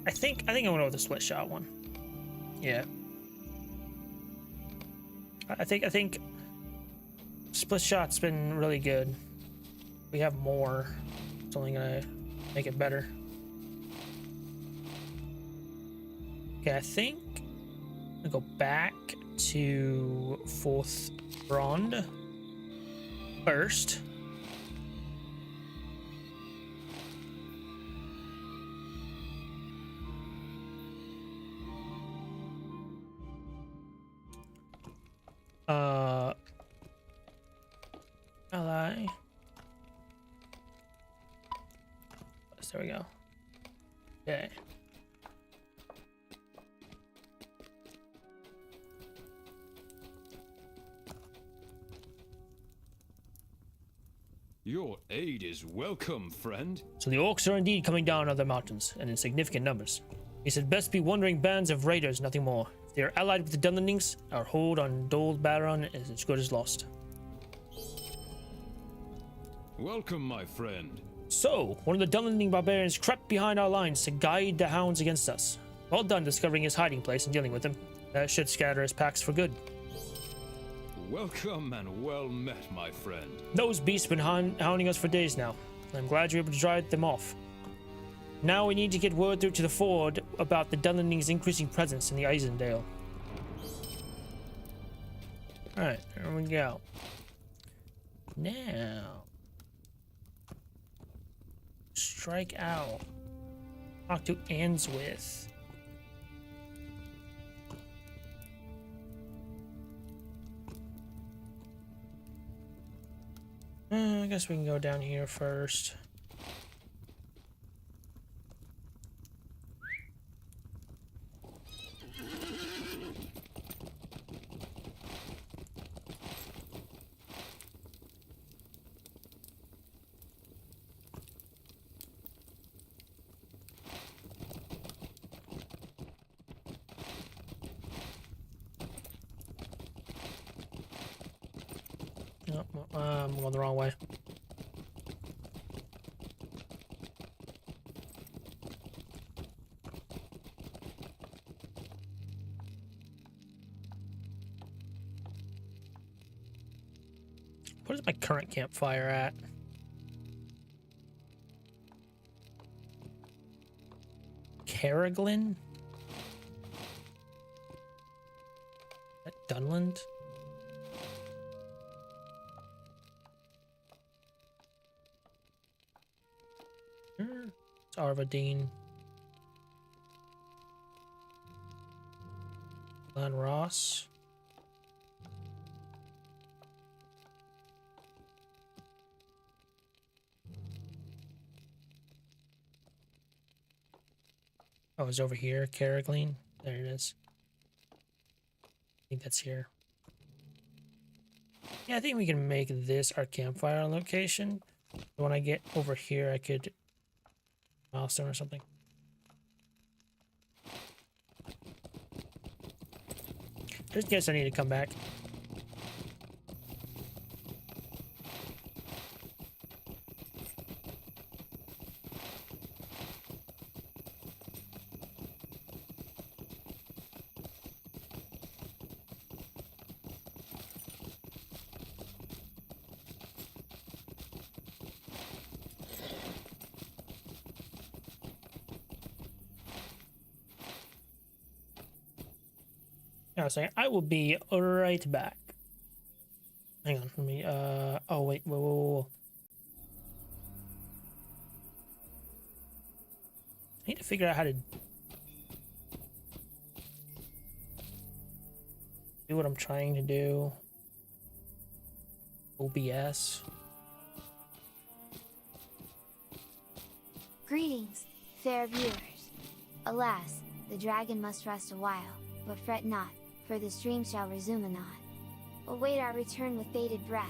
I think I'm gonna go with the split shot one. Yeah. I think split shot's been really good. We have more. It's only gonna make it better. Okay, I think I'll go back to 4th Brond first. Ally. There we go. Okay. Your aid is welcome, friend. So the orcs are indeed coming down other mountains, and in significant numbers. He said best be wandering bands of raiders, nothing more. If If they are allied with the Dunlandings, our hold on Dol Baron is as good as lost. Welcome, my friend. So, one of the Dunlanding barbarians crept behind our lines to guide the hounds against us. Well done discovering his hiding place and dealing with him. That should scatter his packs for good. Welcome and well met, my friend. Those beasts have been hounding us for days now. I'm glad you're able to drive them off. Now we need to get word through to the Ford about the Dunlandings' increasing presence in the Eisendale. Alright, there we go. Now, strike out. Talk to Answith. I guess we can go down here first. Oh, I'm going the wrong way. What is my current campfire at? Peregrin? At Dunland? It's Arvadine. Glen Ross. Oh, it's over here, Peregrin. There it is. I think that's here. Yeah, I think we can make this our campfire location. When I get over here, I could milestone or something. Just in case I need to come back. Yeah, so I will be right back. Hang on, let me, oh wait, whoa. I need to figure out how to do what I'm trying to do. OBS. Greetings, fair viewers. Alas, the dragon must rest a while, but fret not, for the stream shall resume anon. Await our return with bated breath.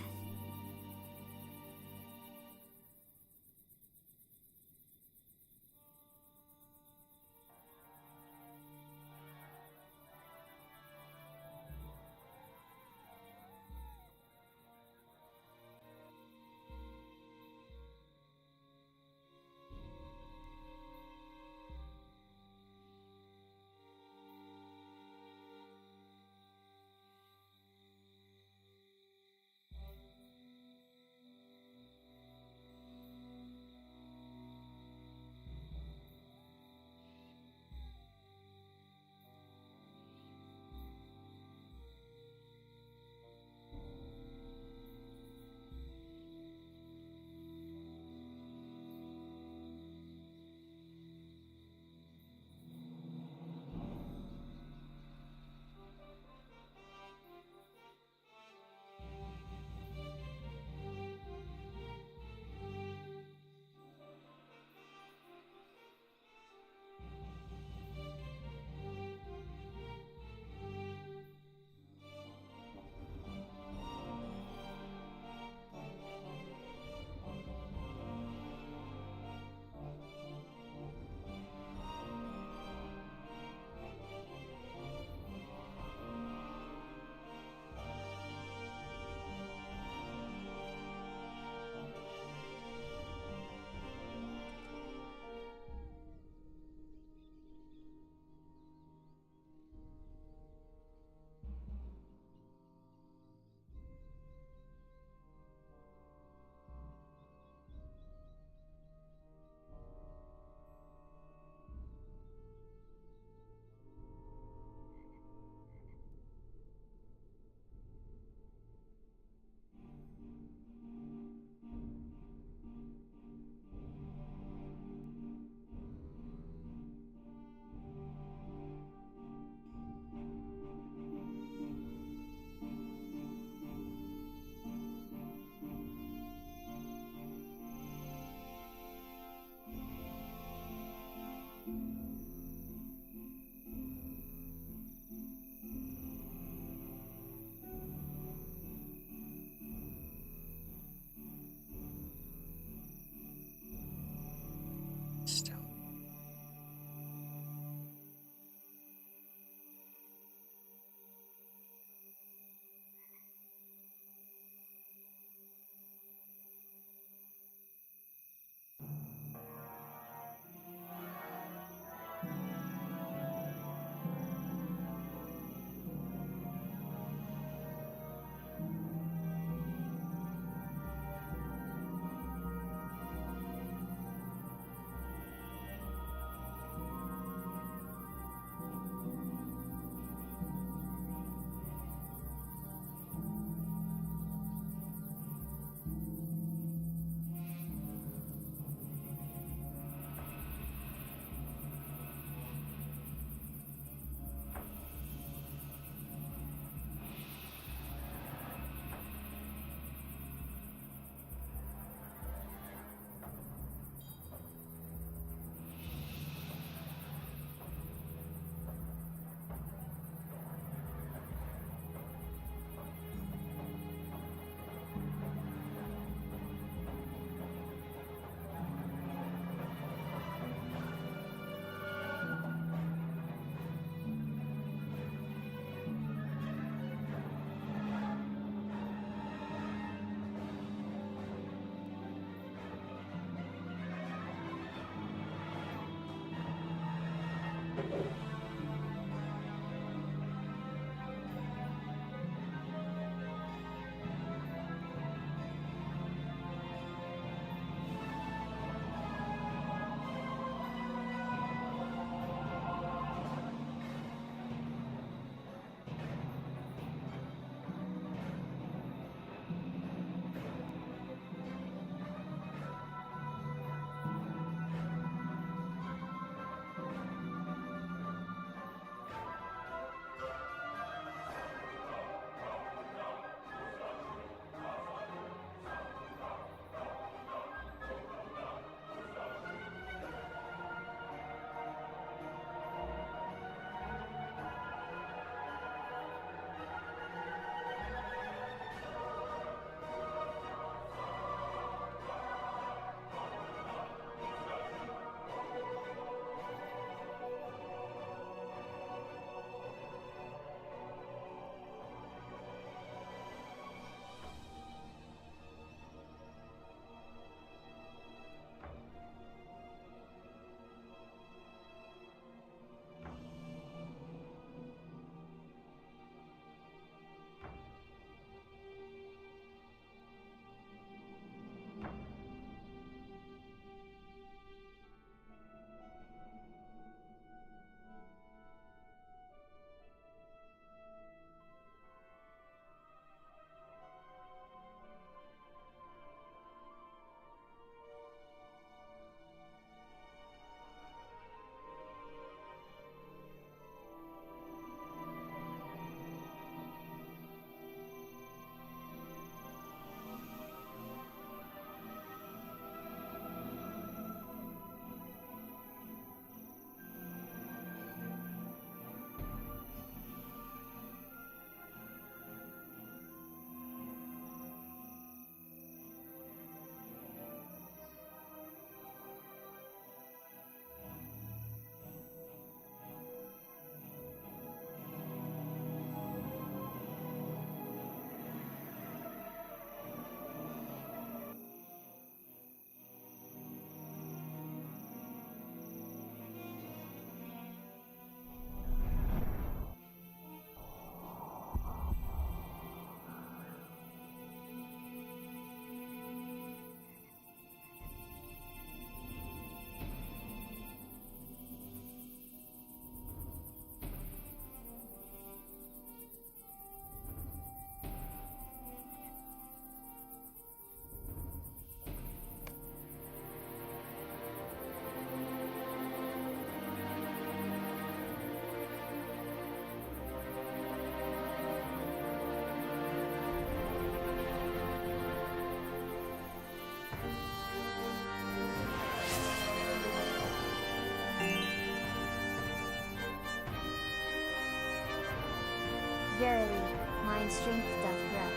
verily, mine strength doth grow.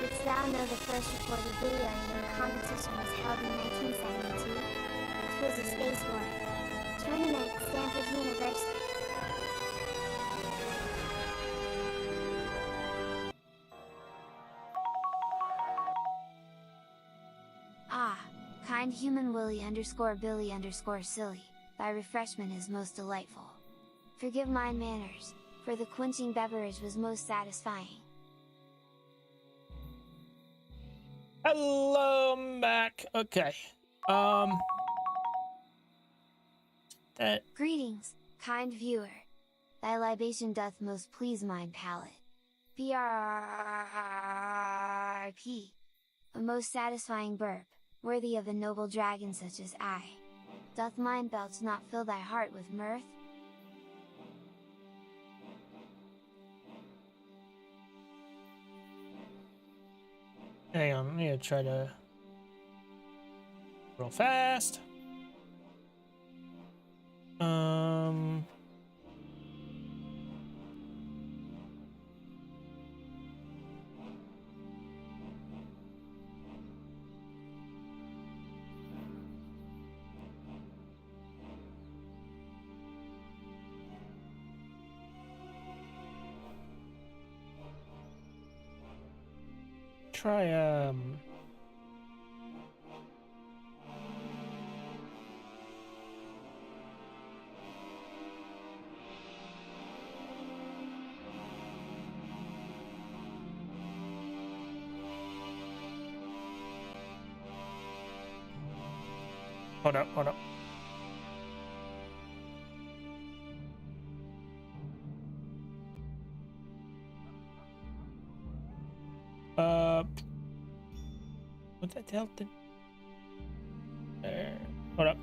Didst thou know the first recorded video game competition was held in 1972? 'Twas a space war tournament at Stanford University. Ah, kind human Willy _ Billy _ silly, thy refreshment is most delightful. Forgive mine manners, for the quenching beverage was most satisfying. Hello, I'm back. Okay. That Greetings, kind viewer. Thy libation doth most please mine palate. BRRP. A most satisfying burp, worthy of a noble dragon such as I. Doth mine belch not fill thy heart with mirth? hang on, I'm gonna try to real fast. Try hold up. What the hell did there? Hold up.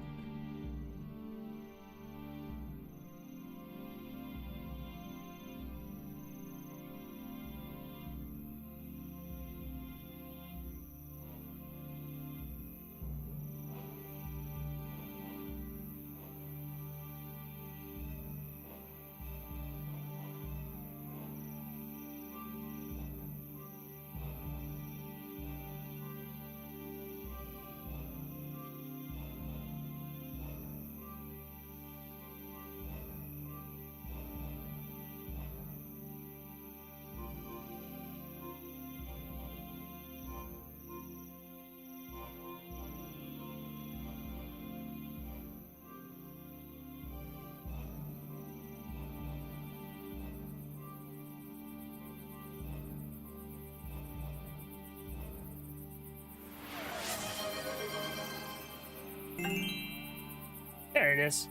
There it is.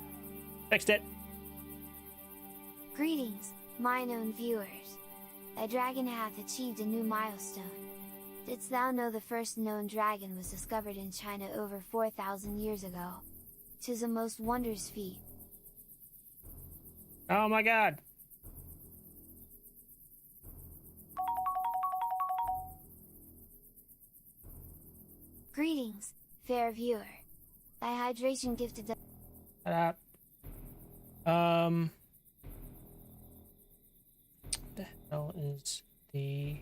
Fixed it. Greetings, mine own viewers. Thy dragon hath achieved a new milestone. Didst thou know the first known dragon was discovered in China over 4,000 years ago? 'Tis a most wondrous feat. Oh my god. Greetings, fair viewer. Thy hydration gifted the Shut up. The hell is the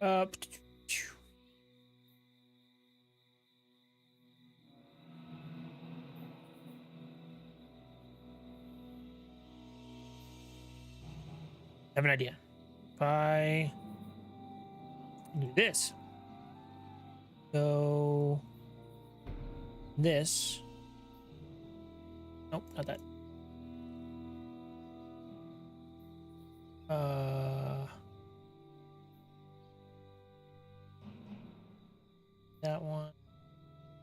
uh I have an idea. If I do this, go this. Nope, not that. That one.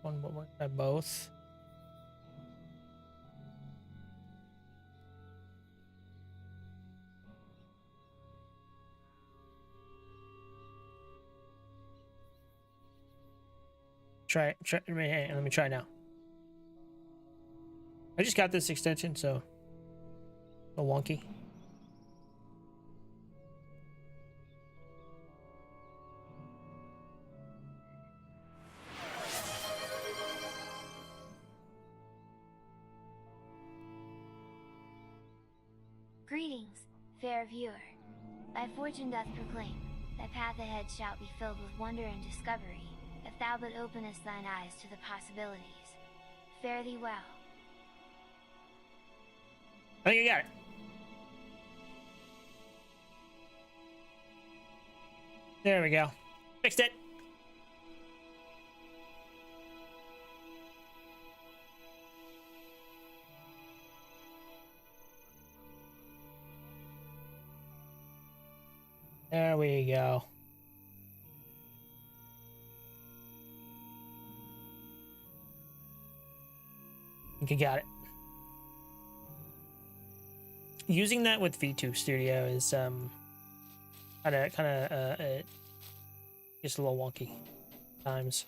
But we'll try both. Try. Let me try now. I just got this extension, so a wonky. Greetings, fair viewer. Thy fortune doth proclaim, thy path ahead shall be filled with wonder and discovery, if thou but openest thine eyes to the possibilities. Fare thee well. I think I got it. There we go. Fixed it. There we go. I think I got it. Using that with V2 Studio is kind of just a little wonky times.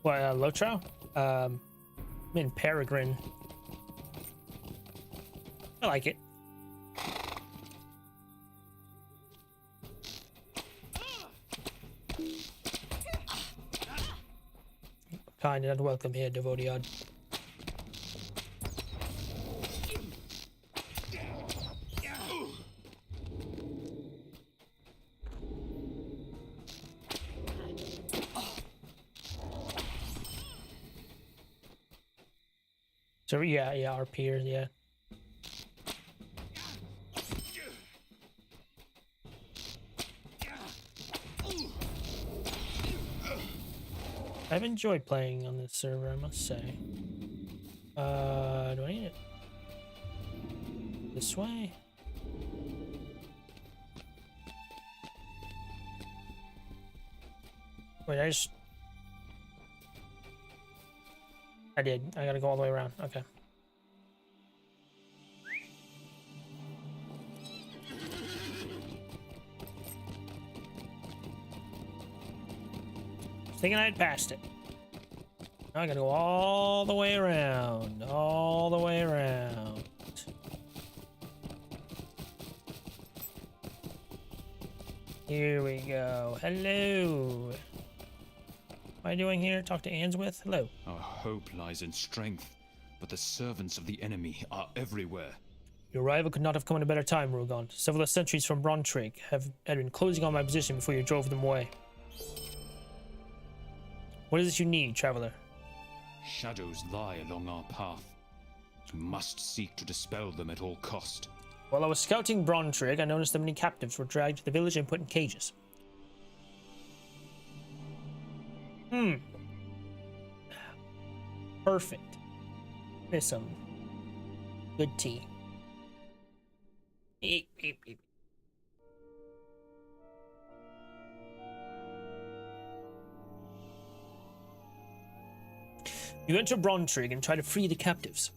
What, Lotro? I'm in Peregrin. I like it. Kind and welcome here, Devodiad. So yeah, our peers, yeah. I've enjoyed playing on this server, I must say. Do I need it this way? Wait, I did. I gotta go all the way around. Okay. Thinking I had passed it. Now I gotta go all the way around. All the way around. Here we go. Hello. What am I doing here? Talk to Answith? Hello. Our hope lies in strength, but the servants of the enemy are everywhere. Your arrival could not have come at a better time, Rugon. Several sentries from Brontrig had been closing on my position before you drove them away. What is it you need, traveler? Shadows lie along our path. We must seek to dispel them at all cost. While I was scouting Brontrig, I noticed that many captives were dragged to the village and put in cages. Perfect. There's some good tea. Eep, eep, eep. You enter Brontrig and try to free the captives.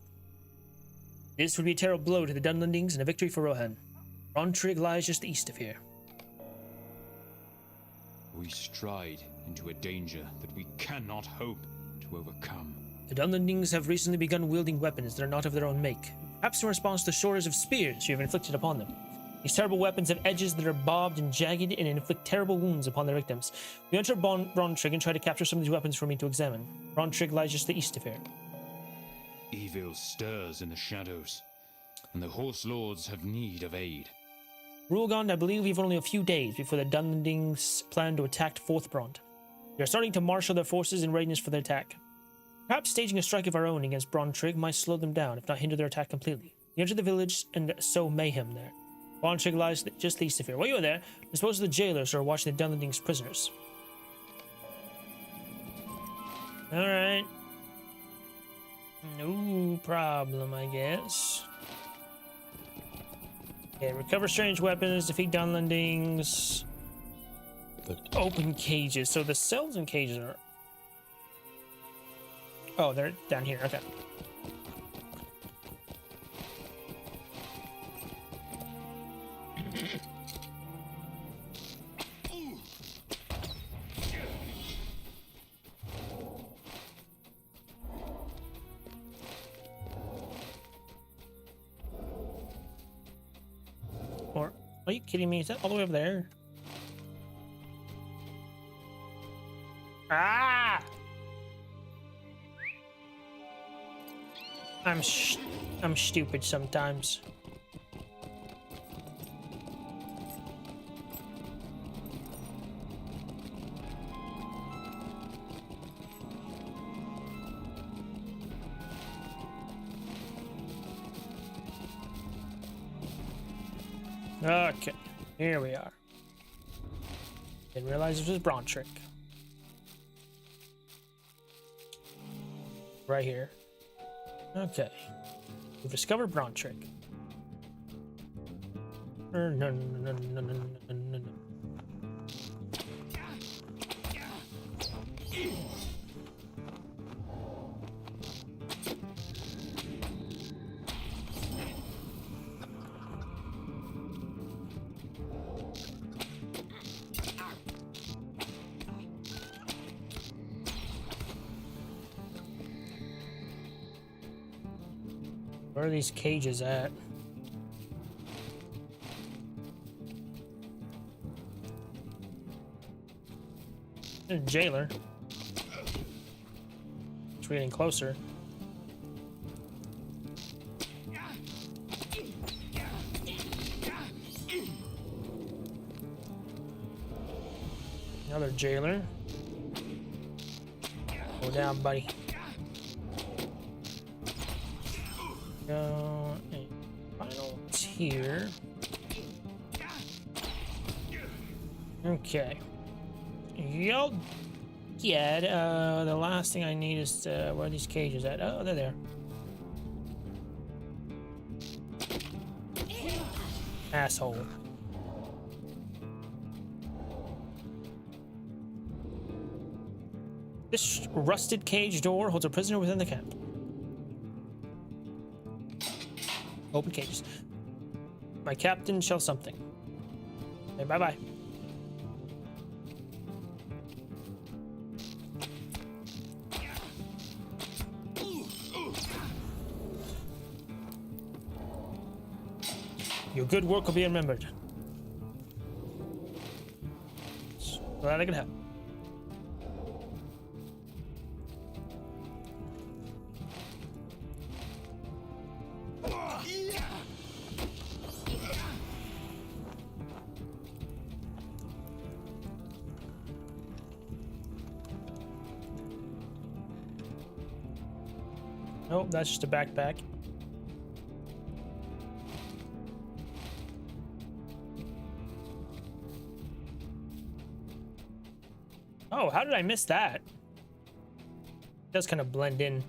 This would be a terrible blow to the Dunlandings and a victory for Rohan. Brontrig lies just east of here. We stride into a danger that we cannot hope to overcome. The Dunlandings have recently begun wielding weapons that are not of their own make, perhaps in response to the shores of spears you have inflicted upon them. These terrible weapons have edges that are bobbed and jagged and inflict terrible wounds upon their victims. We enter Brontrig and try to capture some of these weapons for me to examine. Brontrig lies just to the east of here. Evil stirs in the shadows, and the horse lords have need of aid. Rulgond, I believe we've only a few days before the Dunlandings plan to attack Forthbrand. We are starting to marshal their forces in readiness for the attack. Perhaps staging a strike of our own against Brauntrig might slow them down, if not hinder their attack completely. We enter the village and sow mayhem there. Brauntrig lies just east of here. While you are there, dispose of the jailers who are watching the Dunlandings prisoners. Alright. No problem, I guess. Okay, recover strange weapons, defeat Dunlandings. Open cages. So the cells and cages are... Oh, they're down here. Okay. Or, are you kidding me? Is that all the way over there? Ah! I'm stupid sometimes. Okay, here we are. Didn't realize this was Brauntrig. Right here. Okay. We've discovered Brauntrig. No. Where are these cages at? There's a jailer. It's getting closer. Another jailer. Go down, buddy. Go and final tier. Okay. Yo, yeah. The last thing I need is where are these cages at? Oh, they're there. Asshole. This rusted cage door holds a prisoner within the camp. Open cages. My captain shall something. Okay, bye-bye. Your good work will be remembered. Glad I could help. Nope, that's just a backpack. Oh, how did I miss that? It does kind of blend in.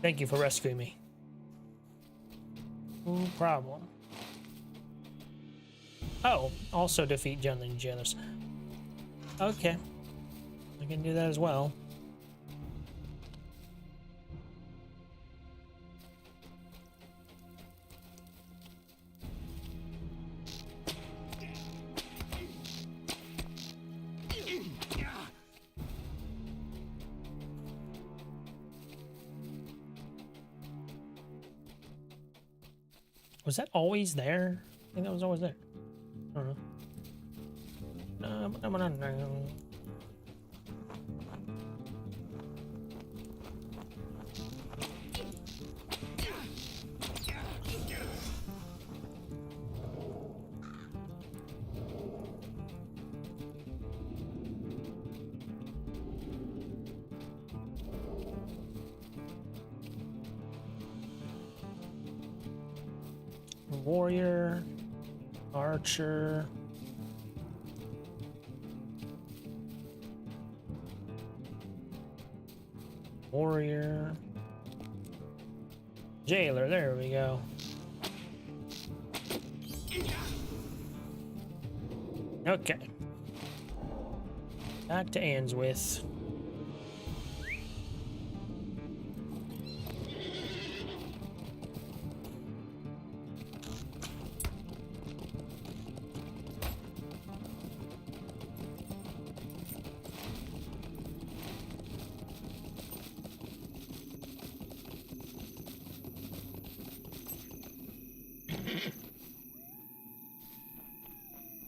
Thank you for rescuing me. No problem. Oh, also defeat Dunland jailers. Okay. I can do that as well. Was that always there? I think that was always there. I don't know. Warrior, archer. Warrior. Jailer, there we go. Okay. Back to Answith.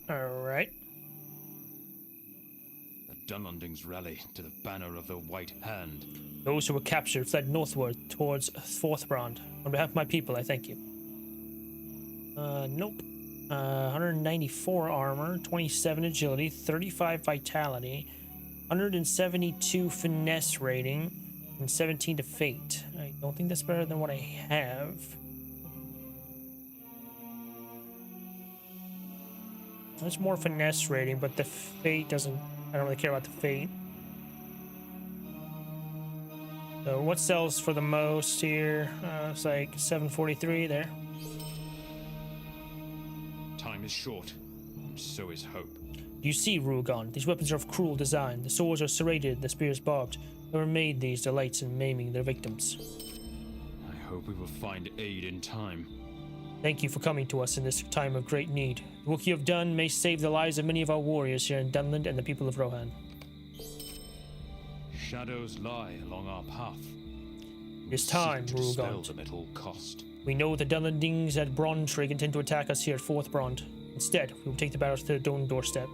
Alright. The Dunlandings rally to the banner of the White Hand. Those who were captured fled northward towards Forthbrand. On behalf of my people, I thank you. Nope. 194 armor, 27 agility, 35 vitality, 172 finesse rating, and 17 to fate. I don't think that's better than what I have. There's more finesse rating, but the fate doesn't... I don't really care about the fate. So what sells for the most here? It's like 743 there. Time is short, and so is hope. You see, Rugon, these weapons are of cruel design. The swords are serrated, the spears barbed. Whoever made these delights in maiming their victims. I hope we will find aid in time. Thank you for coming to us in this time of great need. The work you have done may save the lives of many of our warriors here in Dunland and the people of Rohan. Shadows lie along our path. It's time, Seek to dispel Rugon. them at all cost. We know the Dunlandings at Brontrig intend to attack us here at Forthbrand. Instead, we will take the battle to their own doorstep.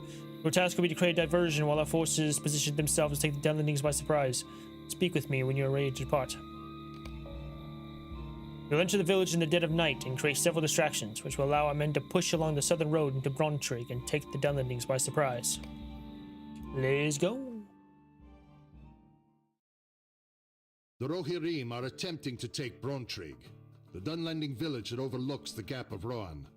Your task will be to create a diversion while our forces position themselves to take the Dunlandings by surprise. Speak with me when you are ready to depart. We'll enter the village in the dead of night and create several distractions, which will allow our men to push along the southern road into Brontrig and take the Dunlandings by surprise. Let's go. The Rohirrim are attempting to take Brontrig, the Dunlanding village that overlooks the Gap of Rohan.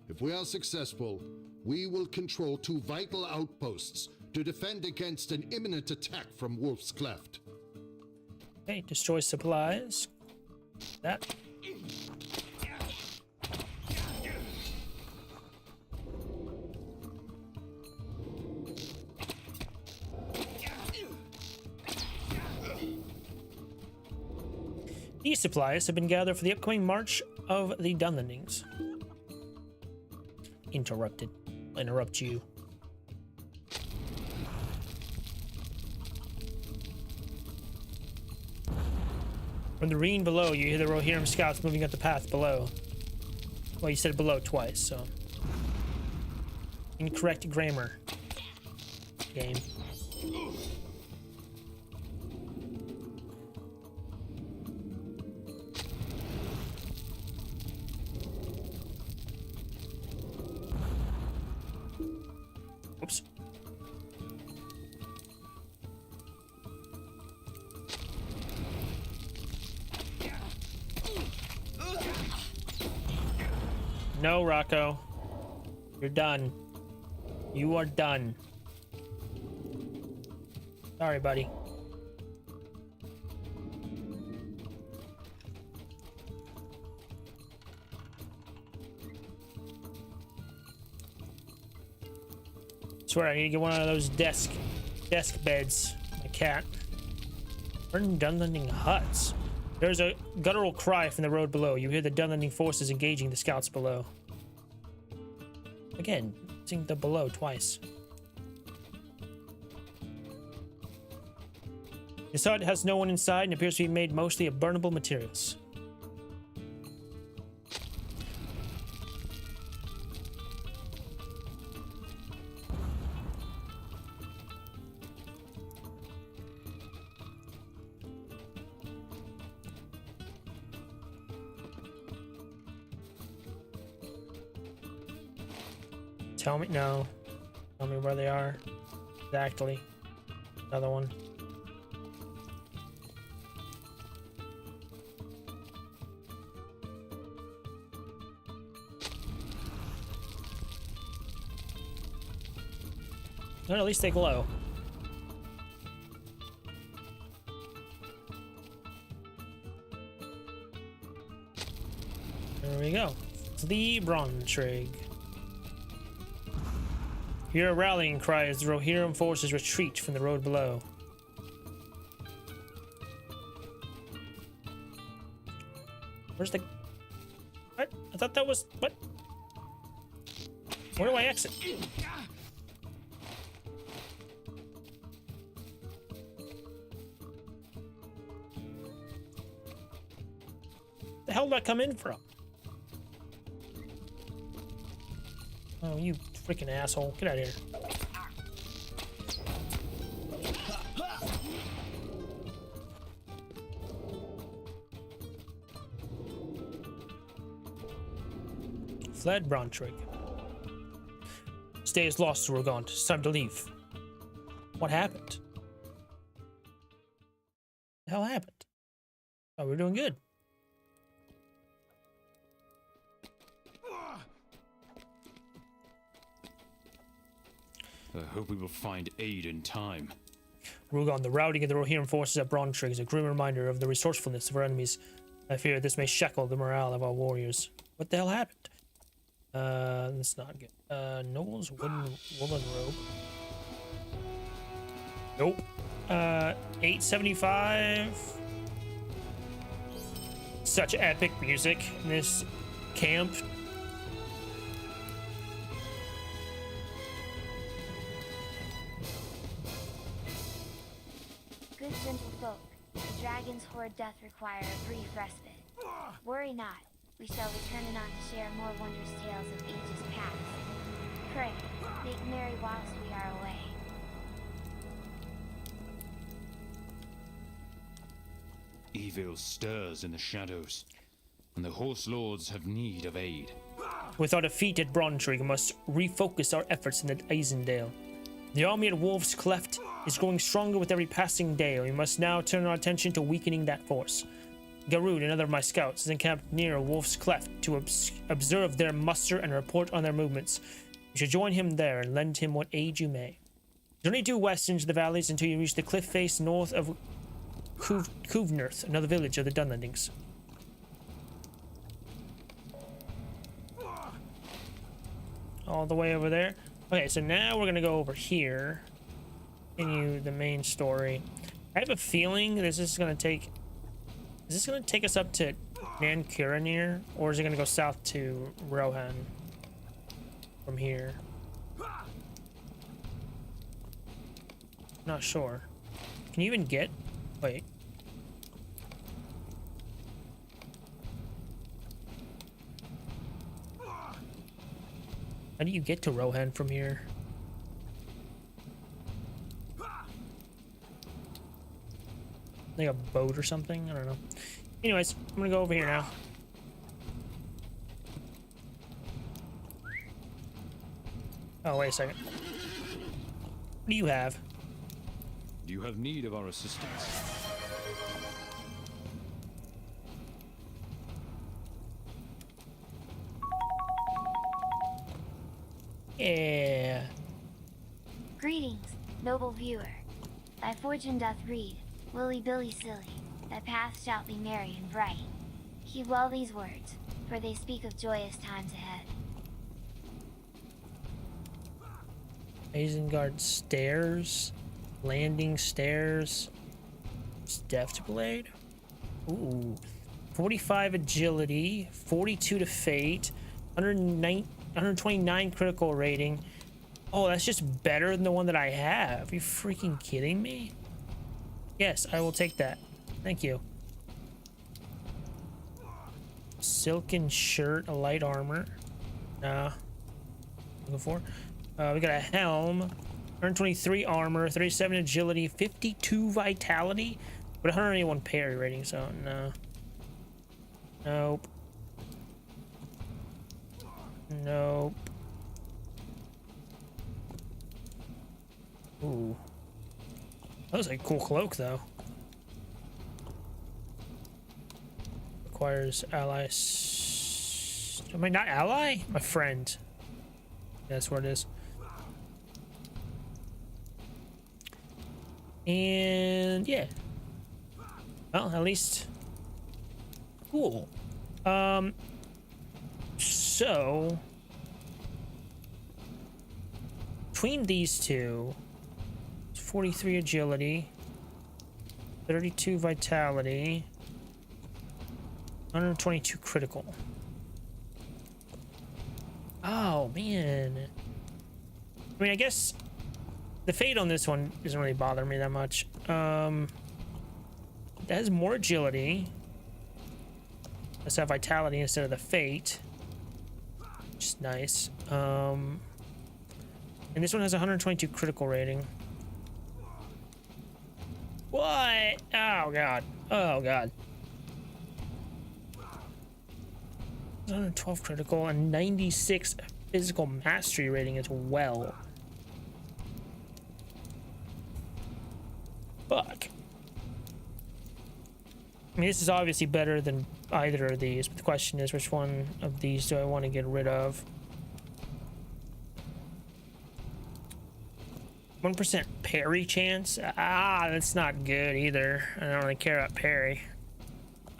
If we are successful, we will control two vital outposts to defend against an imminent attack from Wolf's Cleft. Okay, destroy supplies. That. These supplies have been gathered for the upcoming march of the Dunlandings. Interrupted. I'll interrupt you. From the ravine below, you hear the Rohirrim scouts moving up the path below. Well, you said below twice, so... Incorrect grammar. Game. Oops. No, Rocco. You're done. You are done. Sorry, buddy. Swear, I need to get one of those desk beds. My cat. Burning Dunlanding huts. There's a guttural cry from the road below. You hear the Dunlanding forces engaging the scouts below. Again, using the below twice. This hut has no one inside and appears to be made mostly of burnable materials. Tell me, no. Tell me where they are. Exactly. Another one. Or at least they glow. There we go. The Brontrig. Hear a rallying cry as the Rohirrim forces retreat from the road below. Where's the... What? I thought that was... What? Where do I exit? The hell did I come in from? Oh, you freaking asshole. Get out of here. Fled Brontrig. Stay is lost, Rogant. It's time to leave. What happened? The hell happened? Oh, we're doing good. I hope we will find aid in time. Rugon, the routing of the Rohirrim forces at Brontrig is a grim reminder of the resourcefulness of our enemies. I fear this may shackle the morale of our warriors. What the hell happened? That's not good. Noble's woolen robe. Nope. 875. Such epic music in this camp. Good gentle folk, the dragon's horde doth require a brief respite. Worry not, we shall return anon to share more wondrous tales of ages past. Pray, make merry whilst we are away. Evil stirs in the shadows, and the horse lords have need of aid. With our defeat at Brontrig, we must refocus our efforts in the Isendale. The army at Wolf's Cleft is growing stronger with every passing day. We must now turn our attention to weakening that force. Garud, another of my scouts, is encamped near Wolf's Cleft to observe their muster and report on their movements. You should join him there and lend him what aid you may. Journey due west into the valleys until you reach the cliff face north of Cuvnerth, another village of the Dunlandings. All the way over there. Okay, so now we're gonna go over here. Continue the main story. I have a feeling this is gonna take... Is this gonna take us up to Nankuranir, or is it gonna go south to Rohan from here? Not sure. Can you even get... Wait. How do you get to Rohan from here? Like a boat or something? I don't know. Anyways, I'm gonna go over here now. Oh, wait a second. What do you have? Do you have need of our assistance? Yeah. Greetings, noble viewer. Thy fortune doth read, Willy Billy Silly, thy path shalt be merry and bright. Heed well these words, for they speak of joyous times ahead. Isengard stairs. Landing stairs. Deft blade. Ooh. 45 agility. 42 to fate. 129 critical rating. Oh, that's just better than the one that I have. Are you freaking kidding me? Yes, I will take that. Thank you. Silken shirt, a light armor. Nah. Looking for. We got a helm. 123 armor, 37 agility, 52 vitality, but 181 parry rating, so no. Nope. Nope. Ooh. That was a cool cloak, though. Requires allies. Am I not ally? My friend. That's what it is. And yeah. Well, at least cool. So between these two, 43 agility, 32 vitality, 122 critical. Oh man. I mean, I guess the fate on this one doesn't really bother me that much. That has more agility. Let's have vitality instead of the fate, which is nice. And this one has 122 critical rating. What? Oh god. Oh god. 112 critical and 96 physical mastery rating as well. Fuck. I mean, this is obviously better than either of these, but the question is, which one of these do I want to get rid of? 1% parry chance? Ah, that's not good either. I don't really care about parry.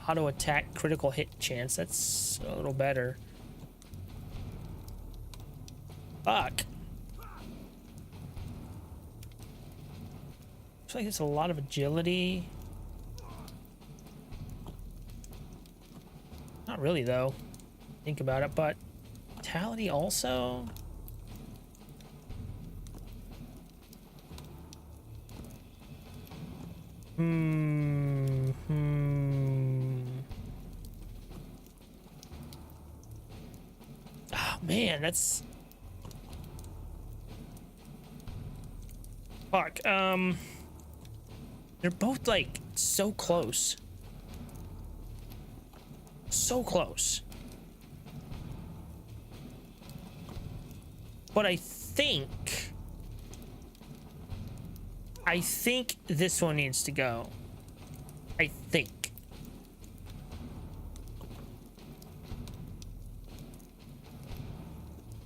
Auto attack critical hit chance. That's a little better. Fuck. Looks like it's a lot of agility. Not really though. Think about it, but vitality also. Oh man, that's fuck. They're both like so close. So close. But I think this one needs to go. I think.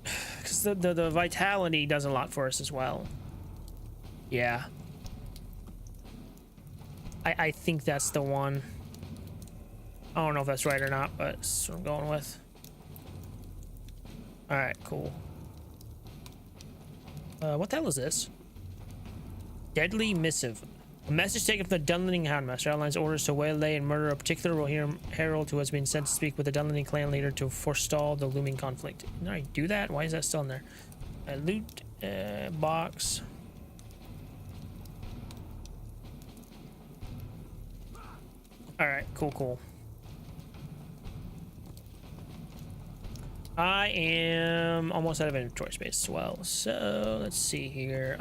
Because the vitality does a lot for us as well. Yeah. I think that's the one. I don't know if that's right or not, but that's what I'm going with. Alright, cool. What the hell is this? Deadly Missive. A message taken from the Dunland Houndmaster outlines orders to waylay and murder a particular Rohirrim herald who has been sent to speak with the Dunland clan leader to forestall the looming conflict. Didn't I do that? Why is that still in there? Loot box. Alright, cool. I am almost out of inventory space as well. So let's see here.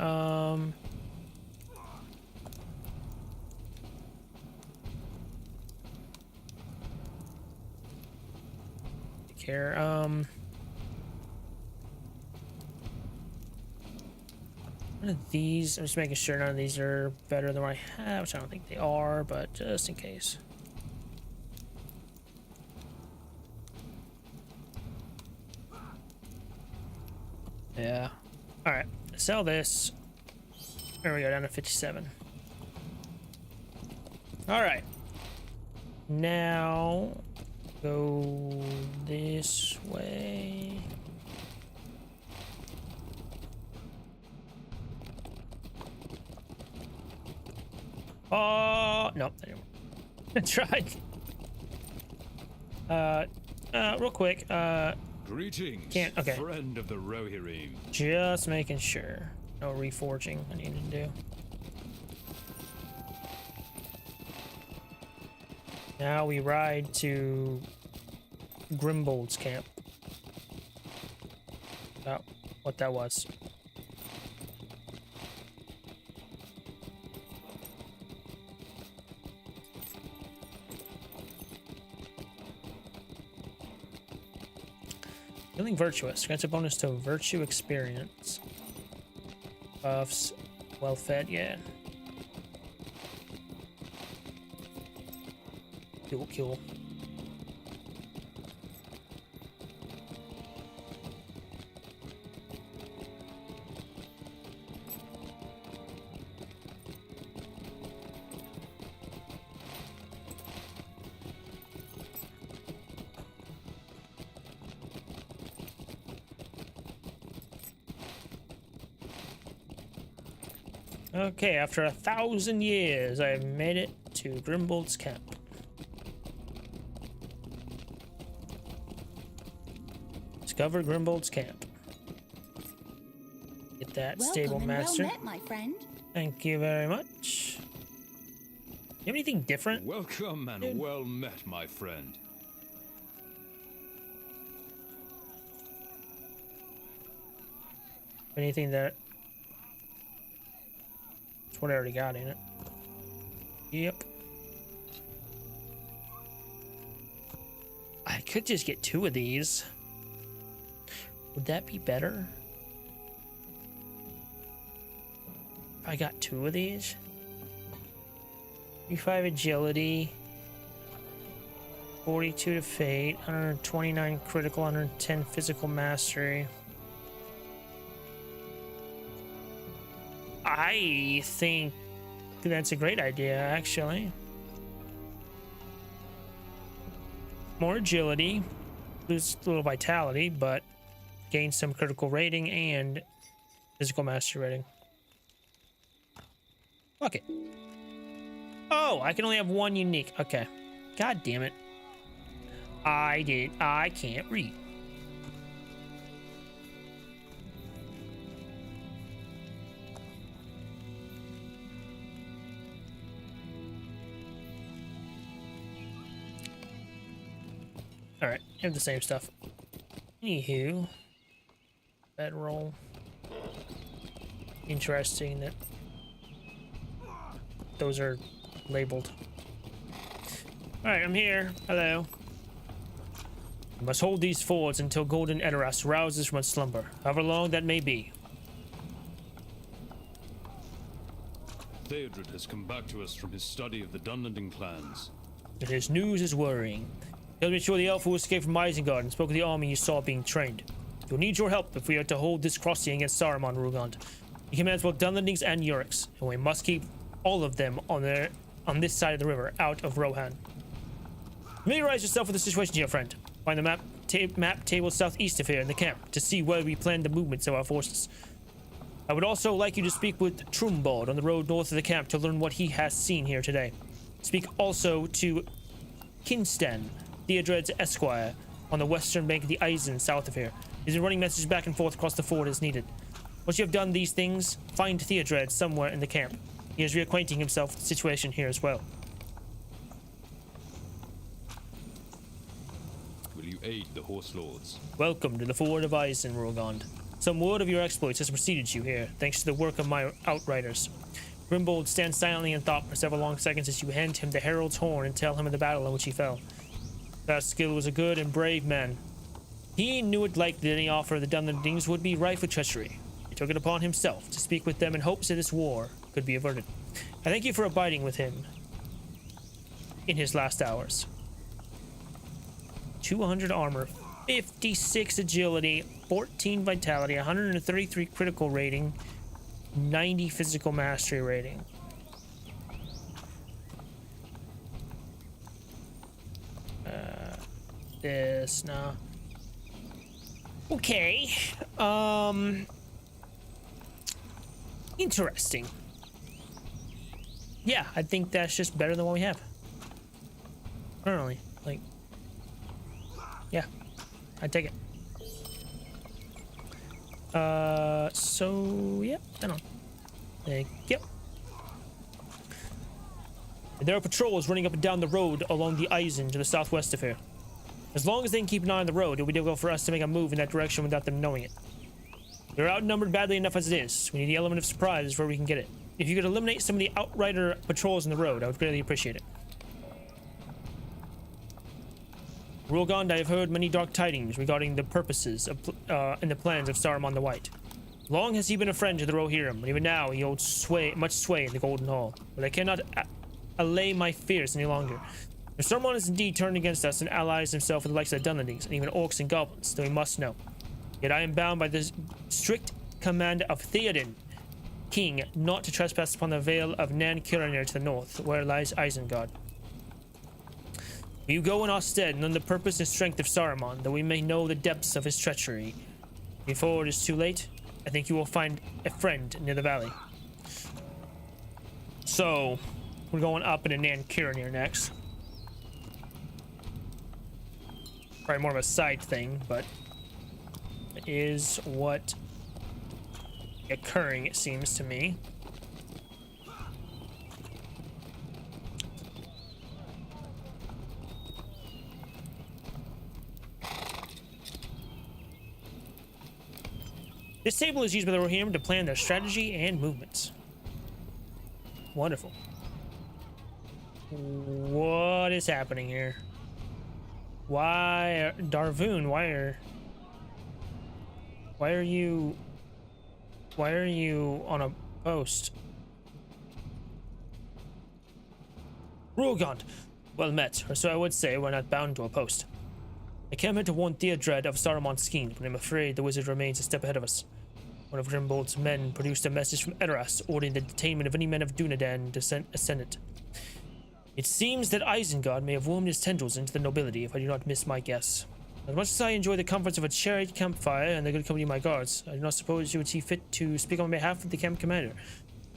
Here. One of these, I'm just making sure none of these are better than what I have, which I don't think they are, but just in case. Yeah. Alright. Sell this. There we go, down to 57. Alright. Now go this way. Oh no, that didn't work. I tried. Real quick, Greetings, can't, okay. friend of the Rohirrim. Just making sure. No reforging I need to do. Now we ride to Grimbold's camp. Oh, what that was. Feeling virtuous. Grants a bonus to virtue experience. Buffs. Well fed, yeah. Cool. Okay, after 1,000 years, I've made it to Grimbold's camp. Discover Grimbold's camp. Get that stable Welcome and master. well met, my friend. Thank you very much. You have anything different? Welcome and well met, my friend. Anything that... That's what I already got in it. Yep. I could just get 2 of these. Would that be better? If I got 2 of these? 35 agility. 42 to fate. 129 critical. 110 physical mastery. I think that's a great idea, actually. More agility, lose a little vitality, but gain some critical rating and physical mastery rating. Fuck it. Oh, I can only have 1 unique. Okay. God damn it. I can't read. Alright, have the same stuff. Anywho, bedroll. Interesting that those are labeled. Alright, I'm here. Hello. We must hold these forts until Golden Edoras rouses from its slumber, however long that may be. Theodred has come back to us from his study of the Dunlanding clans. But his news is worrying. He tells me sure the elf who escaped from Isengard and spoke of the army you saw being trained. You'll need your help if we are to hold this crossing against Saruman Rugond. He commands both Dunlandings and Yoriks, and we must keep all of them on this side of the river, out of Rohan. Familiarize yourself with the situation, dear friend. Find the map table southeast of here in the camp to see where we plan the movements of our forces. I would also like you to speak with Trumbald on the road north of the camp to learn what he has seen here today. Speak also to Kinstan, Theodred's esquire, on the western bank of the Eisen south of here. He's been running messages back and forth across the fort as needed. Once you have done these things, find Theodred somewhere in the camp. He is reacquainting himself with the situation here as well. Will you aid the Horse Lords? Welcome to the fort of Eisen, Rogond. Some word of your exploits has preceded you here, thanks to the work of my outriders. Grimbold stands silently in thought for several long seconds as you hand him the herald's horn and tell him of the battle in which he fell. Skill was a good and brave man. He knew it likely that any offer of the Dunlandings would be rife with treachery. He took it upon himself to speak with them in hopes that this war could be averted. I thank you for abiding with him in his last hours. 200 armor, 56 agility, 14 vitality, 133 critical rating, 90 physical mastery rating. This now. Okay. Interesting. Yeah, I think that's just better than what we have currently. Like, yeah, I take it. So yeah, hang on. Thank you. There are patrols running up and down the road along the Eisen to the southwest of here. As long as they can keep an eye on the road, it'll be difficult for us to make a move in that direction without them knowing it. We're outnumbered badly enough as it is. We need the element of surprise where we can get it. If you could eliminate some of the outrider patrols on the road, I would greatly appreciate it. Rulgond, I have heard many dark tidings regarding the purposes of, and the plans of Saruman the White. Long has he been a friend to the Rohirrim, and even now he holds much sway in the Golden Hall. But I cannot allay my fears any longer. If Saruman is indeed turned against us and allies himself with the likes of the Dunlandings and even orcs and goblins, then we must know. Yet I am bound by the strict command of Theoden, king, not to trespass upon the Vale of Nan Kiranir to the north, where lies Isengard. You go in our stead and learn the purpose and strength of Saruman, that we may know the depths of his treachery. Before it is too late, I think you will find a friend near the valley. So, we're going up into Nankiran here next. Probably more of a side thing, but it is what occurring, it seems to me. This table is used by the Rohirrim to plan their strategy and movements. Wonderful. What is happening here? Why, Darvoon? Why are you on a post? Rulgond, well met, or so I would say. We're not bound to a post. I came here to warn Theodred of Saruman's schemes, but I'm afraid the wizard remains a step ahead of us. One of Grimbold's men produced a message from Edoras ordering the detainment of any men of Dunedain to ascend it. It seems that Isengard may have woven his tendrils into the nobility, if I do not miss my guess. As much as I enjoy the comforts of a chariot campfire and the good company of my guards, I do not suppose you would see fit to speak on behalf of the camp commander.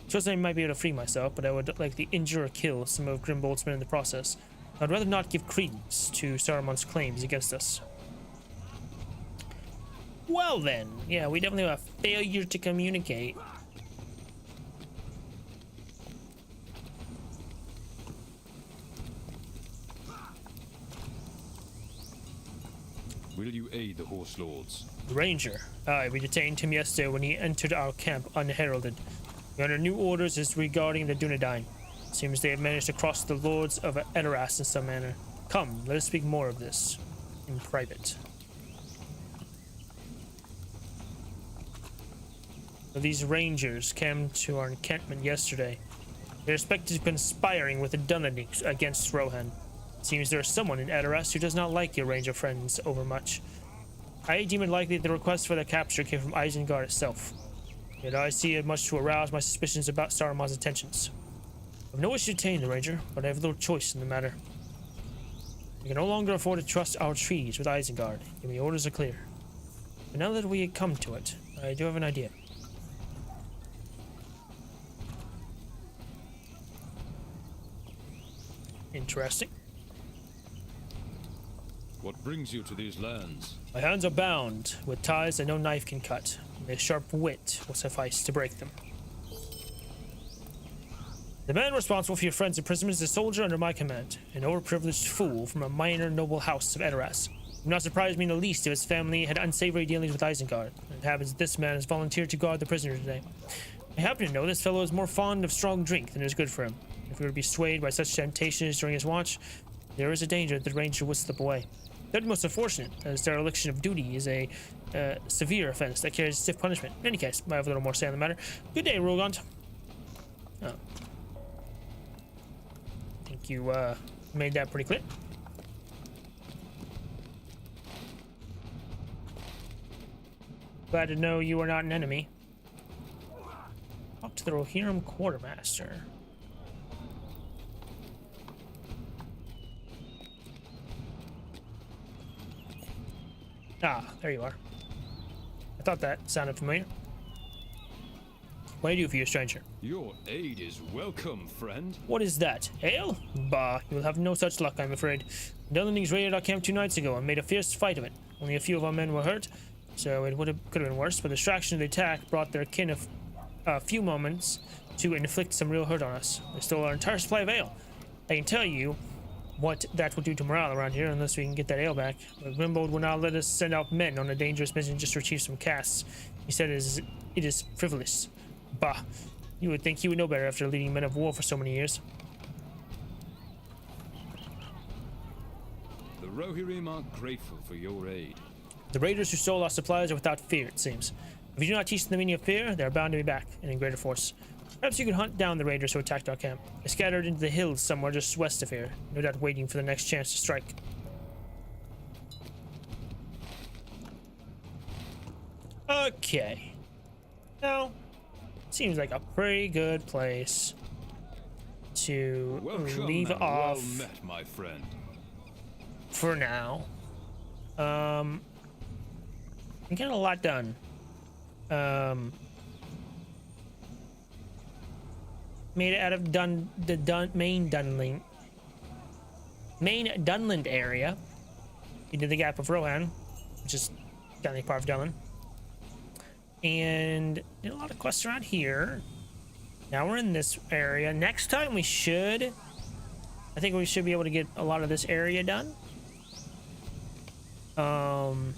Trust I might be able to free myself, but I would likely injure or kill some of Grimbold's men in the process. I'd rather not give credence to Saruman's claims against us. Well then, yeah, we definitely have a failure to communicate. Will you aid the Horse Lords? The Ranger. Aye, we detained him yesterday when he entered our camp unheralded. We are under new orders as regarding the Dunedain. Seems they have managed to cross the Lords of Edoras in some manner. Come, let us speak more of this in private. So these Rangers came to our encampment yesterday. They're expected to be conspiring with the Dunlandings against Rohan. Seems there is someone in Edoras who does not like your Ranger friends overmuch. I deem it likely that the request for their capture came from Isengard itself. Yet I see it much to arouse my suspicions about Saruman's intentions. I have no wish to detain the Ranger, but I have little choice in the matter. We can no longer afford to trust our treaties with Isengard, and the orders are clear. But now that we come to it, I do have an idea. Interesting. What brings you to these lands? My hands are bound with ties that no knife can cut. Their sharp wit will suffice to break them. The man responsible for your friend's imprisonment is a soldier under my command, an overprivileged fool from a minor noble house of Edoras. It would not surprise me in the least if his family had unsavory dealings with Isengard. It happens that this man has volunteered to guard the prisoner today. I happen to know this fellow is more fond of strong drink than is good for him. If we were to be swayed by such temptations during his watch, there is a danger that the Ranger would slip away. That would be most unfortunate, as dereliction of duty is a severe offense that carries stiff punishment. In any case, I have a little more say on the matter. Good day, Rulgond. Oh. I think you made that pretty clear. Glad to know you are not an enemy. Talk to the Rohirrim quartermaster. Ah, there you are. I thought that sounded familiar. What do I do for you, stranger? Your aid is welcome, friend. What is that? Ale? Bah, you will have no such luck, I'm afraid. The Dunlandings raided our camp 2 nights ago and made a fierce fight of it. Only a few of our men were hurt, so it could have been worse, but the distraction of the attack brought their kin a few moments to inflict some real hurt on us. They stole our entire supply of ale. I can tell you what that will do to morale around here unless we can get that ale back. But Grimbold will not let us send out men on a dangerous mission just to retrieve some casts. He said it is frivolous. Bah, you would think he would know better after leading men of war for so many years. The Rohirrim are grateful for your aid. The raiders who stole our supplies are without fear, it seems. If you do not teach them the meaning of fear, they are bound to be back, and in greater force. Perhaps you could hunt down the raiders who attacked our camp. They scattered into the hills somewhere just west of here, no doubt waiting for the next chance to strike. Okay. Now, seems like a pretty good place to leave off. Well met, my friend. For now. I'm getting a lot done. Made it out of main Dunland area. We did the Gap of Rohan, which is down the part of Dunland. And did a lot of quests around here. Now we're in this area. Next time I think we should be able to get a lot of this area done. And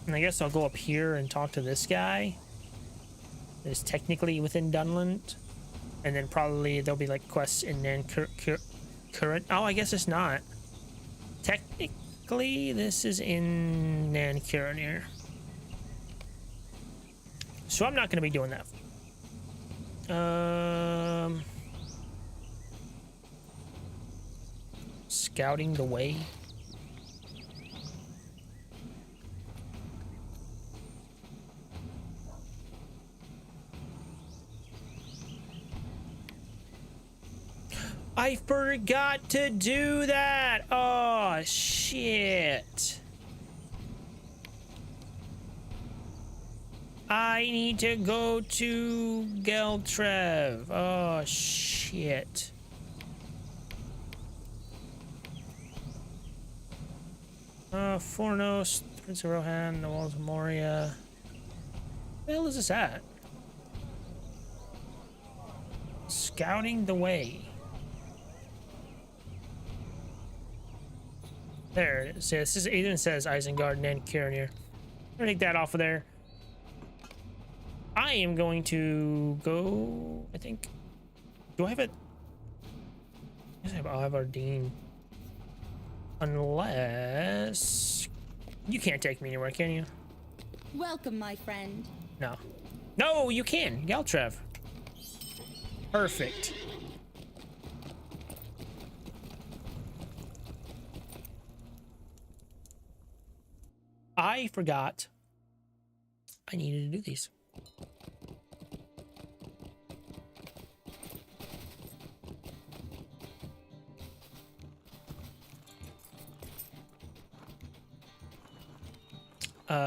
I guess I'll go up here and talk to this guy. It's technically within Dunland, and then probably there'll be like quests in current. Oh, I guess it's not. Technically, this is in Nankiranir, so I'm not going to be doing that. Scouting the way. I forgot to do that. Oh, shit. I need to go to Geltrev. Oh, shit. Fornos, Prince of Rohan, the Walls of Moria. Where the hell is this at? Scouting the way. There it is. It even says Isengard and Kiranir. I'm gonna take that off of there. I am going to go. I think. Do I have it? I'll have Ardeen. Unless you can't take me anywhere, can you? Welcome, my friend. No. No, you can. Galtrev. Perfect. I forgot I needed to do these.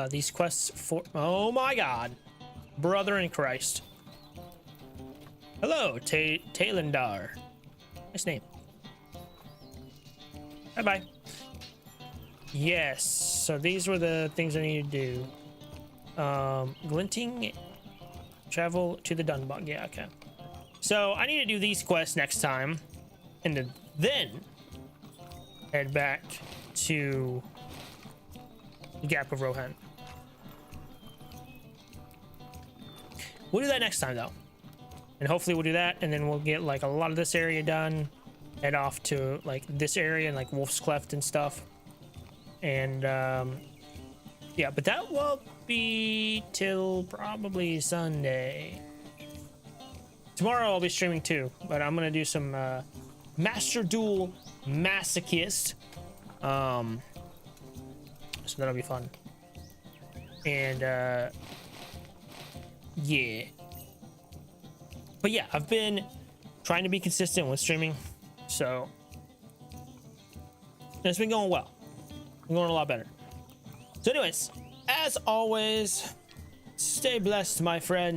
These quests for... Oh my god. Brother in Christ. Hello, Tailendar. Nice name. Bye-bye. Yes, so these were the things I need to do. Glinting, travel to the Dunbog. Yeah, okay. So I need to do these quests next time, and then head back to the Gap of Rohan. We'll do that next time, though. And hopefully we'll do that, and then we'll get, like, a lot of this area done. Head off to, like, this area and, like, Wolf's Cleft and stuff. And, yeah, but that will be till probably Sunday. Tomorrow I'll be streaming, too. But I'm gonna do some, Master Duel Masochist. So that'll be fun. And, yeah. But yeah, I've been trying to be consistent with streaming, so it's been going well. I'm going a lot better. So anyways, as always, stay blessed, my friend.